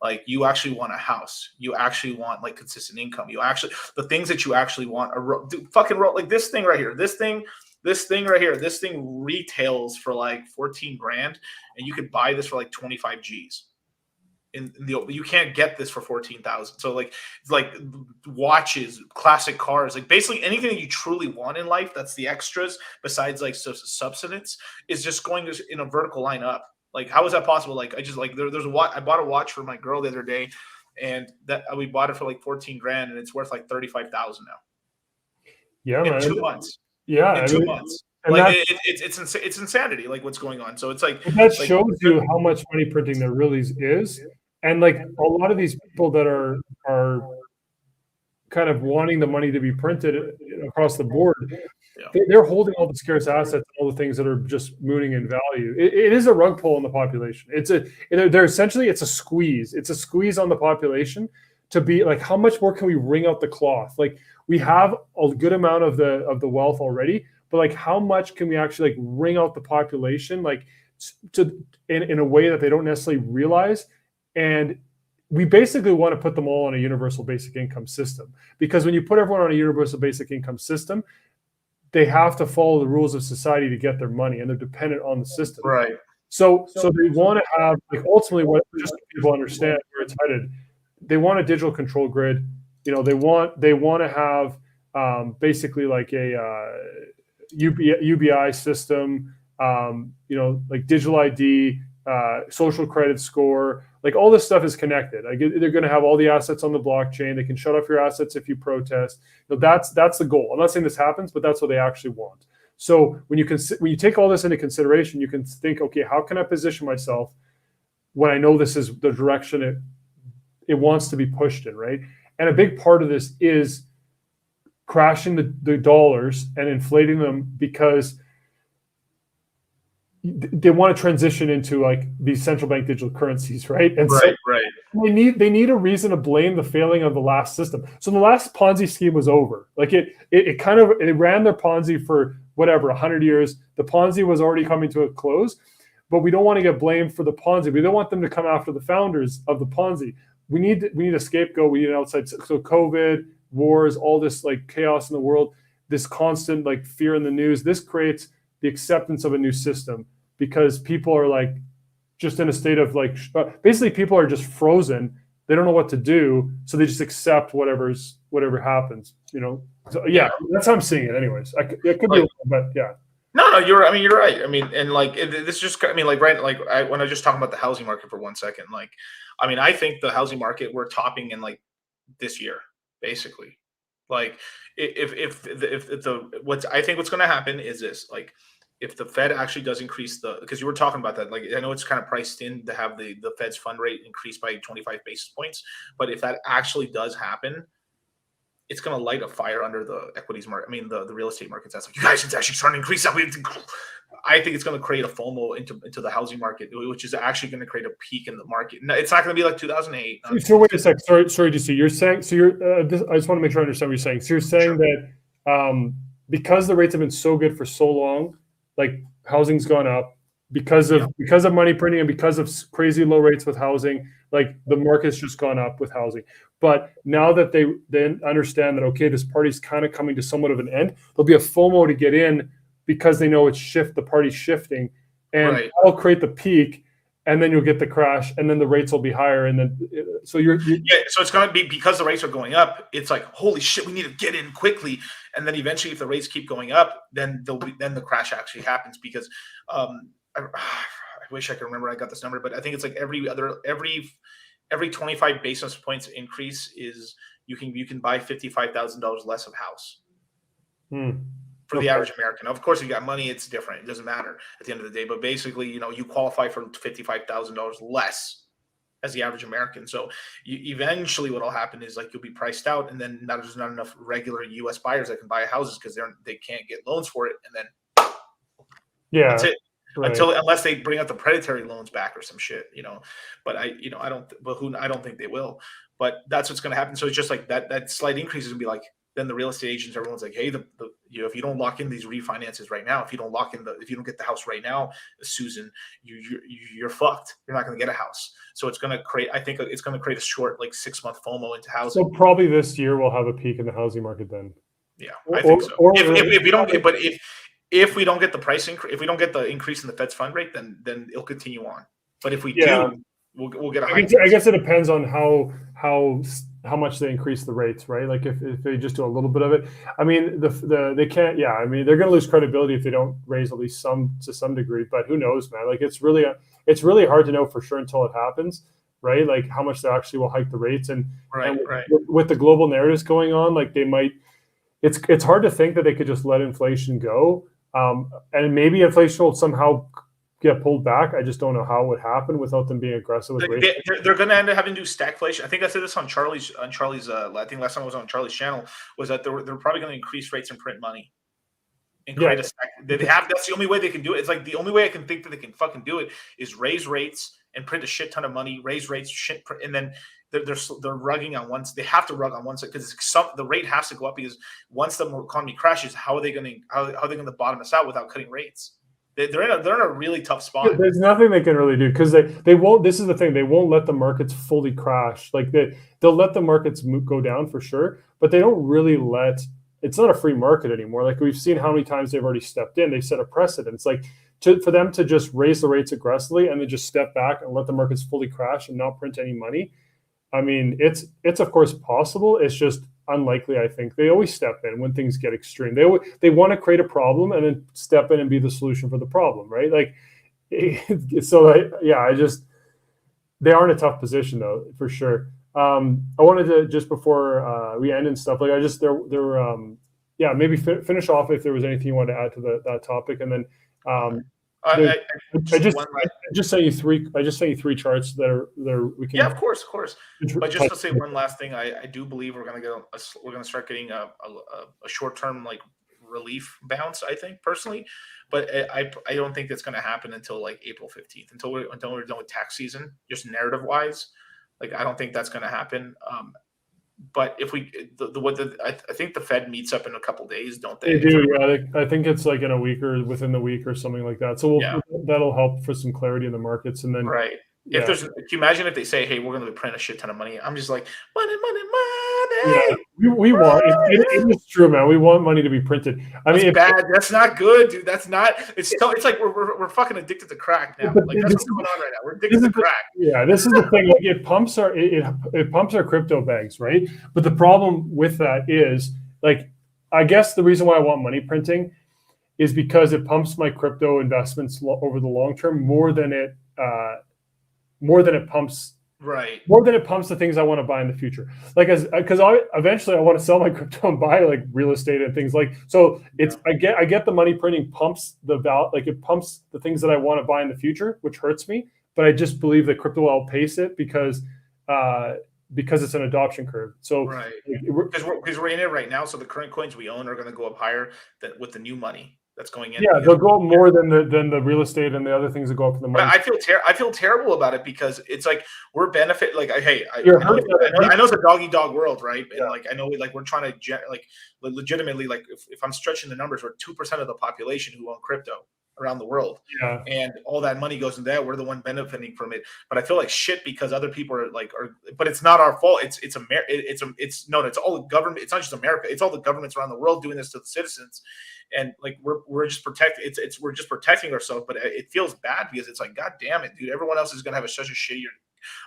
Like you actually want a house, you actually want like consistent income. The things that you actually want are like this thing right here. This thing right here. This thing retails for like 14 grand, and you could buy this for like 25 G's. You can't get this for 14,000. So like watches, classic cars, like basically anything that you truly want in life. That's the extras besides like subsistence is just going in a vertical line up. Like, how is that possible? Like, I just like there's a watch. I bought a watch for my girl the other day, and that we bought it for like 14 grand, and it's worth like 35,000 now. Yeah, in 2 months. Yeah, in 2 months. And like it's insanity. Like what's going on. So it's like that shows you how much money printing there really is, and like a lot of these people that are kind of wanting the money to be printed across the board. Yeah. They're holding all the scarce assets, all the things that are just mooning in value. It is a rug pull on the population. It's a squeeze. It's a squeeze on the population to be like, how much more can we wring out the cloth? Like we have a good amount of the wealth already, but like how much can we actually like wring out the population like in a way that they don't necessarily realize? And we basically want to put them all on a universal basic income system, because when you put everyone on a universal basic income system, they have to follow the rules of society to get their money, and they're dependent on the system. Right. So they want to have, like, ultimately, what, just so people understand where it's headed, they want a digital control grid. They want to have basically like a UBI system, like digital ID, social credit score, like all this stuff is connected. Like they're going to have all the assets on the blockchain. They can shut off your assets if you protest. That's the goal. I'm not saying this happens, but that's what they actually want. So when you take all this into consideration, you can think, okay, how can I position myself when I know this is the direction it wants to be pushed in, right? And a big part of this is crashing the dollars and inflating them, because they want to transition into like these central bank digital currencies, right? And right. They need a reason to blame the failing of the last system. So the last Ponzi scheme was over. Like it ran their Ponzi for whatever 100 years. The Ponzi was already coming to a close, but we don't want to get blamed for the Ponzi. We don't want them to come after the founders of the Ponzi. We need a scapegoat. We need an outside. So COVID, wars, all this like chaos in the world, this constant like fear in the news, this creates the acceptance of a new system, because people are like just in a state of like, basically people are just frozen. They don't know what to do, so they just accept whatever happens. So yeah, that's how I'm seeing it. Anyways, it could be, but yeah. No, you're right. I mean, and like this just, I mean, like right, like when I was just talking about the housing market for 1 second, like, I mean, I think the housing market we're topping in like this year, basically. Like, if what's going to happen is this, like, if the Fed actually does increase because you were talking about that, like, I know it's kind of priced in to have the Fed's fund rate increase by 25 basis points, but if that actually does happen, it's going to light a fire under the equities market. I mean, the real estate markets. That's like, you guys, it's actually starting to increase that. I think it's going to create a FOMO into the housing market, which is actually going to create a peak in the market. No, it's not going to be like 2008. So wait a sec. Sorry, DC. You're saying, so I just want to make sure I understand what you're saying. So you're saying that because the rates have been so good for so long, like housing's gone up because of money printing and because of crazy low rates with housing, like the market's just gone up with housing. But now that they then understand that, okay, this party's kind of coming to somewhat of an end, there'll be a FOMO to get in because they know the party's shifting, and that'll create the peak, and then you'll get the crash, and then the rates will be higher, and then so so it's going to be, because the rates are going up, it's like, holy shit, we need to get in quickly, and then eventually, if the rates keep going up, then the crash actually happens, because I wish I could remember, I got this number, but I think it's like every 25 basis points increase is you can buy $55,000 less of house. For the average American. Of course, if you got money, it's different. It doesn't matter at the end of the day. But basically, you qualify for $55,000 less as the average American. So eventually what will happen is, like, you'll be priced out, and then there's not enough regular U.S. buyers that can buy houses because they can't get loans for it. And then that's it. Right. Unless they bring out the predatory loans back or some shit, But I don't think they will. But that's what's going to happen. So it's just like that slight increase is going to be like, then the real estate agents, everyone's like, hey, if you don't lock in these refinances right now, if you don't get the house right now, Susan, you're fucked. You're not going to get a house. So it's going to create, I think it's going to create a short, like 6-month FOMO into housing. So probably this year we'll have a peak in the housing market then. Yeah, I think so. If we don't get, but if we don't get the price increase, if we don't get the increase in the Fed's fund rate, then it'll continue on. But if we do, we'll get a high. I guess it depends on how much they increase the rates, right? Like if they just do a little bit of it. I mean, they can't. Yeah, I mean, they're going to lose credibility if they don't raise at least to some degree. But who knows, man? Like it's really hard to know for sure until it happens, right? Like how much they actually will hike the rates, and with the global narratives going on, like they might. It's hard to think that they could just let inflation go, and maybe inflation will somehow get pulled back. I just don't know how it would happen without them being aggressive with rates. They're going to end up having to do stagflation. I think I said this on Charlie's. I think last time I was on Charlie's channel, was that they're probably going to increase rates and print money and create a stack. That's the only way they can do it. It's like the only way I can think that they can fucking do it is raise rates and print a shit ton of money. Raise rates, and then they're rugging on one. They have to rug on one side because the rate has to go up, because once the economy crashes, how are they going to bottom us out without cutting rates? they're in a really tough spot. There's nothing they can really do because they won't. This is the thing. They won't let the markets fully crash. Like they'll let the markets go down for sure, but they don't really let. It's not a free market anymore. Like we've seen how many times they've already stepped in. They set a precedent. It's like for them to just raise the rates aggressively and then just step back and let the markets fully crash and not print any money. I mean, it's of course possible. It's just unlikely. I think they always step in when things get extreme. They want to create a problem and then step in and be the solution for the problem, right? Like, so they are in a tough position though, for sure. I wanted to just before we end and stuff, like maybe finish off if there was anything you wanted to add to that topic, and then I just sent you three charts that are we can. Yeah, of course. But just to say one last thing, I do believe we're gonna start getting a short-term like relief bounce. I think personally, but I don't think that's gonna happen until like April 15th, until we're done with tax season. Just narrative wise, like I don't think that's gonna happen. But if we, I think the Fed meets up in a couple days, don't they? They do, yeah. I think it's like in a week or within the week or something like that. So that'll help for some clarity in the markets, and then right. Yeah. If can you imagine if they say, "Hey, we're going to print a shit ton of money"? I'm just like, money. Yeah, we want it is true, man. We want money to be printed. That's bad. That's not good, dude. That's not. It's like we're fucking addicted to crack now. Like that's what's going on right now. We're addicted to crack. Yeah, this is the thing. Like it pumps our crypto bags, right? But the problem with that is, like, I guess the reason why I want money printing is because it pumps my crypto investments over the long term more than it pumps. Right. More than it pumps the things I want to buy in the future. Like because eventually I want to sell my crypto and buy like real estate and things like so. It's I get the money printing pumps the value, like it pumps the things that I want to buy in the future, which hurts me. But I just believe that crypto will outpace it because it's an adoption curve. So right, because we're in it right now. So the current coins we own are going to go up higher than with the new money that's going in. Yeah, they'll go up more than the real estate and the other things that go up for the money. But I feel terrible about it because it's like we're benefit. Like, hey, I know it's a dog eat dog world, right? And like I know we're trying to legitimately like if I'm stretching the numbers, we're 2% of the population who own crypto around the world, and all that money goes into that. We're the one benefiting from it, but I feel like shit because other people are. But it's not our fault. It's all the government. It's not just America. It's all the governments around the world doing this to the citizens, and like we're just protecting. We're just protecting ourselves, but it feels bad because it's like, God damn it, dude! Everyone else is gonna have such a shittier.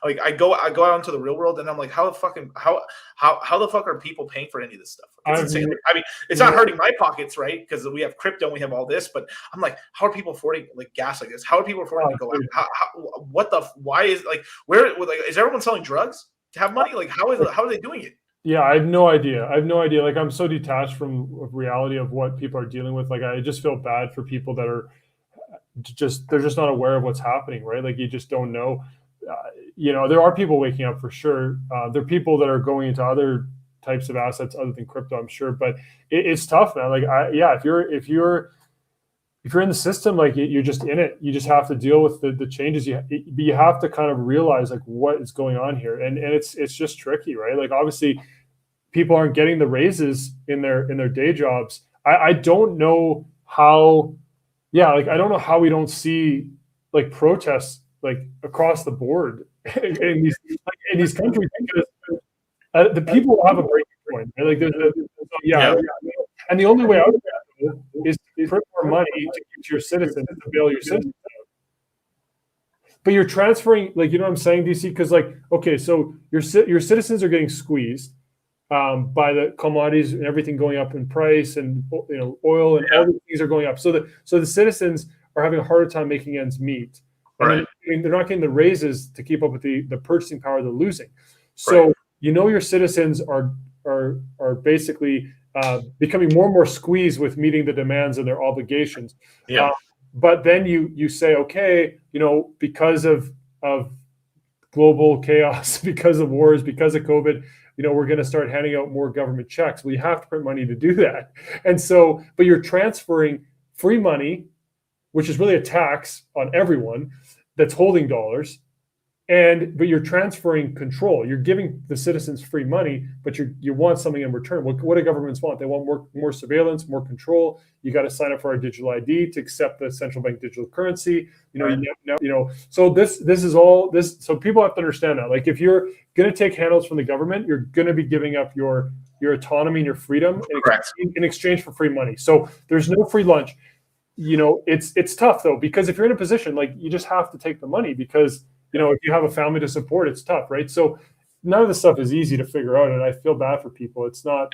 Like I go out into the real world and I'm like, how the fuck are people paying for any of this stuff? It's insane. I mean, it's not hurting my pockets, right? Because we have crypto and we have all this, but I'm like, how are people affording like gas like this? How are people affording to go out? Why is like is everyone selling drugs to have money? Like how are they doing it? Yeah, I have no idea. Like I'm so detached from reality of what people are dealing with. Like I just feel bad for people that are they're just not aware of what's happening, right? Like you just don't know. There are people waking up for sure. There are people that are going into other types of assets other than crypto, I'm sure. But it's tough, man. Like, if you're in the system, like you're just in it. You just have to deal with the changes. You have to kind of realize like what is going on here, and it's just tricky, right? Like obviously, people aren't getting the raises in their day jobs. I don't know how. Yeah, like I don't know how we don't see like protests like across the board in these countries because the people will have a breaking point. Right? Like and the only way out of that is to print more money to get your citizens to bail your citizens out. But you're transferring, like, you know what I'm saying, DC? Because like, okay, so your citizens are getting squeezed by the commodities and everything going up in price, and oil and all these things are going up. So the citizens are having a harder time making ends meet. Right. And they're not getting the raises to keep up with the purchasing power they're losing. So your citizens are basically becoming more and more squeezed with meeting the demands and their obligations. Yeah. But then you say, okay, because of global chaos, because of wars, because of COVID, we're going to start handing out more government checks. We have to print money to do that. And so, but you're transferring free money, which is really a tax on everyone that's holding dollars, but you're transferring control. You're giving the citizens free money, but you want something in return. What do governments want? They want more surveillance, more control. You got to sign up for our digital ID to accept the central bank digital currency. So this is all this. So people have to understand that. Like, if you're going to take handouts from the government, you're going to be giving up your autonomy and your freedom in exchange for free money. So there's no free lunch. It's tough though, because if you're in a position, like, you just have to take the money, because if you have a family to support, it's tough, right? So none of this stuff is easy to figure out, and I feel bad for people. It's not.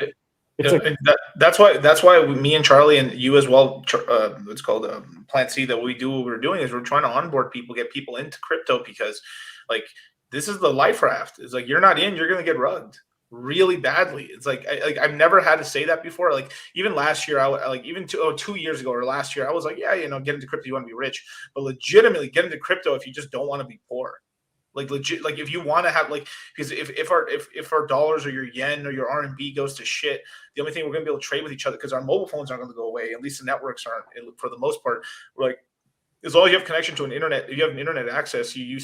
That's why me and Charlie and you as well. It's called Plan C. That we do what we're doing is we're trying to onboard people, get people into crypto, because like this is the life raft. It's like, you're not in, you're gonna get rugged really badly. It's like I've never had to say that before. Like, even last year, even 2 years ago or last year, I was like, yeah, get into crypto, you want to be rich, but legitimately get into crypto if you just don't want to be poor. Like, legit, like, if you want to have, like, because if our dollars or your yen or your RMB goes to shit, the only thing we're gonna be able to trade with each other, because our mobile phones aren't going to go away, at least the networks aren't for the most part. We're like, as long as you have connection to an internet, if you have an internet access, you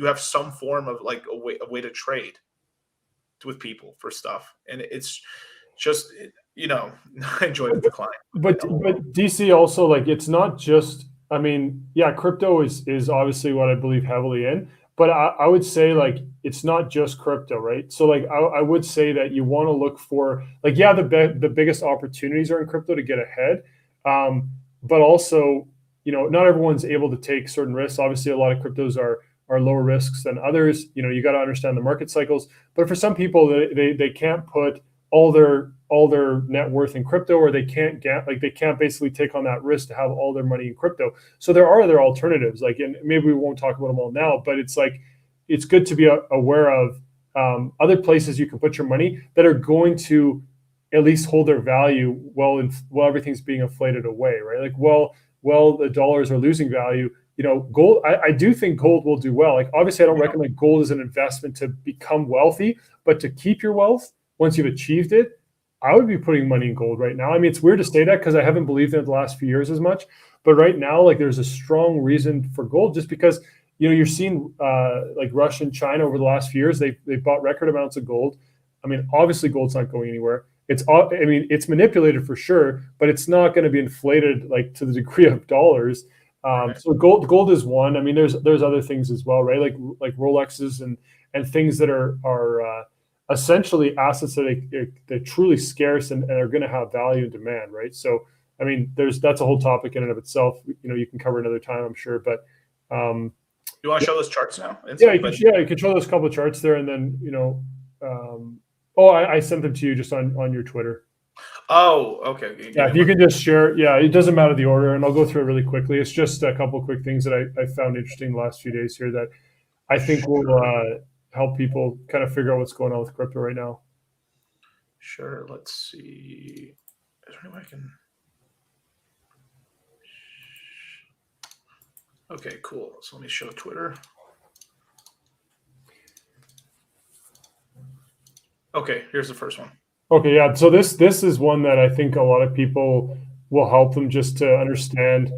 have some form of like a way to trade with people for stuff, and it's just I enjoy the decline. But DC also, like, it's not just, I mean, yeah, crypto is obviously what I believe heavily in, but I would say, like, it's not just crypto, right? So, like, I would say that you want to look for, like, yeah, the biggest opportunities are in crypto to get ahead, but also, not everyone's able to take certain risks. Obviously, a lot of cryptos are lower risks than others. You got to understand the market cycles. But for some people, they can't put all their net worth in crypto, or they can't basically take on that risk to have all their money in crypto. So there are other alternatives. Like, and maybe we won't talk about them all now, but it's like, it's good to be aware of other places you can put your money that are going to at least hold their value while everything's being inflated away, right? Like, well, the dollars are losing value. Gold, I do think gold will do well. Like, obviously, I don't recommend gold as an investment to become wealthy, but to keep your wealth once you've achieved it, I would be putting money in gold right now. I mean, it's weird to say that because I haven't believed in it the last few years as much, but right now, like, there's a strong reason for gold, just because, you're seeing like Russia and China over the last few years, they bought record amounts of gold. I mean, obviously, gold's not going anywhere. It's manipulated for sure, but it's not going to be inflated like to the degree of dollars. So gold is one. I mean, there's other things as well, right? Like Rolexes and things that are essentially assets that they're truly scarce and are going to have value and demand, right? So, I mean, that's a whole topic in and of itself. You can cover another time, I'm sure. But you want to show those charts now? You can show those couple of charts there, and then I sent them to you just on your Twitter. Oh, okay. Yeah, if you can just share. Yeah, it doesn't matter the order, and I'll go through it really quickly. It's just a couple of quick things that I found interesting the last few days here that I think will help people kind of figure out what's going on with crypto right now. Sure. Let's see. Is there any way I can? Okay, cool. So let me show Twitter. Okay, here's the first one. Okay, yeah. So this is one that I think a lot of people will help them just to understand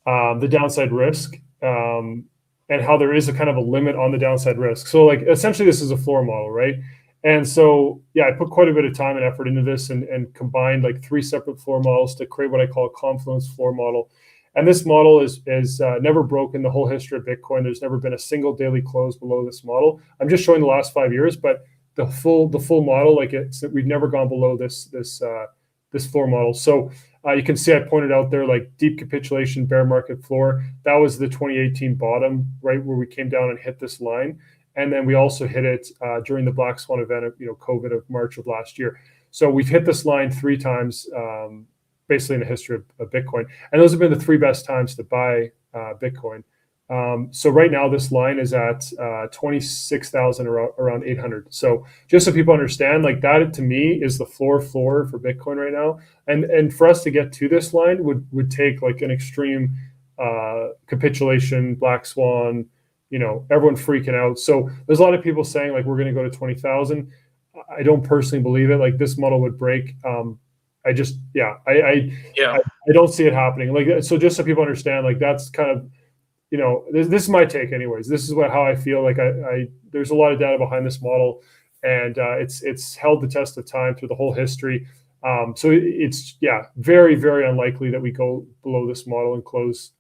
the downside risk and how there is a kind of a limit on the downside risk. So, like, essentially, this is a floor model, right? And so, yeah, I put quite a bit of time and effort into this and combined like 3 separate floor models to create what I call a confluence floor model. And this model is never broken the whole history of Bitcoin. There's never been a single daily close below this model. I'm just showing the last 5 years, but the full model, like, we've never gone below this floor model. So you can see I pointed out there, like, deep capitulation, bear market floor. That was the 2018 bottom, right where we came down and hit this line, and then we also hit it during the Black Swan event of COVID of March of last year. So we've hit this line 3 times, basically in the history of Bitcoin, and those have been the 3 best times to buy Bitcoin. So right now this line is at 26,000 around 800. So just so people understand, like, that to me is the floor for Bitcoin right now. And for us to get to this line would take like an extreme capitulation, Black Swan, everyone freaking out. So there's a lot of people saying like we're going to go to 20,000. I don't personally believe it. Like, this model would break. I don't see it happening. Like, so just so people understand, like, that's kind of this is my take anyways. This is how I feel. Like there's a lot of data behind this model, and it's held the test of time through the whole history. So it's very, very unlikely that we go below this model and close.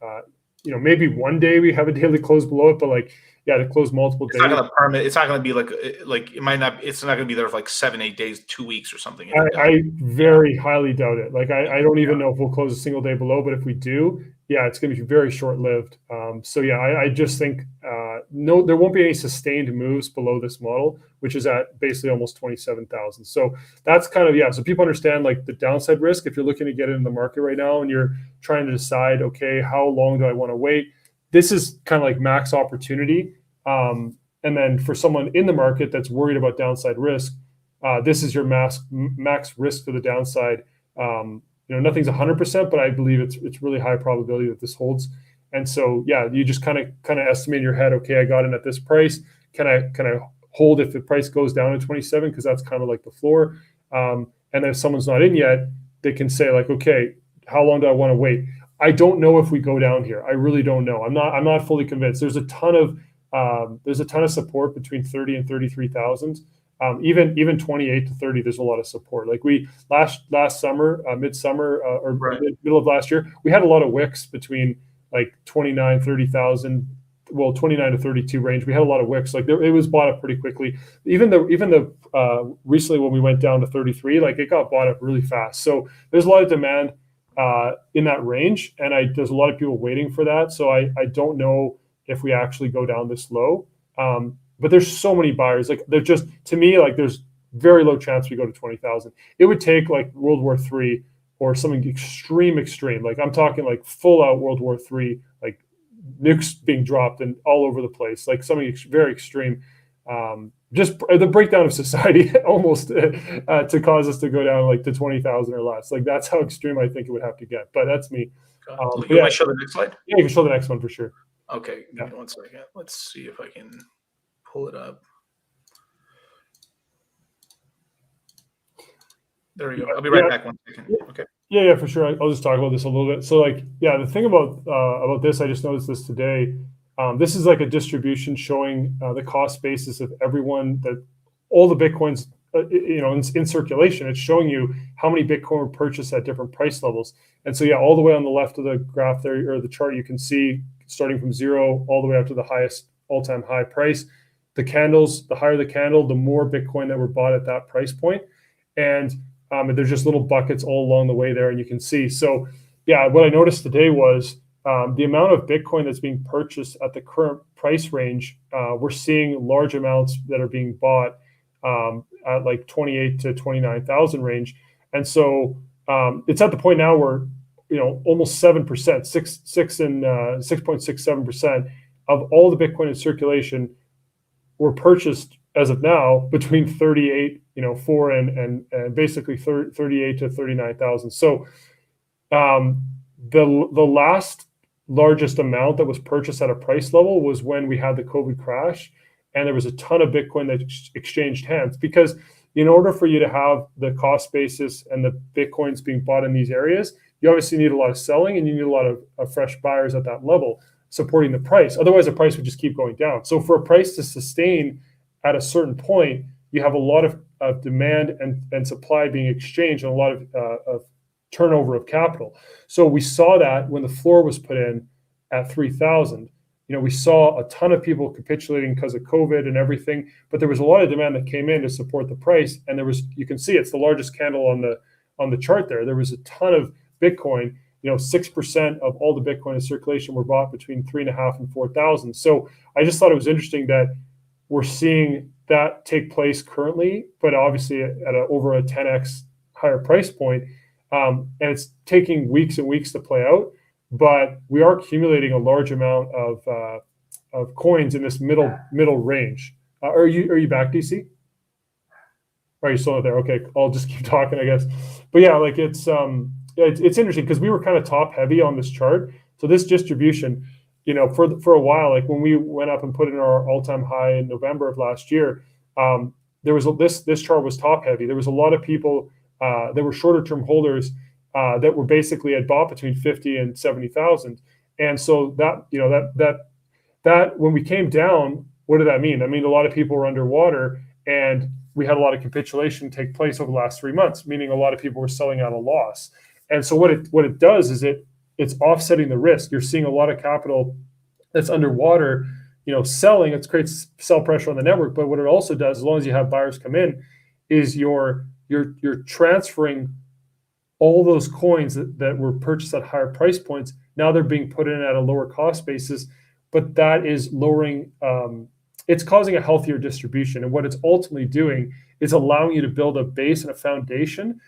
Maybe one day we have a daily close below it, but to close multiple days. It's not going to permit. It's not going to be like it might not. It's not going to be there for like 7-8 days, 2 weeks or something. I very highly doubt it. I don't even know if we'll close a single day below, but if we do, it's going to be very short lived. I just think no, there won't be any sustained moves below this model, which is at basically almost 27,000. So that's kind of so people understand the downside risk. If you're looking to get in the market right now and you're trying to decide, okay, how long do I want to wait? This is kind of like max opportunity. And then for someone in the market that's worried about downside risk, this is your max risk to the downside. Nothing's 100%, but I believe it's really high probability that this holds. And so, you just kind of estimate in your head, okay, I got in at this price. Can I hold if the price goes down to 27? Because that's kind of like the floor. And then if someone's not in yet, they can say okay, how long do I want to wait? I don't know if we go down here. I really don't know. I'm not fully convinced. There's a ton of support between 30 and 33,000. Even 28 to 30, there's a lot of support. Like we last summer, midsummer or middle of last year, we had a lot of wicks between 29, 30,000. Well, 29 to 32 range. We had a lot of wicks. It was bought up pretty quickly. Even the recently when we went down to 33, it got bought up really fast. So there's a lot of demand in that range, and there's a lot of people waiting for that. So I don't know if we actually go down this low. But there's so many buyers. They're just, to me, there's very low chance we go to 20,000. It would take World War III or something extreme. I'm talking full out World War III, nukes being dropped and all over the place, something very extreme. Just the breakdown of society almost to cause us to go down to 20,000 or less. That's how extreme I think it would have to get. But that's me. You want to show the next slide? Yeah, you can show the next one for sure. Okay, give me 1 second. Let's see if I can pull it up. There we go. I'll be right back 1 second. Okay. Yeah, for sure. I'll just talk about this a little bit. So, the thing about this, I just noticed this today. This is a distribution showing the cost basis of everyone, that all the Bitcoins, in circulation. It's showing you how many Bitcoin were purchased at different price levels. And so, all the way on the left of the graph there, or the chart, you can see starting from 0 all the way up to the highest all-time high price. The candles, the higher the candle, the more Bitcoin that were bought at that price point. And there's just little buckets all along the way there, and you can see. So, what I noticed today was the amount of Bitcoin that's being purchased at the current price range. We're seeing large amounts that are being bought at 28 to 29,000 range, and so it's at the point now where almost 7%, 6.67% of all the Bitcoin in circulation were purchased as of now between 38, 4 and basically 38 to 39,000. So the last largest amount that was purchased at a price level was when we had the COVID crash, and there was a ton of Bitcoin that exchanged hands, because in order for you to have the cost basis and the Bitcoins being bought in these areas, you obviously need a lot of selling, and you need a lot of fresh buyers at that level supporting the price. Otherwise, the price would just keep going down. So for a price to sustain at a certain point, you have a lot of demand and supply being exchanged, and a lot of turnover of capital. So we saw that when the floor was put in at 3,000. We saw a ton of people capitulating because of COVID and everything, but there was a lot of demand that came in to support the price. And you can see it's the largest candle on the chart there. There was a ton of Bitcoin. 6% of all the Bitcoin in circulation were bought between 3,500 and 4,000. So I just thought it was interesting that we're seeing that take place currently, but obviously at over a 10x higher price point. And it's taking weeks and weeks to play out, but we are accumulating a large amount of coins in this middle range. Are you back, DC? Or are you still not there? Okay, I'll just keep talking, I guess. But it's interesting because we were kind of top heavy on this chart. So this distribution, for a while, when we went up and put in our all-time high in November of last year, there was this chart was top heavy. There was a lot of people that were shorter term holders that were basically had bought between 50 and 70,000, And so that when we came down, what did that mean? I mean, a lot of people were underwater, and we had a lot of capitulation take place over the last 3 months, meaning a lot of people were selling at a loss. And so what it does is it's offsetting the risk. You're seeing a lot of capital that's underwater, selling. It creates sell pressure on the network. But what it also does, as long as you have buyers come in, is you're transferring all those coins that were purchased at higher price points. Now they're being put in at a lower cost basis, but that is lowering. It's causing a healthier distribution, and what it's ultimately doing is allowing you to build a base and a foundation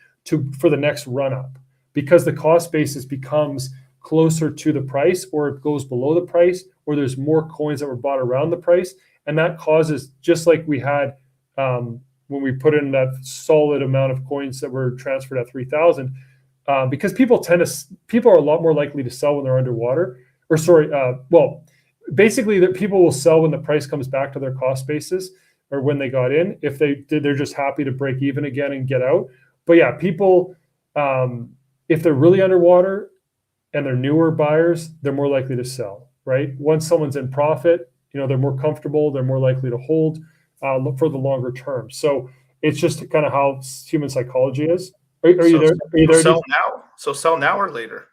for the next run up, because the cost basis becomes closer to the price, or it goes below the price, or there's more coins that were bought around the price, and that causes, just like we had when we put in that solid amount of coins that were transferred at 3,000, because people are a lot more likely to sell when they're underwater, basically that people will sell when the price comes back to their cost basis, or when they got in. If they're just happy to break even again and get out. But yeah, people, if they're really underwater and they're newer buyers, they're more likely to sell, right? Once someone's in profit, they're more comfortable, they're more likely to hold for the longer term. So it's just kind of how human psychology is. Are you there? Are you there? Sell now. So sell now or later.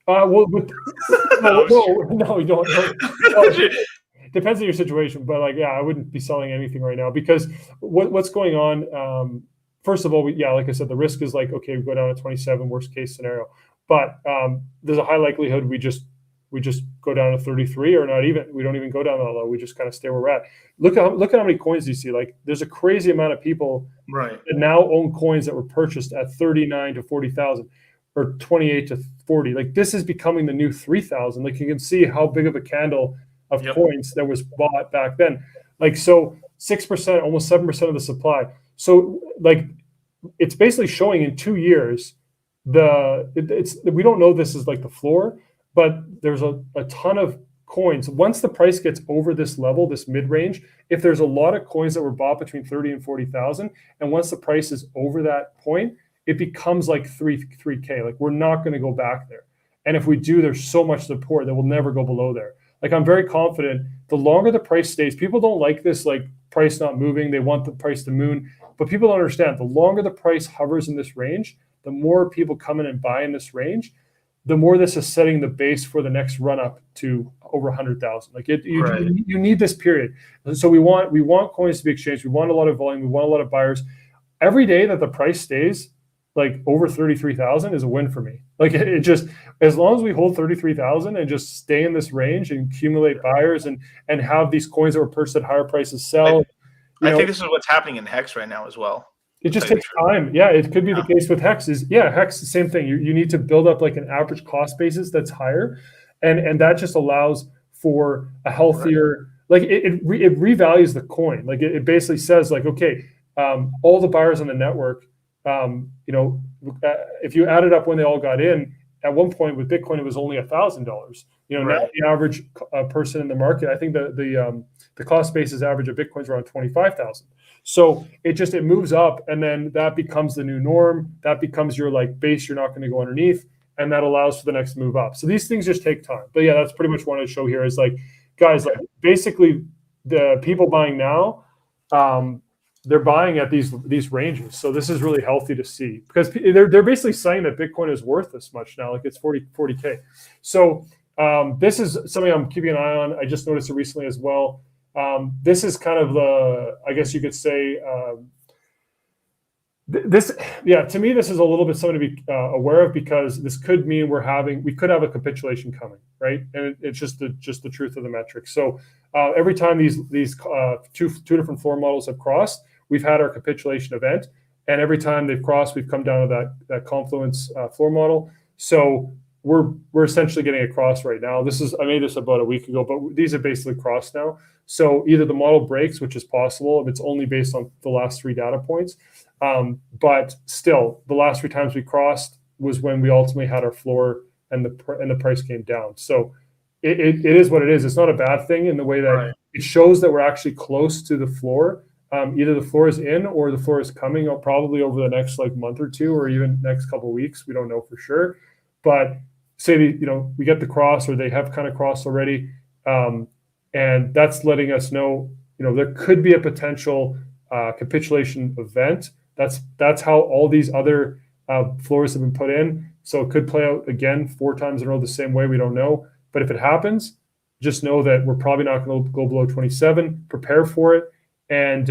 No, you don't. Depends on your situation, but I wouldn't be selling anything right now, because what's going on. First of all, like I said, the risk is okay, we go down to 27, worst case scenario, but there's a high likelihood we just go down to 33, or not even. We don't even go down that low. We just kind of stay where we're at. Look at how many coins you see. There's a crazy amount of people that now own coins that were purchased at 39 to 40,000. Or 28 to 40. This is becoming the new 3,000. You can see how big of a candle of coins that was bought back then. So 6%, almost 7% of the supply. So it's basically showing in 2 years we don't know this is the floor, but there's a ton of coins. Once the price gets over this level, this mid-range, if there's a lot of coins that were bought between 30 and 40,000, and once the price is over that point, it becomes 3K. We're not going to go back there. And if we do, there's so much support that we'll never go below there. I'm very confident the longer the price stays, people don't like this, price not moving. They want the price to moon. But people don't understand, the longer the price hovers in this range, the more people come in and buy in this range, the more this is setting the base for the next run up to over 100,000. You need this period. So we want coins to be exchanged. We want a lot of volume. We want a lot of buyers. Every day that the price stays over 33,000 is a win for me. It just, as long as we hold 33,000 and just stay in this range and accumulate buyers and have these coins that were purchased at higher prices sell. I think this is what's happening in Hex right now as well. It just takes time. Yeah, it could be the case with Hex. Hex, the same thing. You need to build up an average cost basis that's higher, and that just allows for a healthier. It revalues the coin. It basically says okay, all the buyers on the network. If you added up when they all got in, at one point with Bitcoin, it was only $1,000. Now the average person in the market, I think the cost basis average of Bitcoin is around 25,000. So it moves up, and then that becomes the new norm. That becomes your base. You're not going to go underneath, and that allows for the next move up. So these things just take time. But yeah, that's pretty much what I show here. Is guys, basically the people buying now. They're buying at these ranges. So this is really healthy to see, because they're basically saying that Bitcoin is worth this much now, it's 40K. So this is something I'm keeping an eye on. I just noticed it recently as well. This is kind of I guess you could say, to me, this is a little bit something to be aware of, because this could mean we could have a capitulation coming, right? And it's just the truth of the metrics. So every time these two different floor models have crossed, we've had our capitulation event, and every time they've crossed, we've come down to that confluence floor model. So we're essentially getting across right now. I made this about a week ago, but these are basically crossed now. So either the model breaks, which is possible if it's only based on the last 3 data points, but still, the last 3 times we crossed was when we ultimately had our floor and the price came down. So it is what it is. It's not a bad thing in the way that it shows that we're actually close to the floor. Either the floor is in or the floor is coming up probably over the next month or two, or even next couple of weeks. We don't know for sure, but say, we get the cross, or they have kind of crossed already. And that's letting us know, there could be a potential capitulation event. That's how all these other floors have been put in. So it could play out again 4 times in a row the same way. We don't know. But if it happens, just know that we're probably not going to go below 27. Prepare for it. And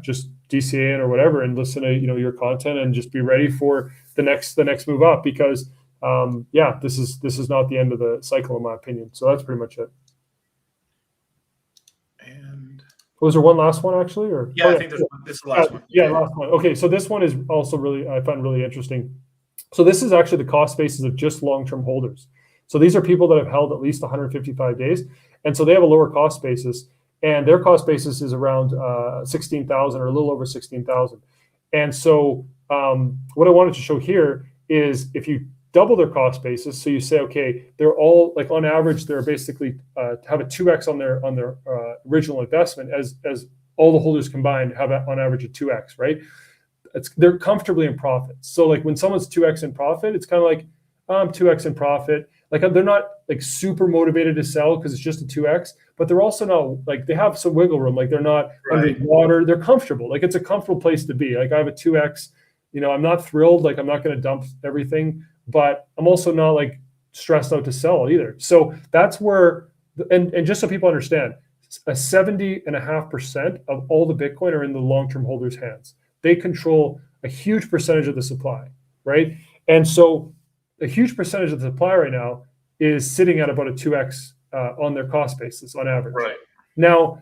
just DCA in or whatever, and listen to your content, and just be ready for the next move up, because this is not the end of the cycle, in my opinion. So that's pretty much it. And was there one last one actually, or I think this is the last one. Last one. Okay, so this one is also I find really interesting. So this is actually the cost basis of just long-term holders. So these are people that have held at least 155 days, and so they have a lower cost basis, and their cost basis is around 16,000, or a little over 16,000. And so what I wanted to show here is, if you double their cost basis, so you say, okay, they're all, like, on average, they're basically have a 2x on their original investment, as all the holders combined have on average a 2x, right? They're comfortably in profit. So like when someone's 2x in profit, it's kind of like, I'm 2x in profit. Like, they're not like super motivated to sell because it's just a 2x, but they're also not, like, they have some wiggle room. Like, they're not underwater. They're comfortable. Like, it's a comfortable place to be. Like, I have a 2x, I'm not thrilled. Like, I'm not going to dump everything, but I'm also not like stressed out to sell either. So that's where, and just so people understand, a 70.5% of all the Bitcoin are in the long-term holders' hands. They control a huge percentage of the supply, right? And so a huge percentage of the supply right now is sitting at about a 2x on their cost basis on average. Right. Now,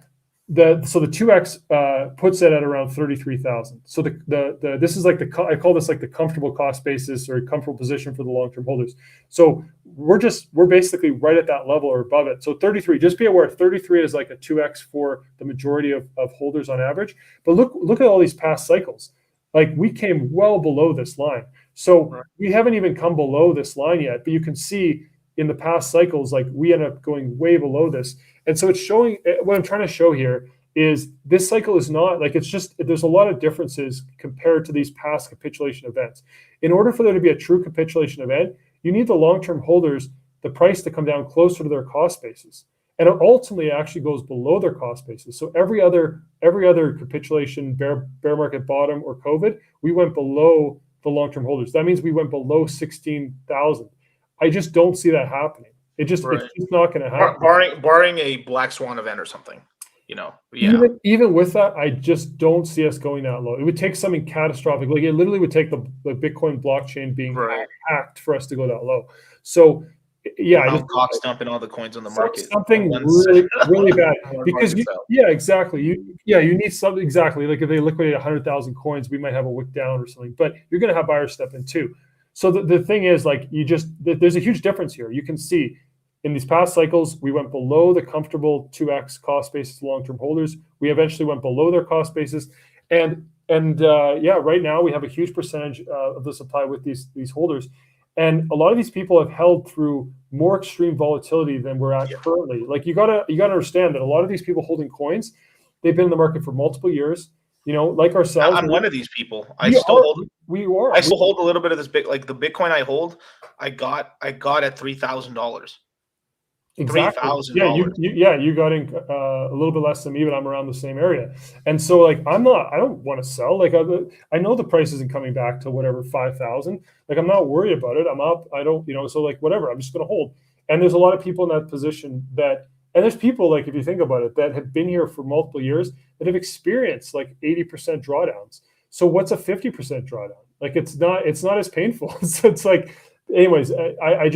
the 2x puts it at around 33,000. So this is like I call this like the comfortable cost basis, or a comfortable position for the long-term holders. So we're basically right at that level or above it. So 33, just be aware, 33 is like a 2x for the majority of holders on average. But look at all these past cycles. Like, we came well below this line. So we haven't even come below this line yet, but you can see in the past cycles, like, we end up going way below this. And so it's showing, what I'm trying to show here is, this cycle is not like, it's just, there's a lot of differences compared to these past capitulation events. In order for there to be a true capitulation event, you need the long-term holders, the price to come down closer to their cost basis. And it ultimately actually goes below their cost basis. So every other capitulation, bear market bottom, or COVID, we went below the long-term holders. That means we went below 16,000. I just don't see that happening. It's just not going to happen. Barring a black swan event or something, Even with that, I just don't see us going that low. It would take something catastrophic. Like, it literally would take the Bitcoin blockchain being hacked for us to go that low. So Cox dumping all the coins on the market. Something really, really bad. Because exactly. You need something, exactly. Like, if they liquidate 100,000 coins, we might have a wick down or something. But you're going to have buyers step in too. So the thing is, like, there's a huge difference here. You can see in these past cycles, we went below the comfortable 2x cost basis long-term holders. We eventually went below their cost basis, and right now we have a huge percentage of the supply with these holders, and a lot of these people have held through more extreme volatility than we're at currently. Like, you gotta understand that a lot of these people holding coins, they've been in the market for multiple years. Like ourselves. I'm one of these people. I still hold a little bit of this like the Bitcoin I hold. I got at $3,000. Exactly. $3,000. You got in a little bit less than me, but I'm around the same area. And so, like, I don't want to sell. Like, I know the price isn't coming back to whatever 5,000. Like, I'm not worried about it. I'm up. I don't, so, like, whatever. I'm just going to hold. And there's a lot of people in that position and there's people, like, if you think about it, that have been here for multiple years that have experienced like 80% drawdowns. So what's a 50% drawdown? Like, it's not as painful. So it's like, anyways, I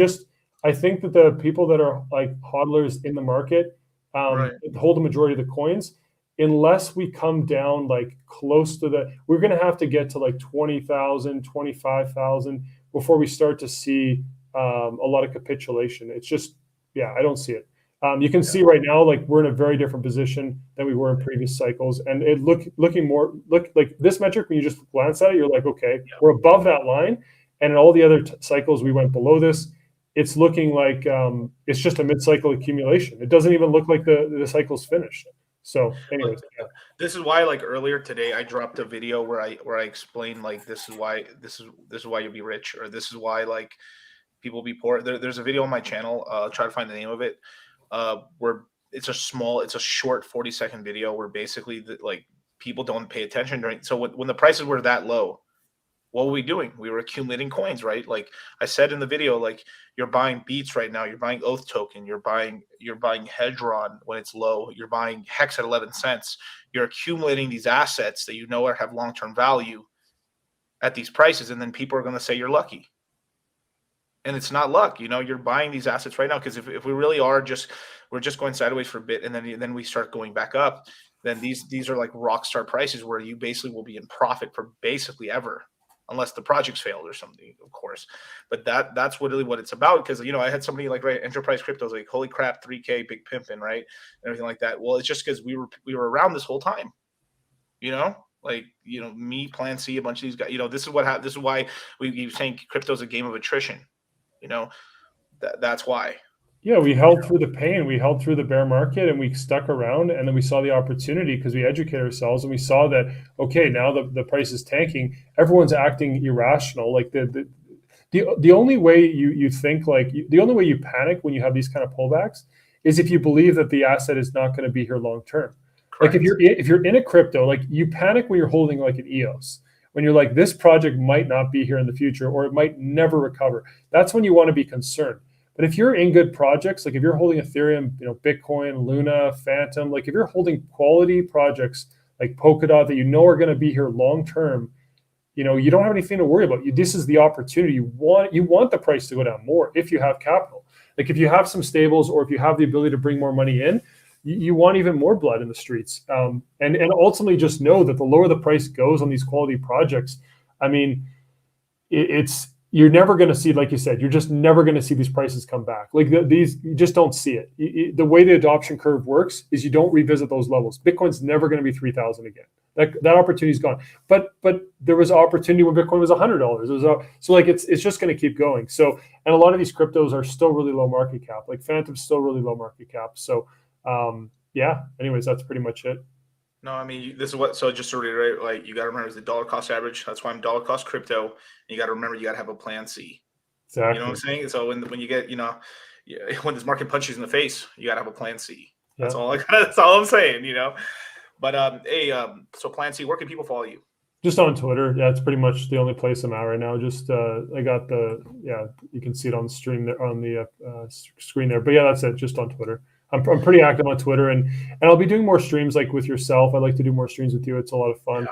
think that the people that are like hodlers in the market hold the majority of the coins, unless we come down like close to we're going to have to get to like 20,000, 25,000 before we start to see a lot of capitulation. It's just, I don't see it. You can see right now, like, we're in a very different position than we were in previous cycles, and it looking like this metric, when you just glance at it, you're like, okay, we're above that line, and in all the other cycles we went below this. It's looking like it's just a mid-cycle accumulation. It doesn't even look like the cycle's finished. So, anyways, this is why, like, earlier today, I dropped a video where I explained, like, this is why you'll be rich, or this is why, like, people be poor. There's a video on my channel. Try to find the name of it. Where it's a short 40-second video where basically like people don't pay attention during. So when the prices were that low, what were we doing? We were accumulating coins, right? Like I said in the video, like you're buying Beats right now, you're buying Oath token, you're buying Hedron when it's low, you're buying Hex at 11 cents. You're accumulating these assets that you know have long-term value at these prices, and then people are going to say you're lucky. And it's not luck, you're buying these assets right now, because if we really are we're just going sideways for a bit, and then we start going back up, then these are like rock star prices where you basically will be in profit for basically ever, unless the project's failed or something, of course. But that's really what it's about, because I had somebody like Enterprise Crypto's like, holy crap, 3K, big pimpin', right, and everything like that. Well, it's just because we were around this whole time, like me, Plan C, a bunch of these guys. This is why we saying crypto's a game of attrition. That's why. Yeah, we held through the pain, we held through the bear market, and we stuck around, and then we saw the opportunity because we educated ourselves, and we saw that, okay, now the price is tanking, everyone's acting irrational. Like the only way you think, like the only way you panic when you have these kind of pullbacks is if you believe that the asset is not going to be here long term. Correct. Like if you're in a crypto, like you panic when you're holding like an EOS, when you're like, this project might not be here in the future, or it might never recover. That's when you want to be concerned. But if you're in good projects, like if you're holding Ethereum, Bitcoin, Luna, Phantom, like if you're holding quality projects like Polkadot that are going to be here long term, you don't have anything to worry about. This is the opportunity. You want the price to go down more if you have capital. Like if you have some stables, or if you have the ability to bring more money in, you want even more blood in the streets. And ultimately just know that the lower the price goes on these quality projects, I mean, you're never going to see, like you said, you're just never going to see these prices come back. Like these, you just don't see it. The way the adoption curve works is you don't revisit those levels. Bitcoin's never going to be 3,000 again. That opportunity's gone. But there was opportunity when Bitcoin was $100. So like it's just going to keep going. So, and a lot of these cryptos are still really low market cap. Like Phantom's still really low market cap. So yeah. Anyways, that's pretty much it. No, I mean, this is what, so just to reiterate, like you got to remember it's the dollar cost average. That's why I'm dollar cost crypto. And you got to remember, you got to have a plan C. Exactly. You know what I'm saying? So when you get, when this market punches in the face, you got to have a plan C. That's all that's all I'm saying, But, hey, so plan C, where can people follow you? Just on Twitter. Yeah, it's pretty much the only place I'm at right now. Just, I got you can see it on the stream there, on the screen there. But yeah, that's it. Just on Twitter. I'm pretty active on Twitter, and I'll be doing more streams like with yourself. I like to do more streams with you. It's a lot of fun.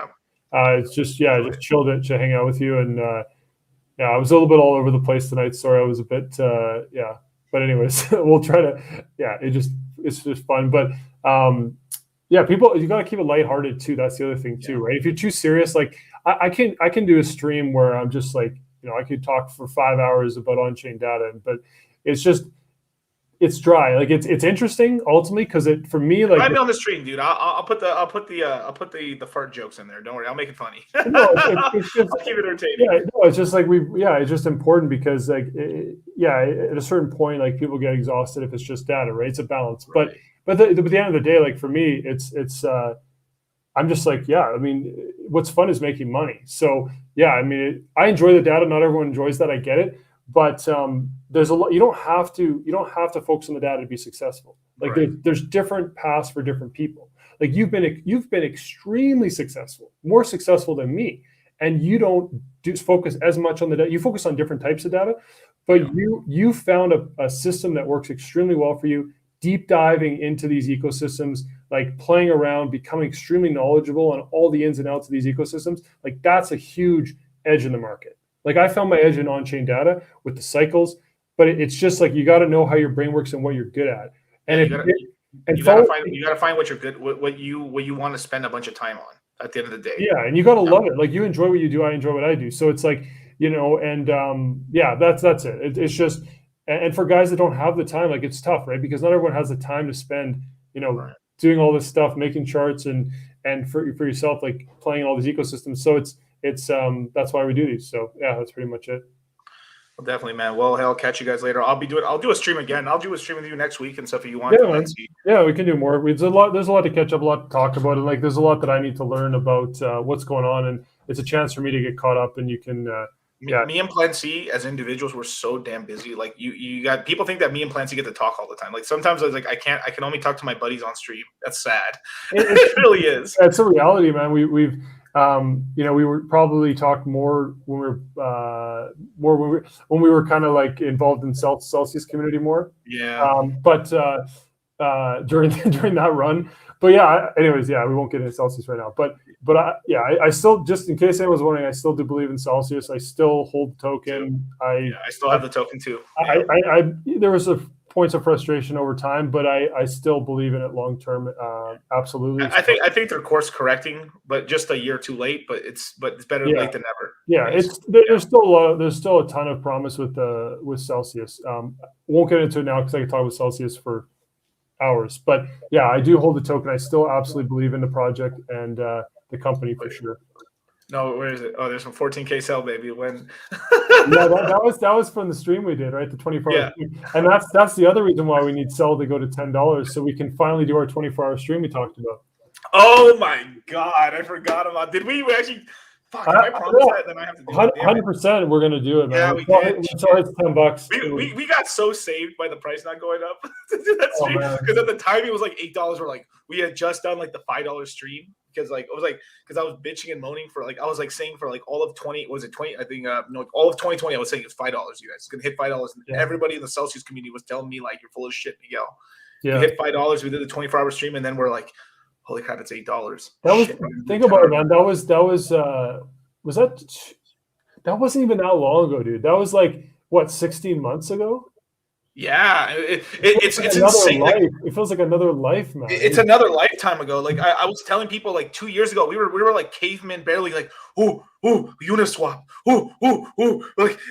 It's just chill to hang out with you. And I was a little bit all over the place tonight. Sorry, I was a bit But anyways, we'll try to it's just fun. But people, you got to keep it lighthearted too. That's the other thing too, right? If you're too serious, like I can do a stream where I'm just like, I could talk for 5 hours about on-chain data, but it's dry. Like it's interesting ultimately because for me, like, I'll be on the stream, dude. I'll put the fart jokes in there. Don't worry, I'll make it funny. No, it's just, I'll keep it entertaining. Yeah, no, it's just like it's just important because like at a certain point, like people get exhausted if it's just data, right? It's a balance. Right. But at the end of the day, like for me, it's I'm just like, I mean, what's fun is making money. So I mean, I enjoy the data. Not everyone enjoys that. I get it. But there's a lot. You don't have to focus on the data to be successful. Like there's different paths for different people. Like you've been extremely successful, more successful than me, and you don't focus as much on the data. You focus on different types of data, but you found a system that works extremely well for you. Deep diving into these ecosystems, like playing around, becoming extremely knowledgeable on all the ins and outs of these ecosystems. Like that's a huge edge in the market. Like I found my edge in on-chain data with the cycles, but it's just like you got to know how your brain works and what you're good at. And you got to find what you're good, what you want to spend a bunch of time on at the end of the day. Yeah, and you got to love it. Like you enjoy what you do, I enjoy what I do. So it's like that's it. It's just and for guys that don't have the time, like it's tough, right? Because not everyone has the time to spend, doing all this stuff, making charts and for yourself, like playing all these ecosystems. So it's that's why we do these. So that's pretty much it. Well, definitely, man. Well, I'll catch you guys later. I'll do a stream again. I'll do a stream with you next week and stuff if you want. Yeah, man. Yeah, we can do more. There's a lot to catch up, a lot to talk about, and like there's a lot that I need to learn about what's going on, and it's a chance for me to get caught up, and you can Me and Plan C as individuals were so damn busy. Like you got people think that me and Plan C get to talk all the time. Like sometimes I was like, I can only talk to my buddies on stream. That's sad. It really is. It's a reality, man. We've we were probably talked more when we were kind of like involved in Celsius community more. Yeah. During that run. But yeah, anyways, yeah, we won't get into Celsius right now. But I still, just in case anyone was wondering, I still do believe in Celsius. I still hold the token. I still have the token too. There was points of frustration over time, but I still believe in it long term. Absolutely. I think they're course correcting, but just a year too late. But it's better late than never. Yeah, there's still a ton of promise with Celsius. Won't get into it now because I can talk with Celsius for hours. But yeah, I do hold the token. I still absolutely believe in the project and the company for sure. No, where is it? Oh, there's some 14K sell, baby. When? Yeah, that was from the stream we did, right? The 24-hour stream. And that's the other reason why we need sell to go to $10, so we can finally do our 24-hour stream we talked about. Oh my God, I forgot about. Did we actually? Fuck, if I promise that, then I have to do it. 100%, we're gonna do it, man. Yeah, we did. It's $10. We got so saved by the price not going up to do that stream, because at the time it was like $8. We're like, we had just done like the $5 stream, because like it was like, because I was bitching and moaning for like, I was like saying for like all of 20, was it 20? I think no, all of 2020 I was saying it's $5. You guys, it's gonna hit $5. And everybody in the Celsius community was telling me like, you're full of shit, Miguel. Yeah. We hit $5. We did the 24-hour stream, and then we're like, holy crap, it's $8. That was think about it, man. That wasn't even that long ago, dude. That was like what, 16 months ago? Yeah, it's insane. Life. It feels like another life, man. It's another lifetime ago. Like I was telling people like 2 years ago, we were like cavemen, barely like Uniswap,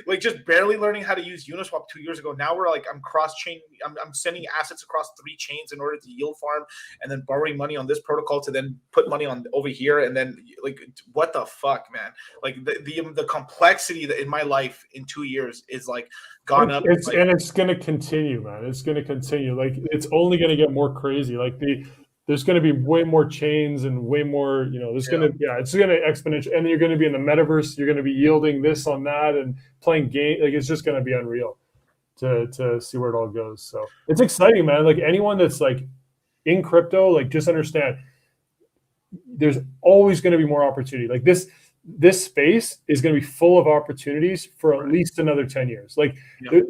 like just barely learning how to use Uniswap 2 years ago. Now we're like, I'm cross-chain. I'm sending assets across 3 chains in order to yield farm, and then borrowing money on this protocol to then put money on over here, and then like, what the fuck, man? Like the complexity that in my life in 2 years is like gone up. And it's going to continue, man. It's going to continue. Like it's only going to get more crazy. Like there's going to be way more chains and way more, it's going to exponential. And then you're going to be in the metaverse. You're going to be yielding this on that and playing game. Like it's just going to be unreal to see where it all goes. So it's exciting, man. Like anyone that's like in crypto, like just understand there's always going to be more opportunity. Like this space is going to be full of opportunities for at least another 10 years. Like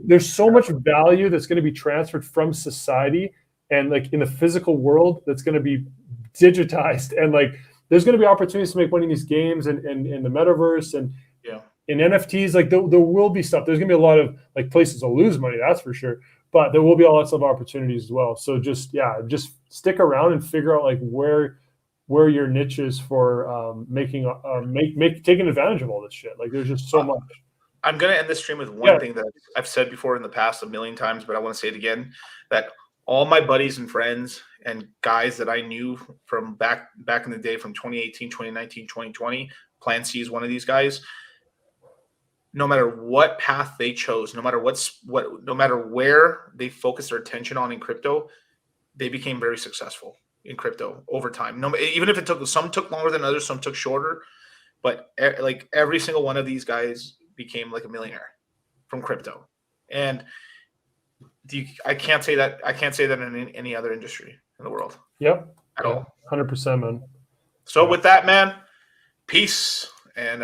there's so much value that's going to be transferred from society and like in the physical world that's going to be digitized, and like there's going to be opportunities to make money in these games and in the metaverse and in NFTs. Like there will be stuff. There's going to be a lot of like places to lose money, that's for sure, but there will be lots of opportunities as well. So just stick around and figure out like where your niche is for taking advantage of all this shit. Like there's just so much. I'm gonna end this stream with one thing that I've said before in the past a million times, but I want to say it again, that all my buddies and friends and guys that I knew from back in the day, from 2018, 2019, 2020, Plan C is one of these guys. No matter what path they chose, no matter no matter where they focused their attention on in crypto, they became very successful in crypto over time. No, even if some took longer than others, some took shorter, but like every single one of these guys became like a millionaire from crypto. And I can't say that in any other industry in the world. Yep. At all. 100%, man. So with that, man, peace and